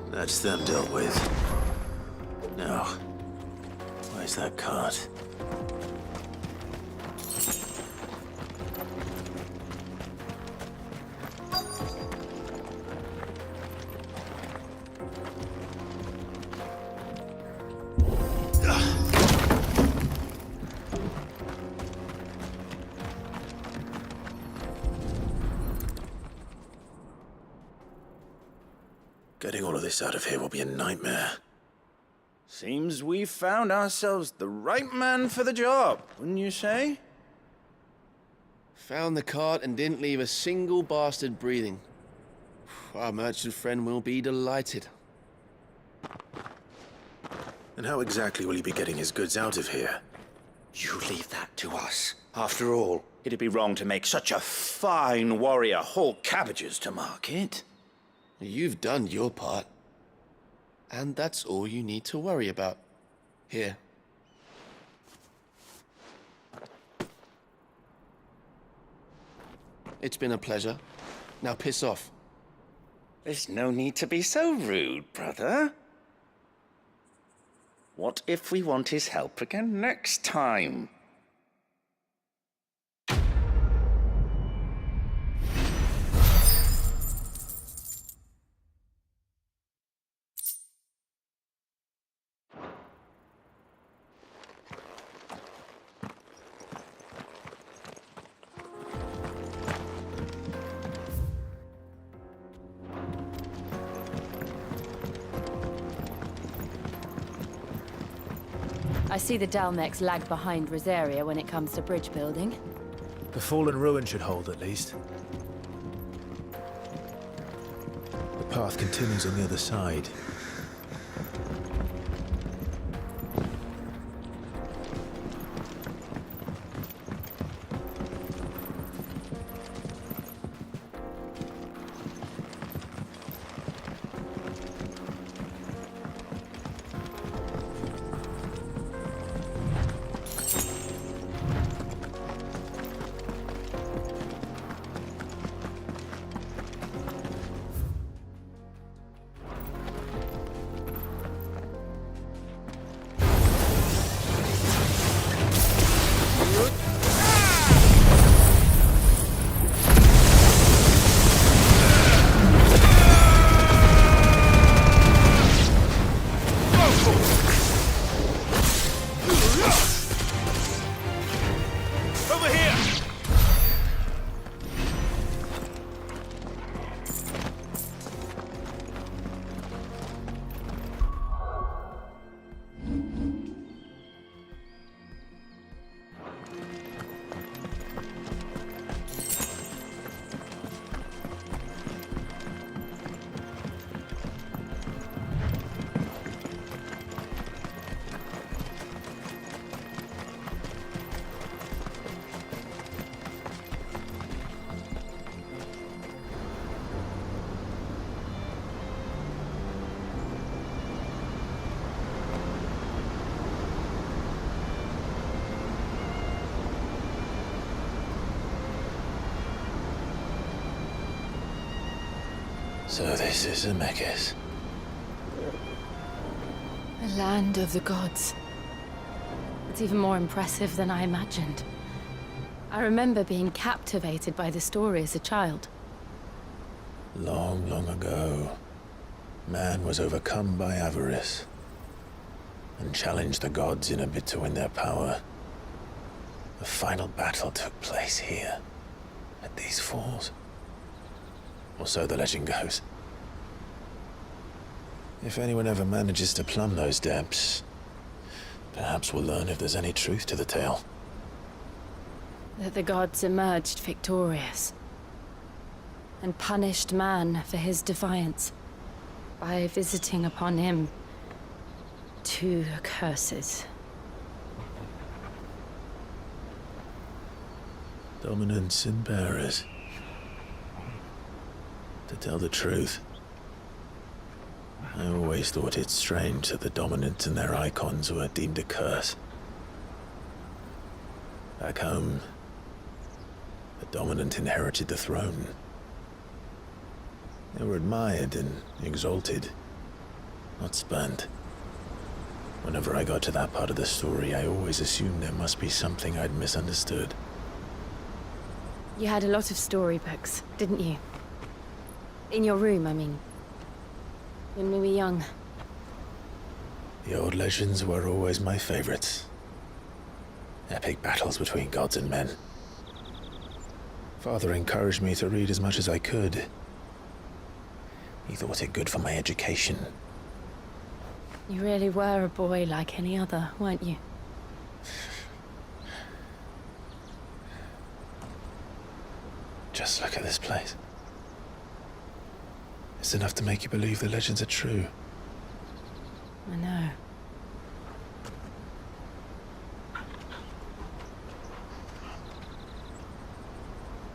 That's them dealt with. Now, where's that cart? Getting all of this out of here will be a nightmare. Seems we've found ourselves the right man for the job, wouldn't you say? Found the cart and didn't leave a single bastard breathing. Our merchant friend will be delighted. And how exactly will he be getting his goods out of here? You leave that to us. After all, it'd be wrong to make such a fine warrior haul cabbages to market. You've done your part. And that's all you need to worry about. Here. It's been a pleasure. Now piss off. There's no need to be so rude, brother. What if we want his help again next time? I see the Dalmex lag behind Rosaria when it comes to bridge building. The fallen ruin should hold, at least. The path continues on the other side. So this is Zemeckis. The land of the gods. It's even more impressive than I imagined. I remember being captivated by the story as a child. Long, long ago, man was overcome by avarice and challenged the gods in a bid to win their power. The final battle took place here, at these falls. Or so the legend goes. If anyone ever manages to plumb those depths, perhaps we'll learn if there's any truth to the tale. That the gods emerged victorious and punished man for his defiance by visiting upon him 2 curses. Dominants and bearers. To tell the truth, I always thought it strange that the dominants and their icons were deemed a curse. Back home, the dominant inherited the throne. They were admired and exalted, not spurned. Whenever I got to that part of the story, I always assumed there must be something I'd misunderstood. You had a lot of storybooks, didn't you? In your room, I mean. When we were young. The old legends were always my favorites. Epic battles between gods and men. Father encouraged me to read as much as I could. He thought it good for my education. You really were a boy like any other, weren't you? Just look at this place. It's enough to make you believe the legends are true. I know.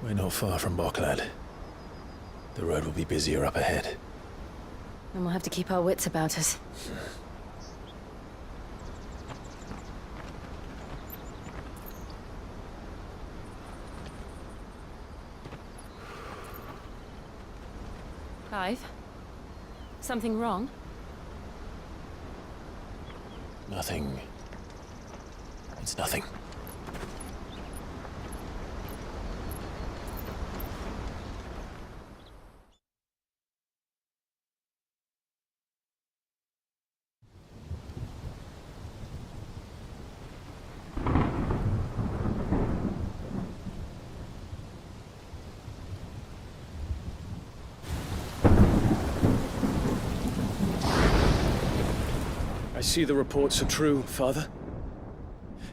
We're not far from Boklad. The road will be busier up ahead. And we'll have to keep our wits about us. Clive? Something wrong? Nothing. It's nothing. I see the reports are true, Father.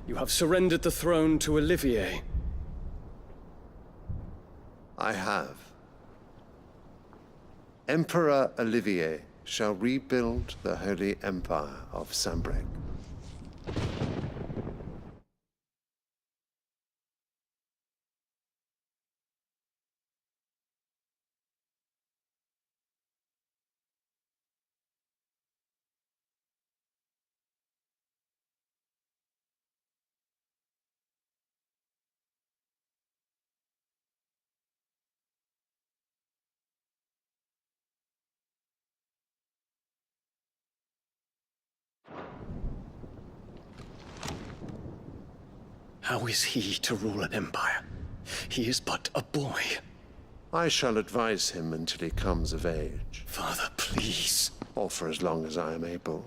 You have surrendered the throne to Olivier. I have. Emperor Olivier shall rebuild the Holy Empire of Sanbreque. How is he to rule an empire? He is but a boy. I shall advise him until he comes of age. Father, please. Or for as long as I am able.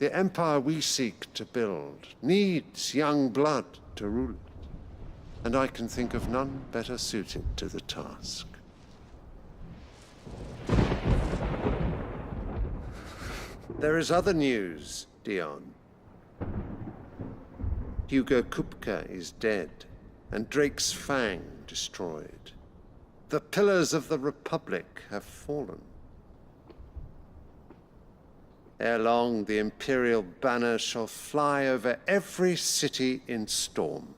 The empire we seek to build needs young blood to rule it, and I can think of none better suited to the task. There is other news, Dion. Hugo Kupka is dead, and Drake's Fang destroyed. The pillars of the Republic have fallen. Ere long, the Imperial banner shall fly over every city in Storm.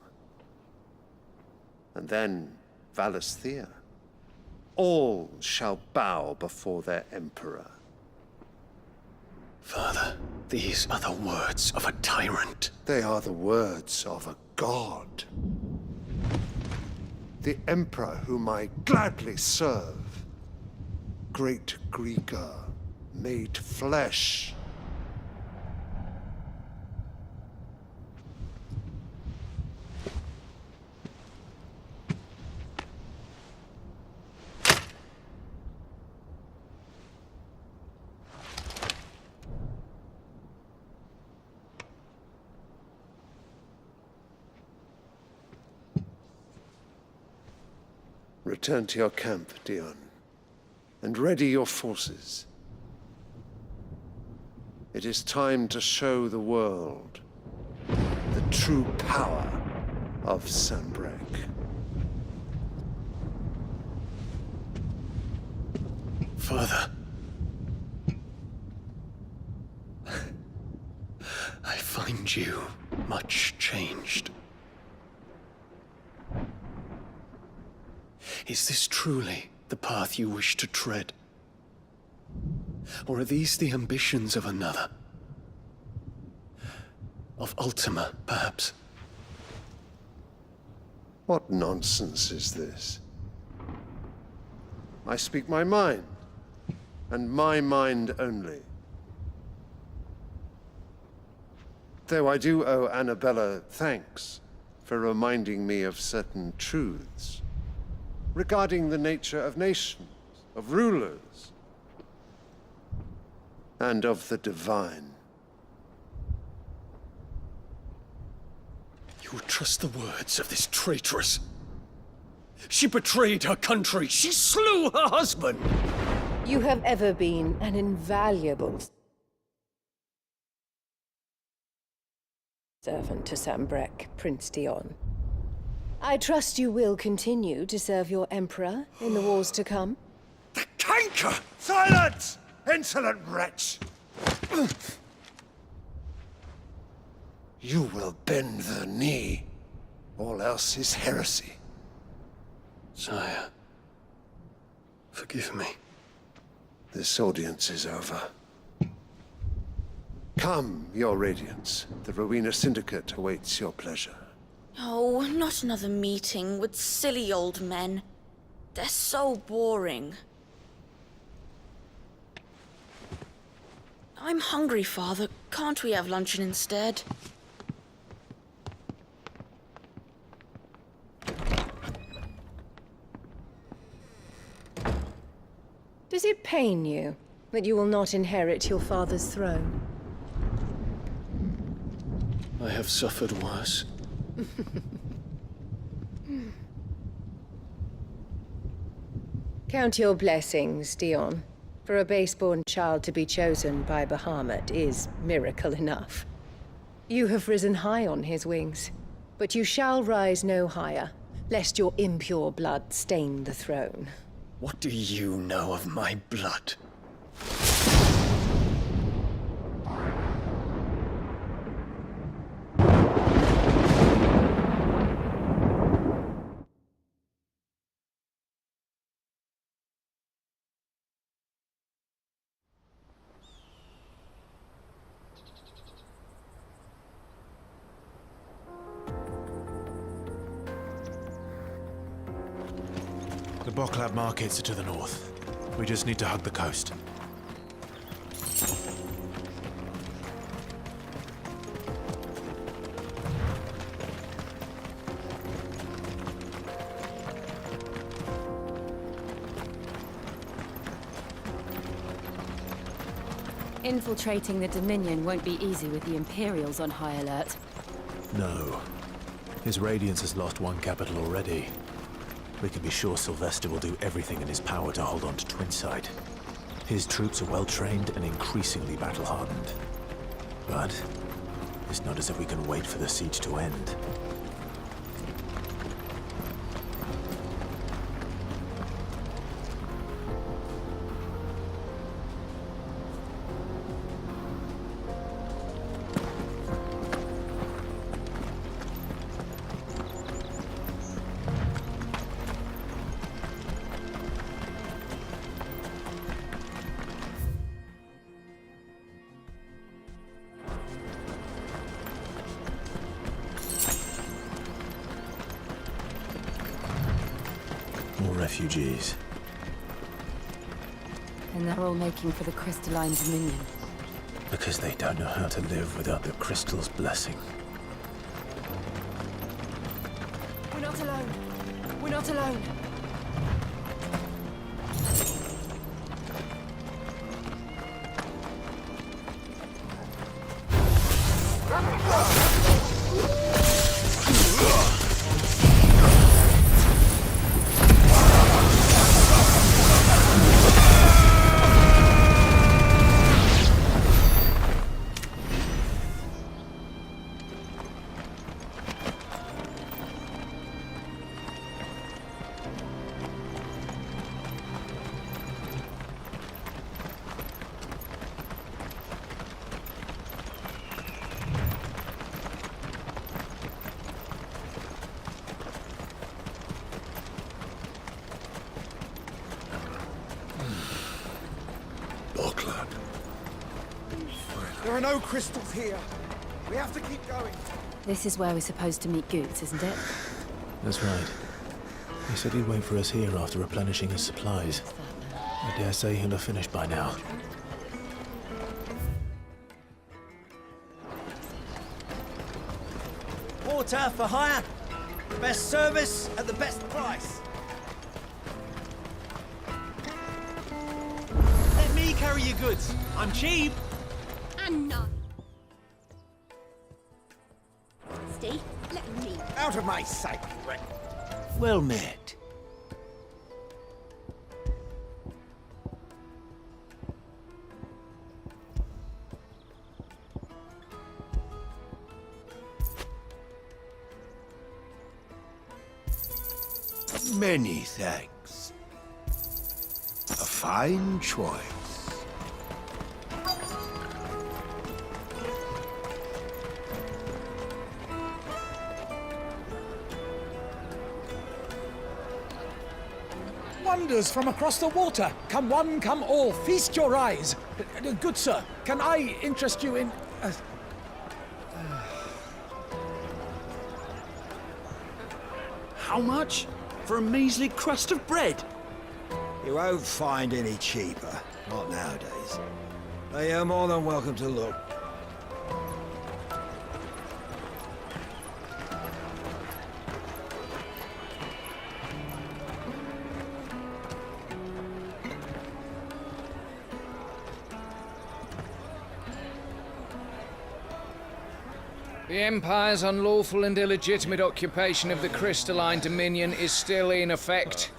And then Valisthea. All shall bow before their Emperor. Father, these are the words of a tyrant. They are the words of a god. The Emperor whom I gladly serve. Great Greeker, made flesh. Return to your camp, Dion, and ready your forces. It is time to show the world the true power of Sanbreque. Father. I find you much changed. Is this truly the path you wish to tread? Or are these the ambitions of another? Of Ultima, perhaps? What nonsense is this? I speak my mind, and my mind only. Though I do owe Annabella thanks for reminding me of certain truths regarding the nature of nations, of rulers, and of the divine. You would trust the words of this traitress? She betrayed her country. She slew her husband. You have ever been an invaluable servant to Sambrek, Prince Dion. I trust you will continue to serve your emperor in the wars to come. Canker! Silence! Insolent wretch! You will bend the knee. All else is heresy. Sire, forgive me. This audience is over. Come, your radiance. The Rowena Syndicate awaits your pleasure. Oh, not another meeting with silly old men. They're so boring. I'm hungry, Father. Can't we have luncheon instead? Does it pain you that you will not inherit your father's throne? I have suffered worse. Count your blessings, Dion. For a base-born child to be chosen by Bahamut is miracle enough. You have risen high on his wings, but you shall rise no higher, lest your impure blood stain the throne. What do you know of my blood? The Boklab markets are to the north. We just need to hug the coast. Infiltrating the Dominion won't be easy with the Imperials on high alert. No. His Radiance has lost one capital already. We can be sure Sylvester will do everything in his power to hold on to Twinside. His troops are well-trained and increasingly battle-hardened. But it's not as if we can wait for the siege to end. More refugees. And they're all making for the crystalline Dominion. Because they don't know how to live without the crystal's blessing. We're not alone. We're not alone. There are no crystals here. We have to keep going. This is where we're supposed to meet Goots, isn't it? That's right. He said he'd wait for us here after replenishing his supplies. I dare say he'll have finished by now. Water for hire. Best service at the best price. Let me carry your goods. I'm cheap. And none. Steve, let me. Out of my sight, Rick. Well met. Many thanks. A fine choice. Wonders from across the water. Come one, come all. Feast your eyes. Good sir, can I interest you in... How much? For a measly crust of bread? You won't find any cheaper. Not nowadays. But you're more than welcome to look. The Empire's unlawful and illegitimate occupation of the crystalline dominion is still in effect.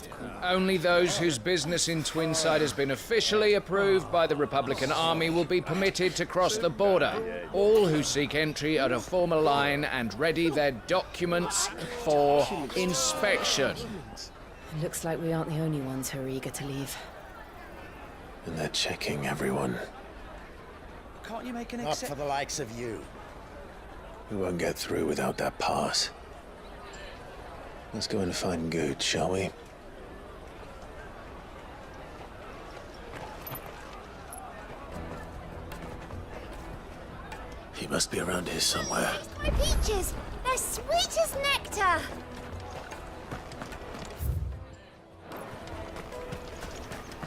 Only those whose business in Twinside has been officially approved by the Republican Army will be permitted to cross the border. All who seek entry are to form a line and ready their documents for inspection. Looks like we aren't the only ones who are eager to leave. And they're checking everyone. Can't you make an Not for the likes of you. We won't get through without that pass. Let's go and find Good, shall we? He must be around here somewhere. My peaches! They're sweet as nectar!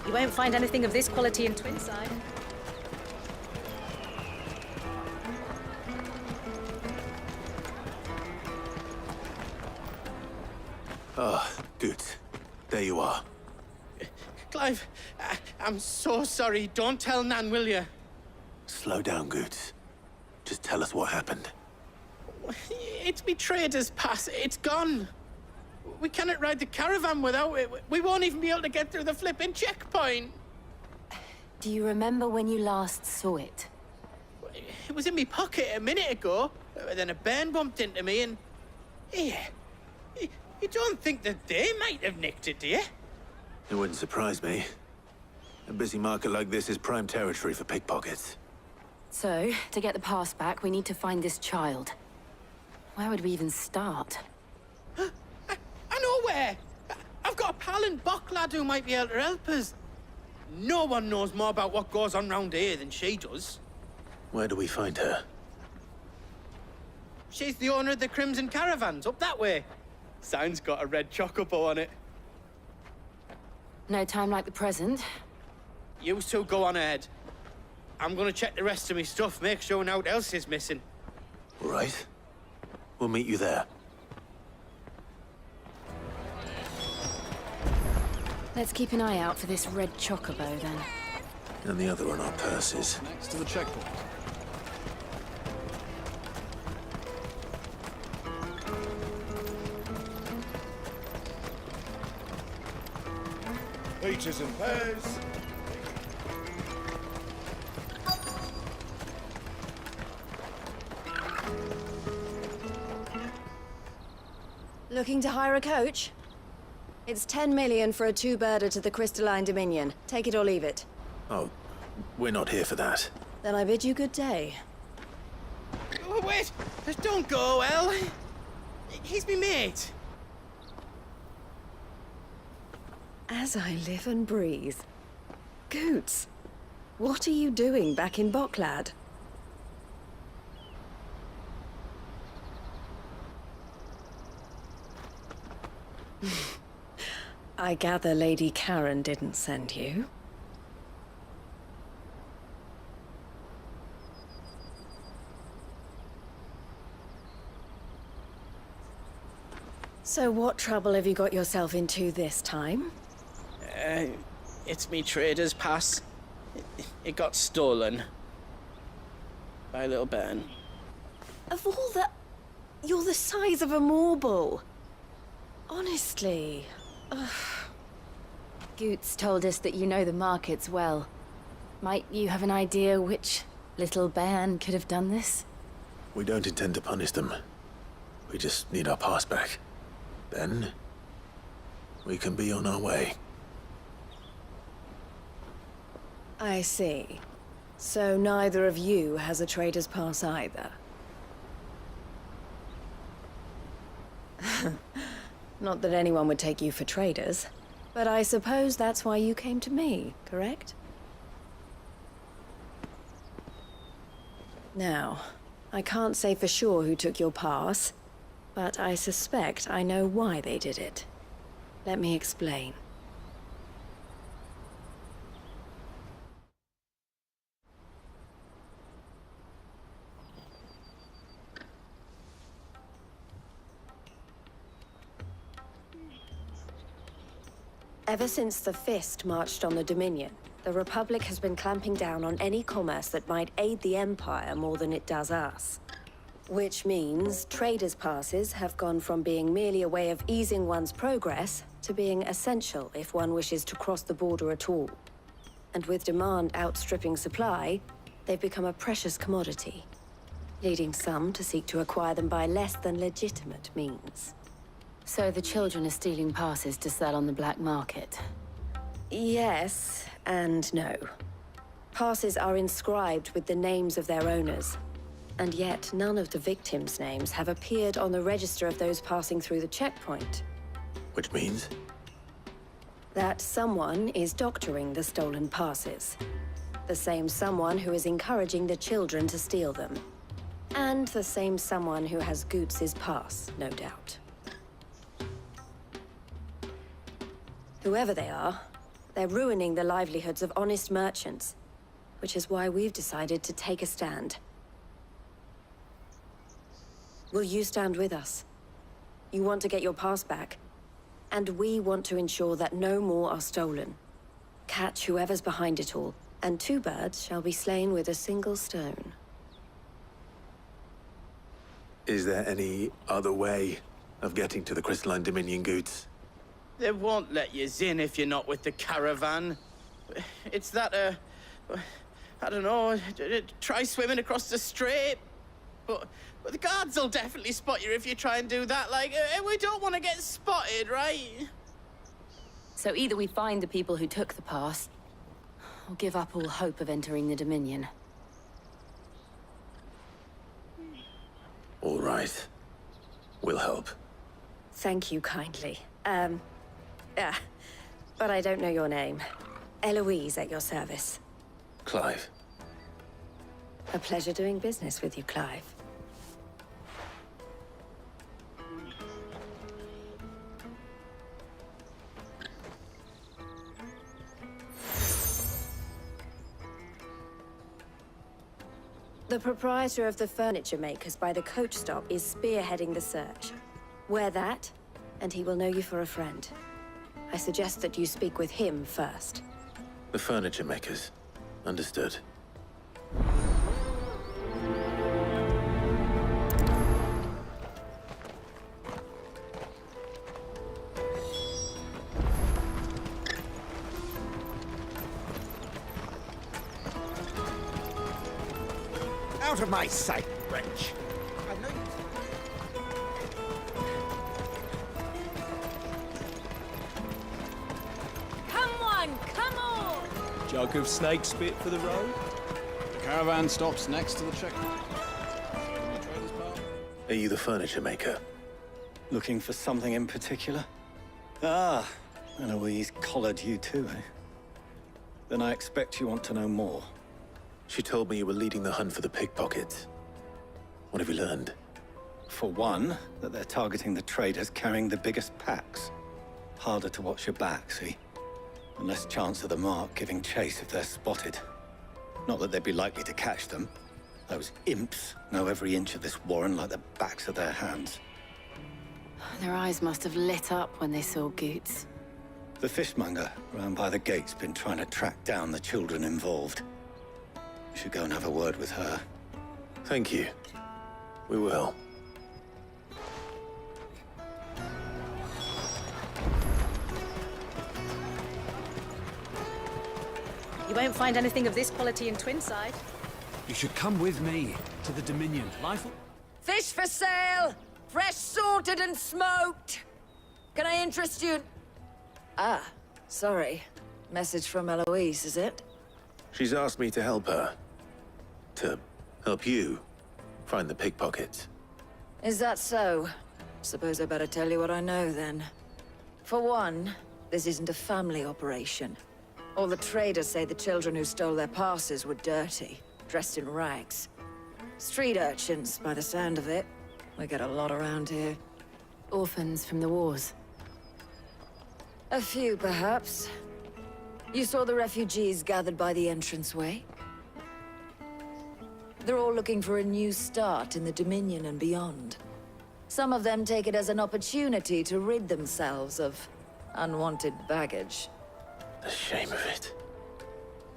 You won't find anything of this quality in Twinside. Ah, good. There you are. Clive, I'm so sorry. Don't tell Nan, will you? Slow down, Goods. Just tell us what happened. It's me trader's pass. It's gone. We cannot ride the caravan without it. We won't even be able to get through the flipping checkpoint. Do you remember when you last saw it? It was in my pocket a minute ago. Then a bairn bumped into me and... Yeah. You don't think that they might have nicked it, do you? It wouldn't surprise me. A busy market like this is prime territory for pickpockets. So, to get the pass back, we need to find this child. Where would we even start? I know where! I've got a pal in Bock lad who might be able to help us. No one knows more about what goes on round here than she does. Where do we find her? She's the owner of the Crimson Caravans, up that way. Sign's got a red chocobo on it. No time like the present. You two go on ahead. I'm gonna check the rest of my stuff, make sure naught else is missing. Right. We'll meet you there. Let's keep an eye out for this red chocobo, then. And the other on our purses. Next to the checkpoint. Peaches and pears. Looking to hire a coach? It's 10 million for a two-birder to the Crystalline Dominion. Take it or leave it. Oh, we're not here for that. Then I bid you good day. Oh, wait! Don't go, El. He's me mate. As I live and breathe. Goots, what are you doing back in Bocklad? I gather Lady Karen didn't send you. So what trouble have you got yourself into this time? It's me trader's pass. It got stolen. By a little bairn. Of all the... You're the size of a marble. Honestly. Ugh. Goots told us that you know the markets well. Might you have an idea which little bairn could have done this? We don't intend to punish them. We just need our pass back. Then, we can be on our way. I see. So neither of you has a trader's pass either. Not that anyone would take you for traders, but I suppose that's why you came to me, correct? Now, I can't say for sure who took your pass, but I suspect I know why they did it. Let me explain. Ever since the Fist marched on the Dominion, the Republic has been clamping down on any commerce that might aid the Empire more than it does us. Which means traders' passes have gone from being merely a way of easing one's progress to being essential if one wishes to cross the border at all. And with demand outstripping supply, they've become a precious commodity, leading some to seek to acquire them by less than legitimate means. So the children are stealing passes to sell on the black market? Yes, and no. Passes are inscribed with the names of their owners, and yet none of the victims' names have appeared on the register of those passing through the checkpoint. Which means? That someone is doctoring the stolen passes. The same someone who is encouraging the children to steal them. And the same someone who has Goots's pass, no doubt. Whoever they are, they're ruining the livelihoods of honest merchants, which is why we've decided to take a stand. Will you stand with us? You want to get your pass back, and we want to ensure that no more are stolen. Catch whoever's behind it all, and 2 birds shall be slain with a single stone. Is there any other way of getting to the Crystalline Dominion, Goots? They won't let you in if you're not with the caravan. It's that, I don't know, try swimming across the strait. But the guards will definitely spot you if you try and do that. Like, we don't want to get spotted, right? So either we find the people who took the pass, or give up all hope of entering the Dominion. All right. We'll help. Thank you kindly. But I don't know your name. Eloise at your service. Clive. A pleasure doing business with you, Clive. The proprietor of the furniture makers by the coach stop is spearheading the search. Wear that, and he will know you for a friend. I suggest that you speak with him first. The furniture makers. Understood. Out of my sight, wretch! Come on! Jug of snake spit for the road? The caravan stops next to the checkpoint. Are you the furniture maker? Looking for something in particular? Ah, Eloise collared you too, eh? Then I expect you want to know more. She told me you were leading the hunt for the pickpockets. What have you learned? For one, that they're targeting the traders carrying the biggest packs. Harder to watch your back, see? And less chance of the mark giving chase if they're spotted. Not that they'd be likely to catch them. Those imps know every inch of this warren like the backs of their hands. Their eyes must have lit up when they saw Goots. The fishmonger round by the gate's been trying to track down the children involved. You should go and have a word with her. Thank you. We will. You won't find anything of this quality in Twinside. You should come with me to the Dominion. Life... Fish for sale! Fresh sorted and smoked! Can I interest you? Ah, sorry. Message from Eloise, is it? She's asked me to help her. To help you find the pickpockets. Is that so? Suppose I better tell you what I know, then. For one, this isn't a family operation. All the traders say the children who stole their passes were dirty, dressed in rags. Street urchins, by the sound of it. We get a lot around here. Orphans from the wars. A few, perhaps. You saw the refugees gathered by the entranceway? They're all looking for a new start in the Dominion and beyond. Some of them take it as an opportunity to rid themselves of unwanted baggage. The shame of it.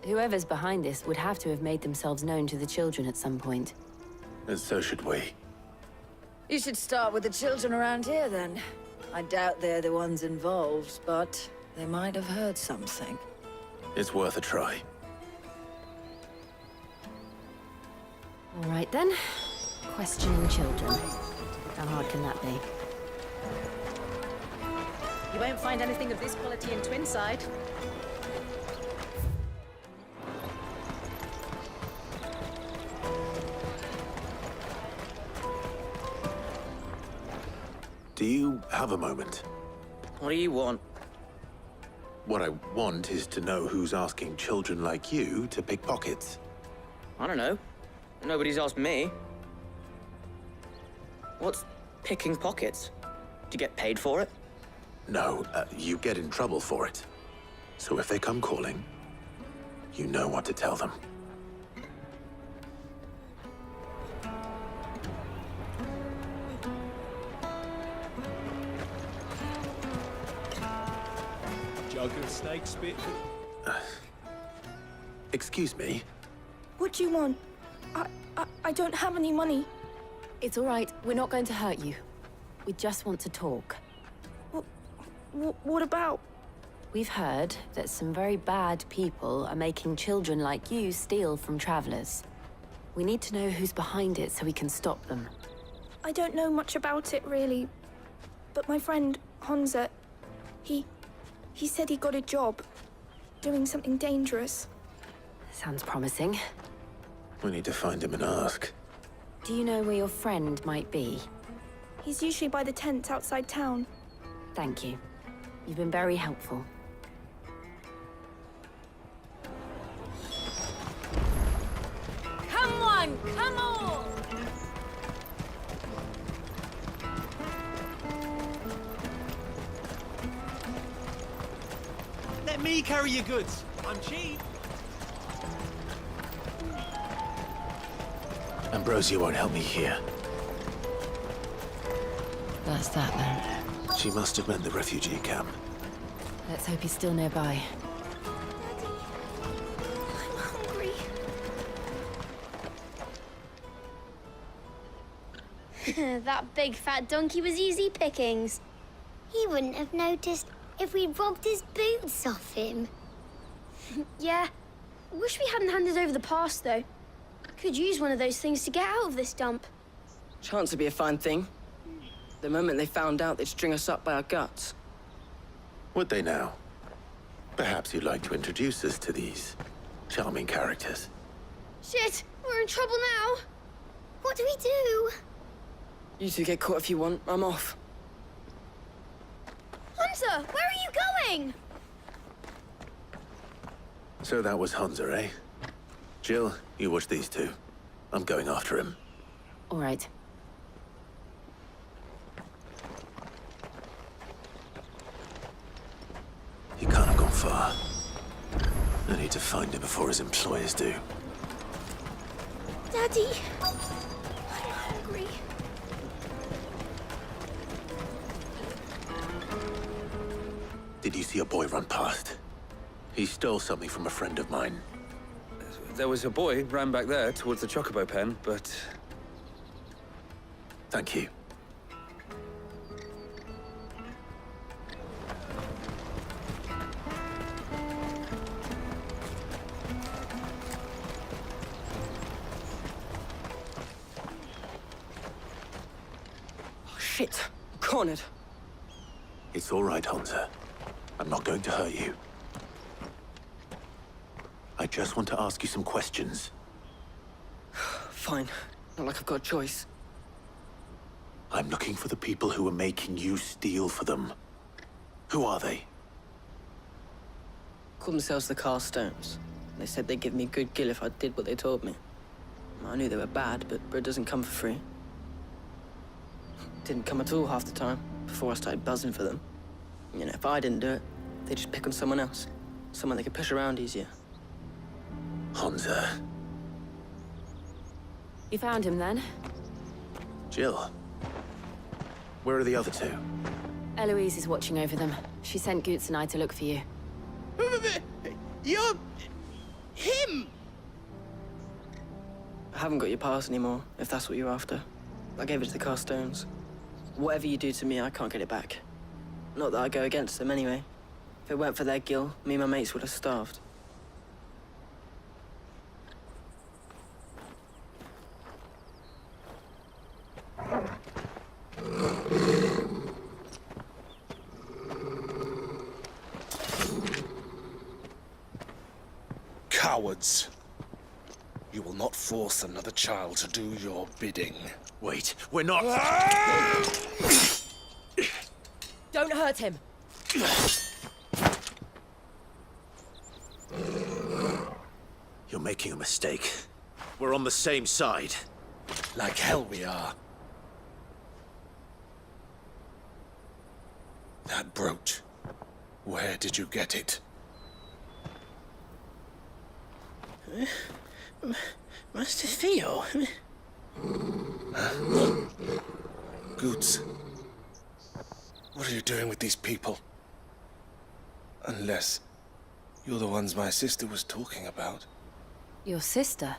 Whoever's behind this would have to have made themselves known to the children at some point. And so should we. You should start with the children around here, then. I doubt they're the ones involved, but they might have heard something. It's worth a try. All right, then. Questioning children. How hard can that be? You won't find anything of this quality in Twinside. Do you have a moment? What do you want? What I want is to know who's asking children like you to pick pockets. I don't know. Nobody's asked me. What's picking pockets? Do you get paid for it? No, you get in trouble for it. So if they come calling, you know what to tell them. Jug of snake spit. Excuse me? What do you want? I don't have any money. It's all right. We're not going to hurt you. We just want to talk. What about? We've heard that some very bad people are making children like you steal from travelers. We need to know who's behind it so we can stop them. I don't know much about it, really. But my friend, Honza, he said he got a job doing something dangerous. Sounds promising. We need to find him and ask. Do you know where your friend might be? He's usually by the tents outside town. Thank you. You've been very helpful. Come on! Come on! Let me carry your goods. I'm cheap. Ambrosia won't help me here. That's that then. She must have meant the refugee camp. Let's hope he's still nearby. I'm hungry. That big fat donkey was easy pickings. He wouldn't have noticed if we'd robbed his boots off him. Yeah. Wish we hadn't handed over the pass, though. Could use one of those things to get out of this dump. Chance to be a fine thing. The moment they found out, they'd string us up by our guts. Would they now? Perhaps you'd like to introduce us to these charming characters. Shit! We're in trouble now! What do we do? You two get caught if you want. I'm off. Hunter! Where are you going? So that was Hunter, eh? Jill, you watch these two. I'm going after him. All right. He can't have gone far. I need to find him before his employers do. Daddy! I'm hungry. Did you see a boy run past? He stole something from a friend of mine. There was a boy ran back there towards the Chocobo pen, but... Thank you. Oh, shit. Cornered. It's all right, Hunter. I'm not going to hurt you. I just want to ask you some questions. Fine. Not like I've got a choice. I'm looking for the people who are making you steal for them. Who are they? Called themselves the Carstones. They said they'd give me a good gill if I did what they told me. I knew they were bad, but bread doesn't come for free. Didn't come at all half the time, before I started buzzing for them. You know, if I didn't do it, they'd just pick on someone else. Someone they could push around easier. Honza. You found him then? Jill. Where are the other two? Eloise is watching over them. She sent Goots and I to look for you. You're... him! I haven't got your pass anymore, if that's what you're after. I gave it to the Carstones. Whatever you do to me, I can't get it back. Not that I go against them anyway. If it weren't for their gill, me and my mates would have starved. Cowards! You will not force another child to do your bidding. Wait, we're not... Don't hurt him. You're making a mistake. We're on the same side. Like hell we are. That brooch. Where did you get it? Master Theo? Goots. What are you doing with these people? Unless you're the ones my sister was talking about. Your sister?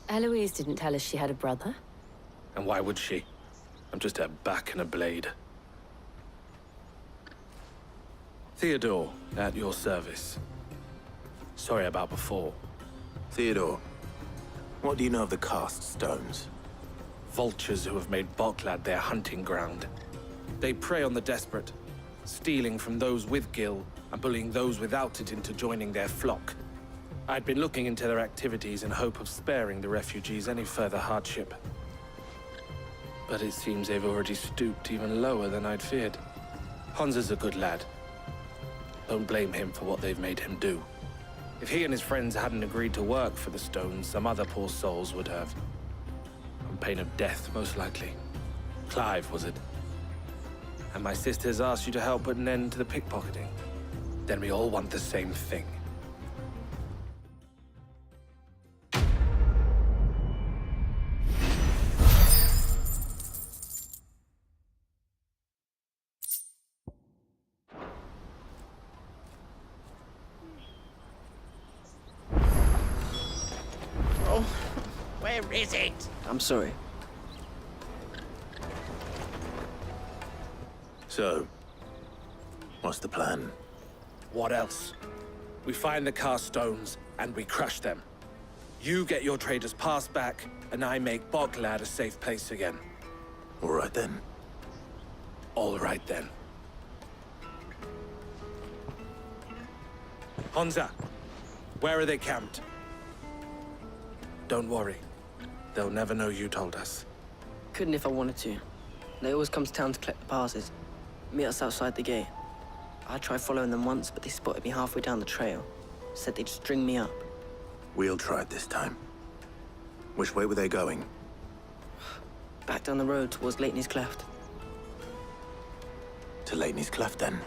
Eloise didn't tell us she had a brother. And why would she? I'm just her back and a blade. Theodore, at your service. Sorry about before. Theodore, what do you know of the Cast Stones? Vultures who have made Boklad their hunting ground. They prey on the desperate, stealing from those with gil and bullying those without it into joining their flock. I'd been looking into their activities in hope of sparing the refugees any further hardship. But it seems they've already stooped even lower than I'd feared. Honza's a good lad. Don't blame him for what they've made him do. If he and his friends hadn't agreed to work for the Stones, some other poor souls would have. On pain of death, most likely. Clive, was it? And my sisters asked you to help put an end to the pickpocketing. Then we all want the same thing. Where is it? I'm sorry. So, what's the plan? What else? We find the Carstones and we crush them. You get your trader's pass back, and I make Boklad a safe place again. All right then. All right then. Honza, where are they camped? Don't worry. They'll never know you told us. Couldn't if I wanted to. They always come to town to collect the passes. Meet us outside the gate. I tried following them once, but they spotted me halfway down the trail. Said they'd string me up. We'll try it this time. Which way were they going? Back down the road towards Lateney's Cleft. To Lateney's Cleft, then.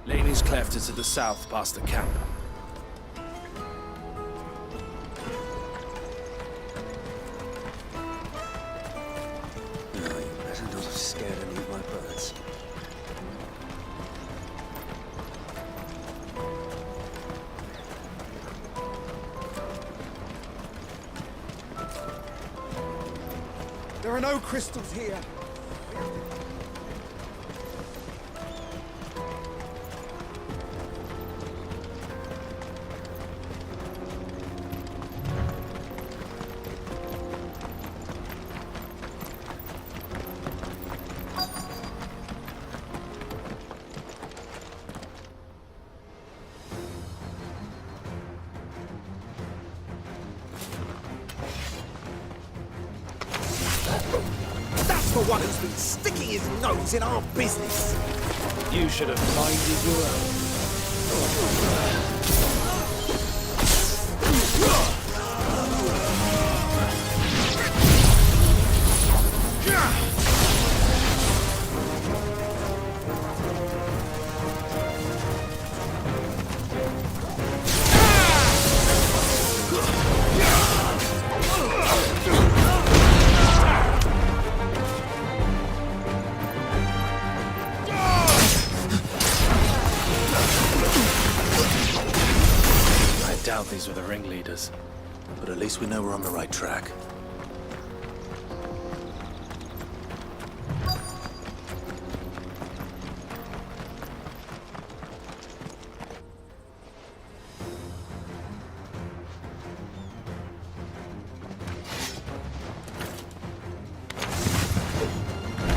Lateney's Cleft is to the south, past the camp. No, you better not have scared any of my birds. There are no crystals here. one who's been sticking his nose in our business. You should have minded your own. I doubt these were the ringleaders, but at least we know we're on the right track.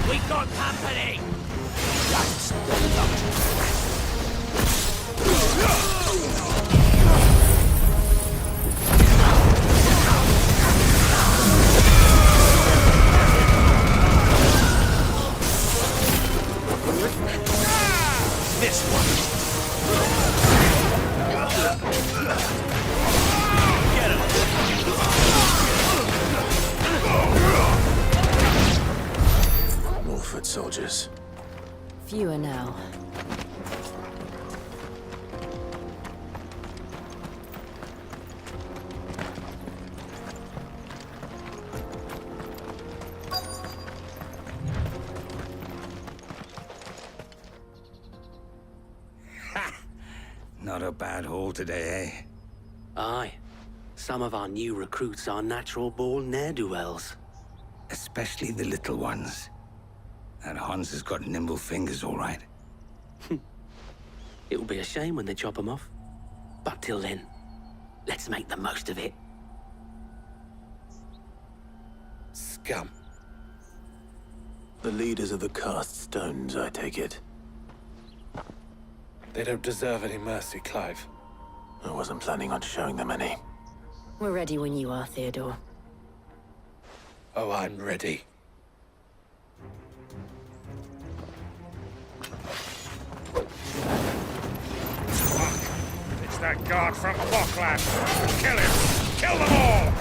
We got company! This one. Get him. More foot soldiers. Fewer now. Not a bad haul today, eh? Aye. Some of our new recruits are natural-born ne'er-do-wells. Especially the little ones. That Hans has got nimble fingers, all right. It'll be a shame when they chop them off. But till then, let's make the most of it. Scum. The leaders of the cast stones, I take it. They don't deserve any mercy, Clive. I wasn't planning on showing them any. We're ready when you are, Theodore. Oh, I'm ready. It's that guard from Bokland. Kill him! Kill them all!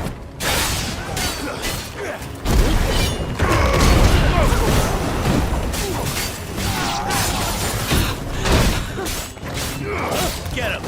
Get him!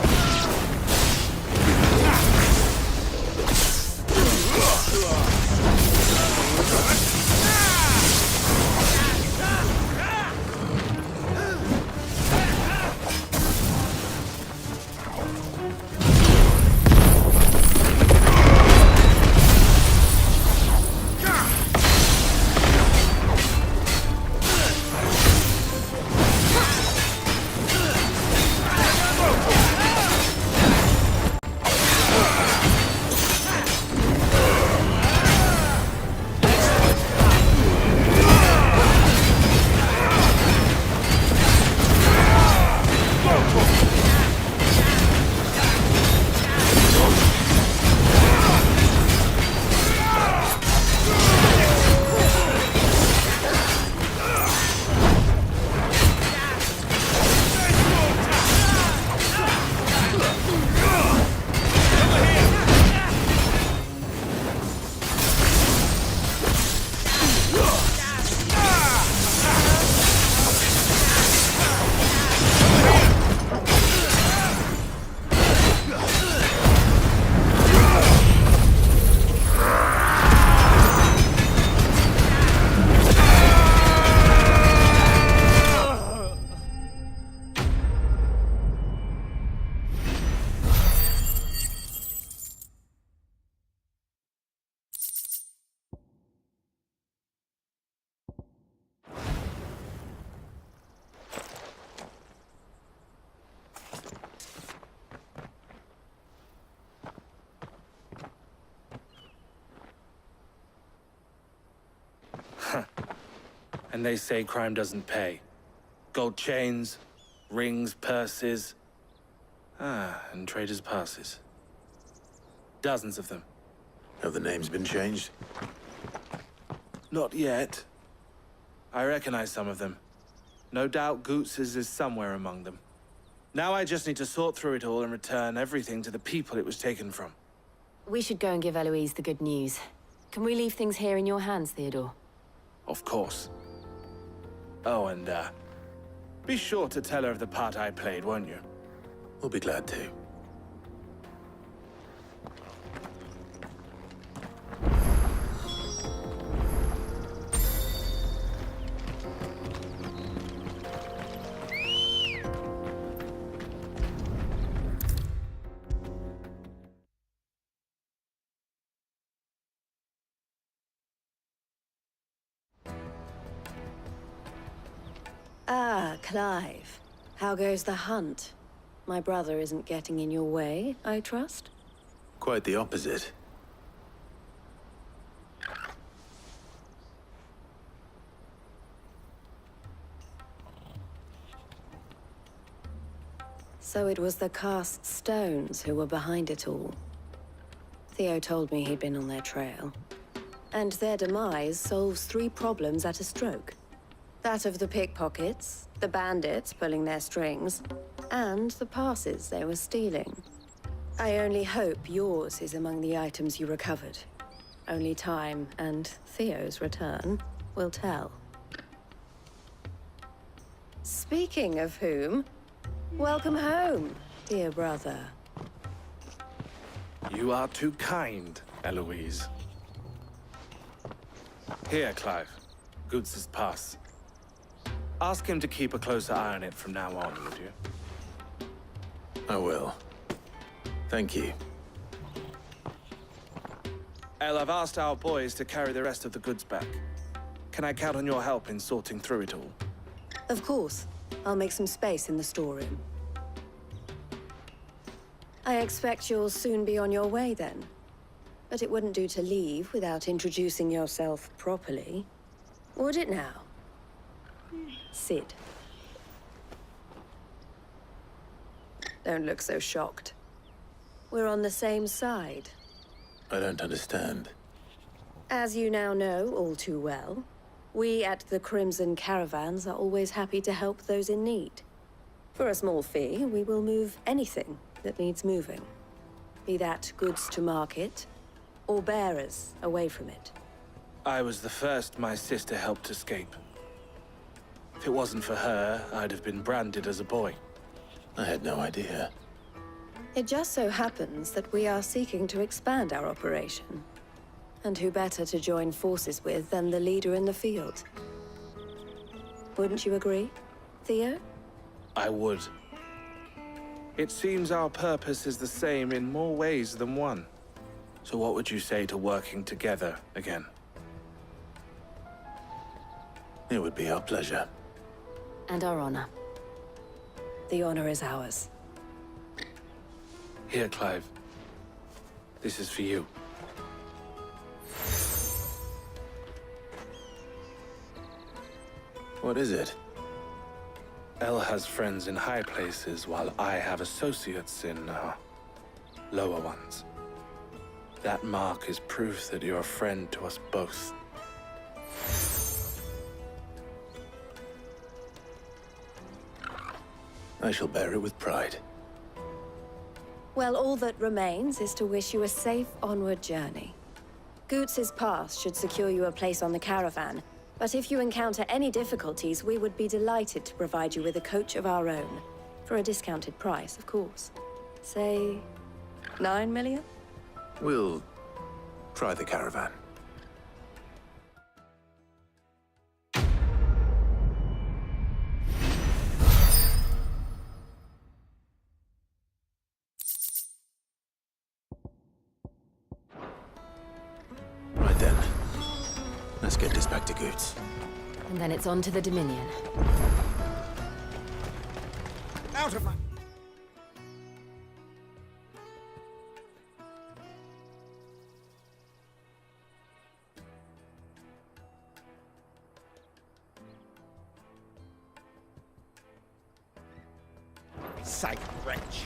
And they say crime doesn't pay. Gold chains, rings, purses. And traders' passes. Dozens of them. Have the names been changed? Not yet. I recognize some of them. No doubt Goots's is somewhere among them. Now I just need to sort through it all and return everything to the people it was taken from. We should go and give Eloise the good news. Can we leave things here in your hands, Theodore? Of course. Oh, and, be sure to tell her of the part I played, won't you? We'll be glad to. Ah, Clive. How goes the hunt? My brother isn't getting in your way, I trust? Quite the opposite. So it was the cast stones who were behind it all. Theo told me he'd been on their trail. And their demise solves 3 problems at a stroke. That of the pickpockets, the bandits pulling their strings, and the passes they were stealing. I only hope yours is among the items you recovered. Only time and Theo's return will tell. Speaking of whom, welcome home, dear brother. You are too kind, Eloise. Here, Clive. Goots's pass. Ask him to keep a closer eye on it from now on, would you? I will. Thank you. El, I've asked our boys to carry the rest of the goods back. Can I count on your help in sorting through it all? Of course. I'll make some space in the storeroom. I expect you'll soon be on your way then. But it wouldn't do to leave without introducing yourself properly. Would it now? Sid. Don't look so shocked. We're on the same side. I don't understand. As you now know all too well, we at the Crimson Caravans are always happy to help those in need. For a small fee, we will move anything that needs moving. Be that goods to market, or bearers away from it. I was the first my sister helped escape. If it wasn't for her, I'd have been branded as a boy. I had no idea. It just so happens that we are seeking to expand our operation. And who better to join forces with than the leader in the field? Wouldn't you agree, Theo? I would. It seems our purpose is the same in more ways than one. So what would you say to working together again? It would be our pleasure. And our honor. The honor is ours. Here, Clive. This is for you. What is it? El has friends in high places, while I have associates in, lower ones. That mark is proof that you're a friend to us both. I shall bear it with pride. Well, all that remains is to wish you a safe onward journey. Goots's pass should secure you a place on the caravan, but if you encounter any difficulties, we would be delighted to provide you with a coach of our own. For a discounted price, of course. Say, 9 million? We'll try the caravan. Right then. Let's get this back to Goots. And then it's on to the Dominion. Out of my... Sake wretch.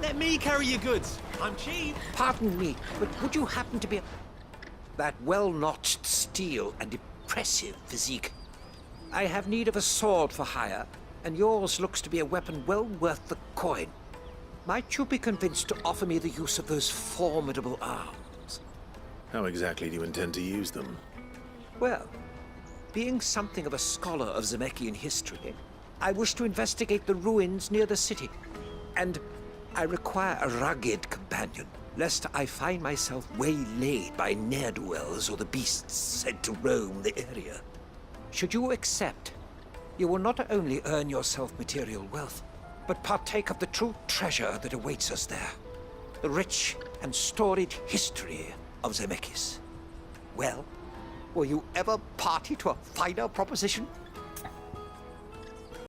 Let me carry your goods. I'm cheap. Pardon me, but would you happen to be... That well-notched steel and impressive physique I have need of a sword for hire, and yours looks to be a weapon well worth the coin. Might you be convinced to offer me the use of those formidable arms? How exactly do you intend to use them? Well, being something of a scholar of Zemeckis history, I wish to investigate the ruins near the city. And I require a rugged companion, lest I find myself waylaid by ne'er-do-wells or the beasts said to roam the area. Should you accept, you will not only earn yourself material wealth, but partake of the true treasure that awaits us there. The rich and storied history of Zemeckis. Well, will you ever party to a finer proposition?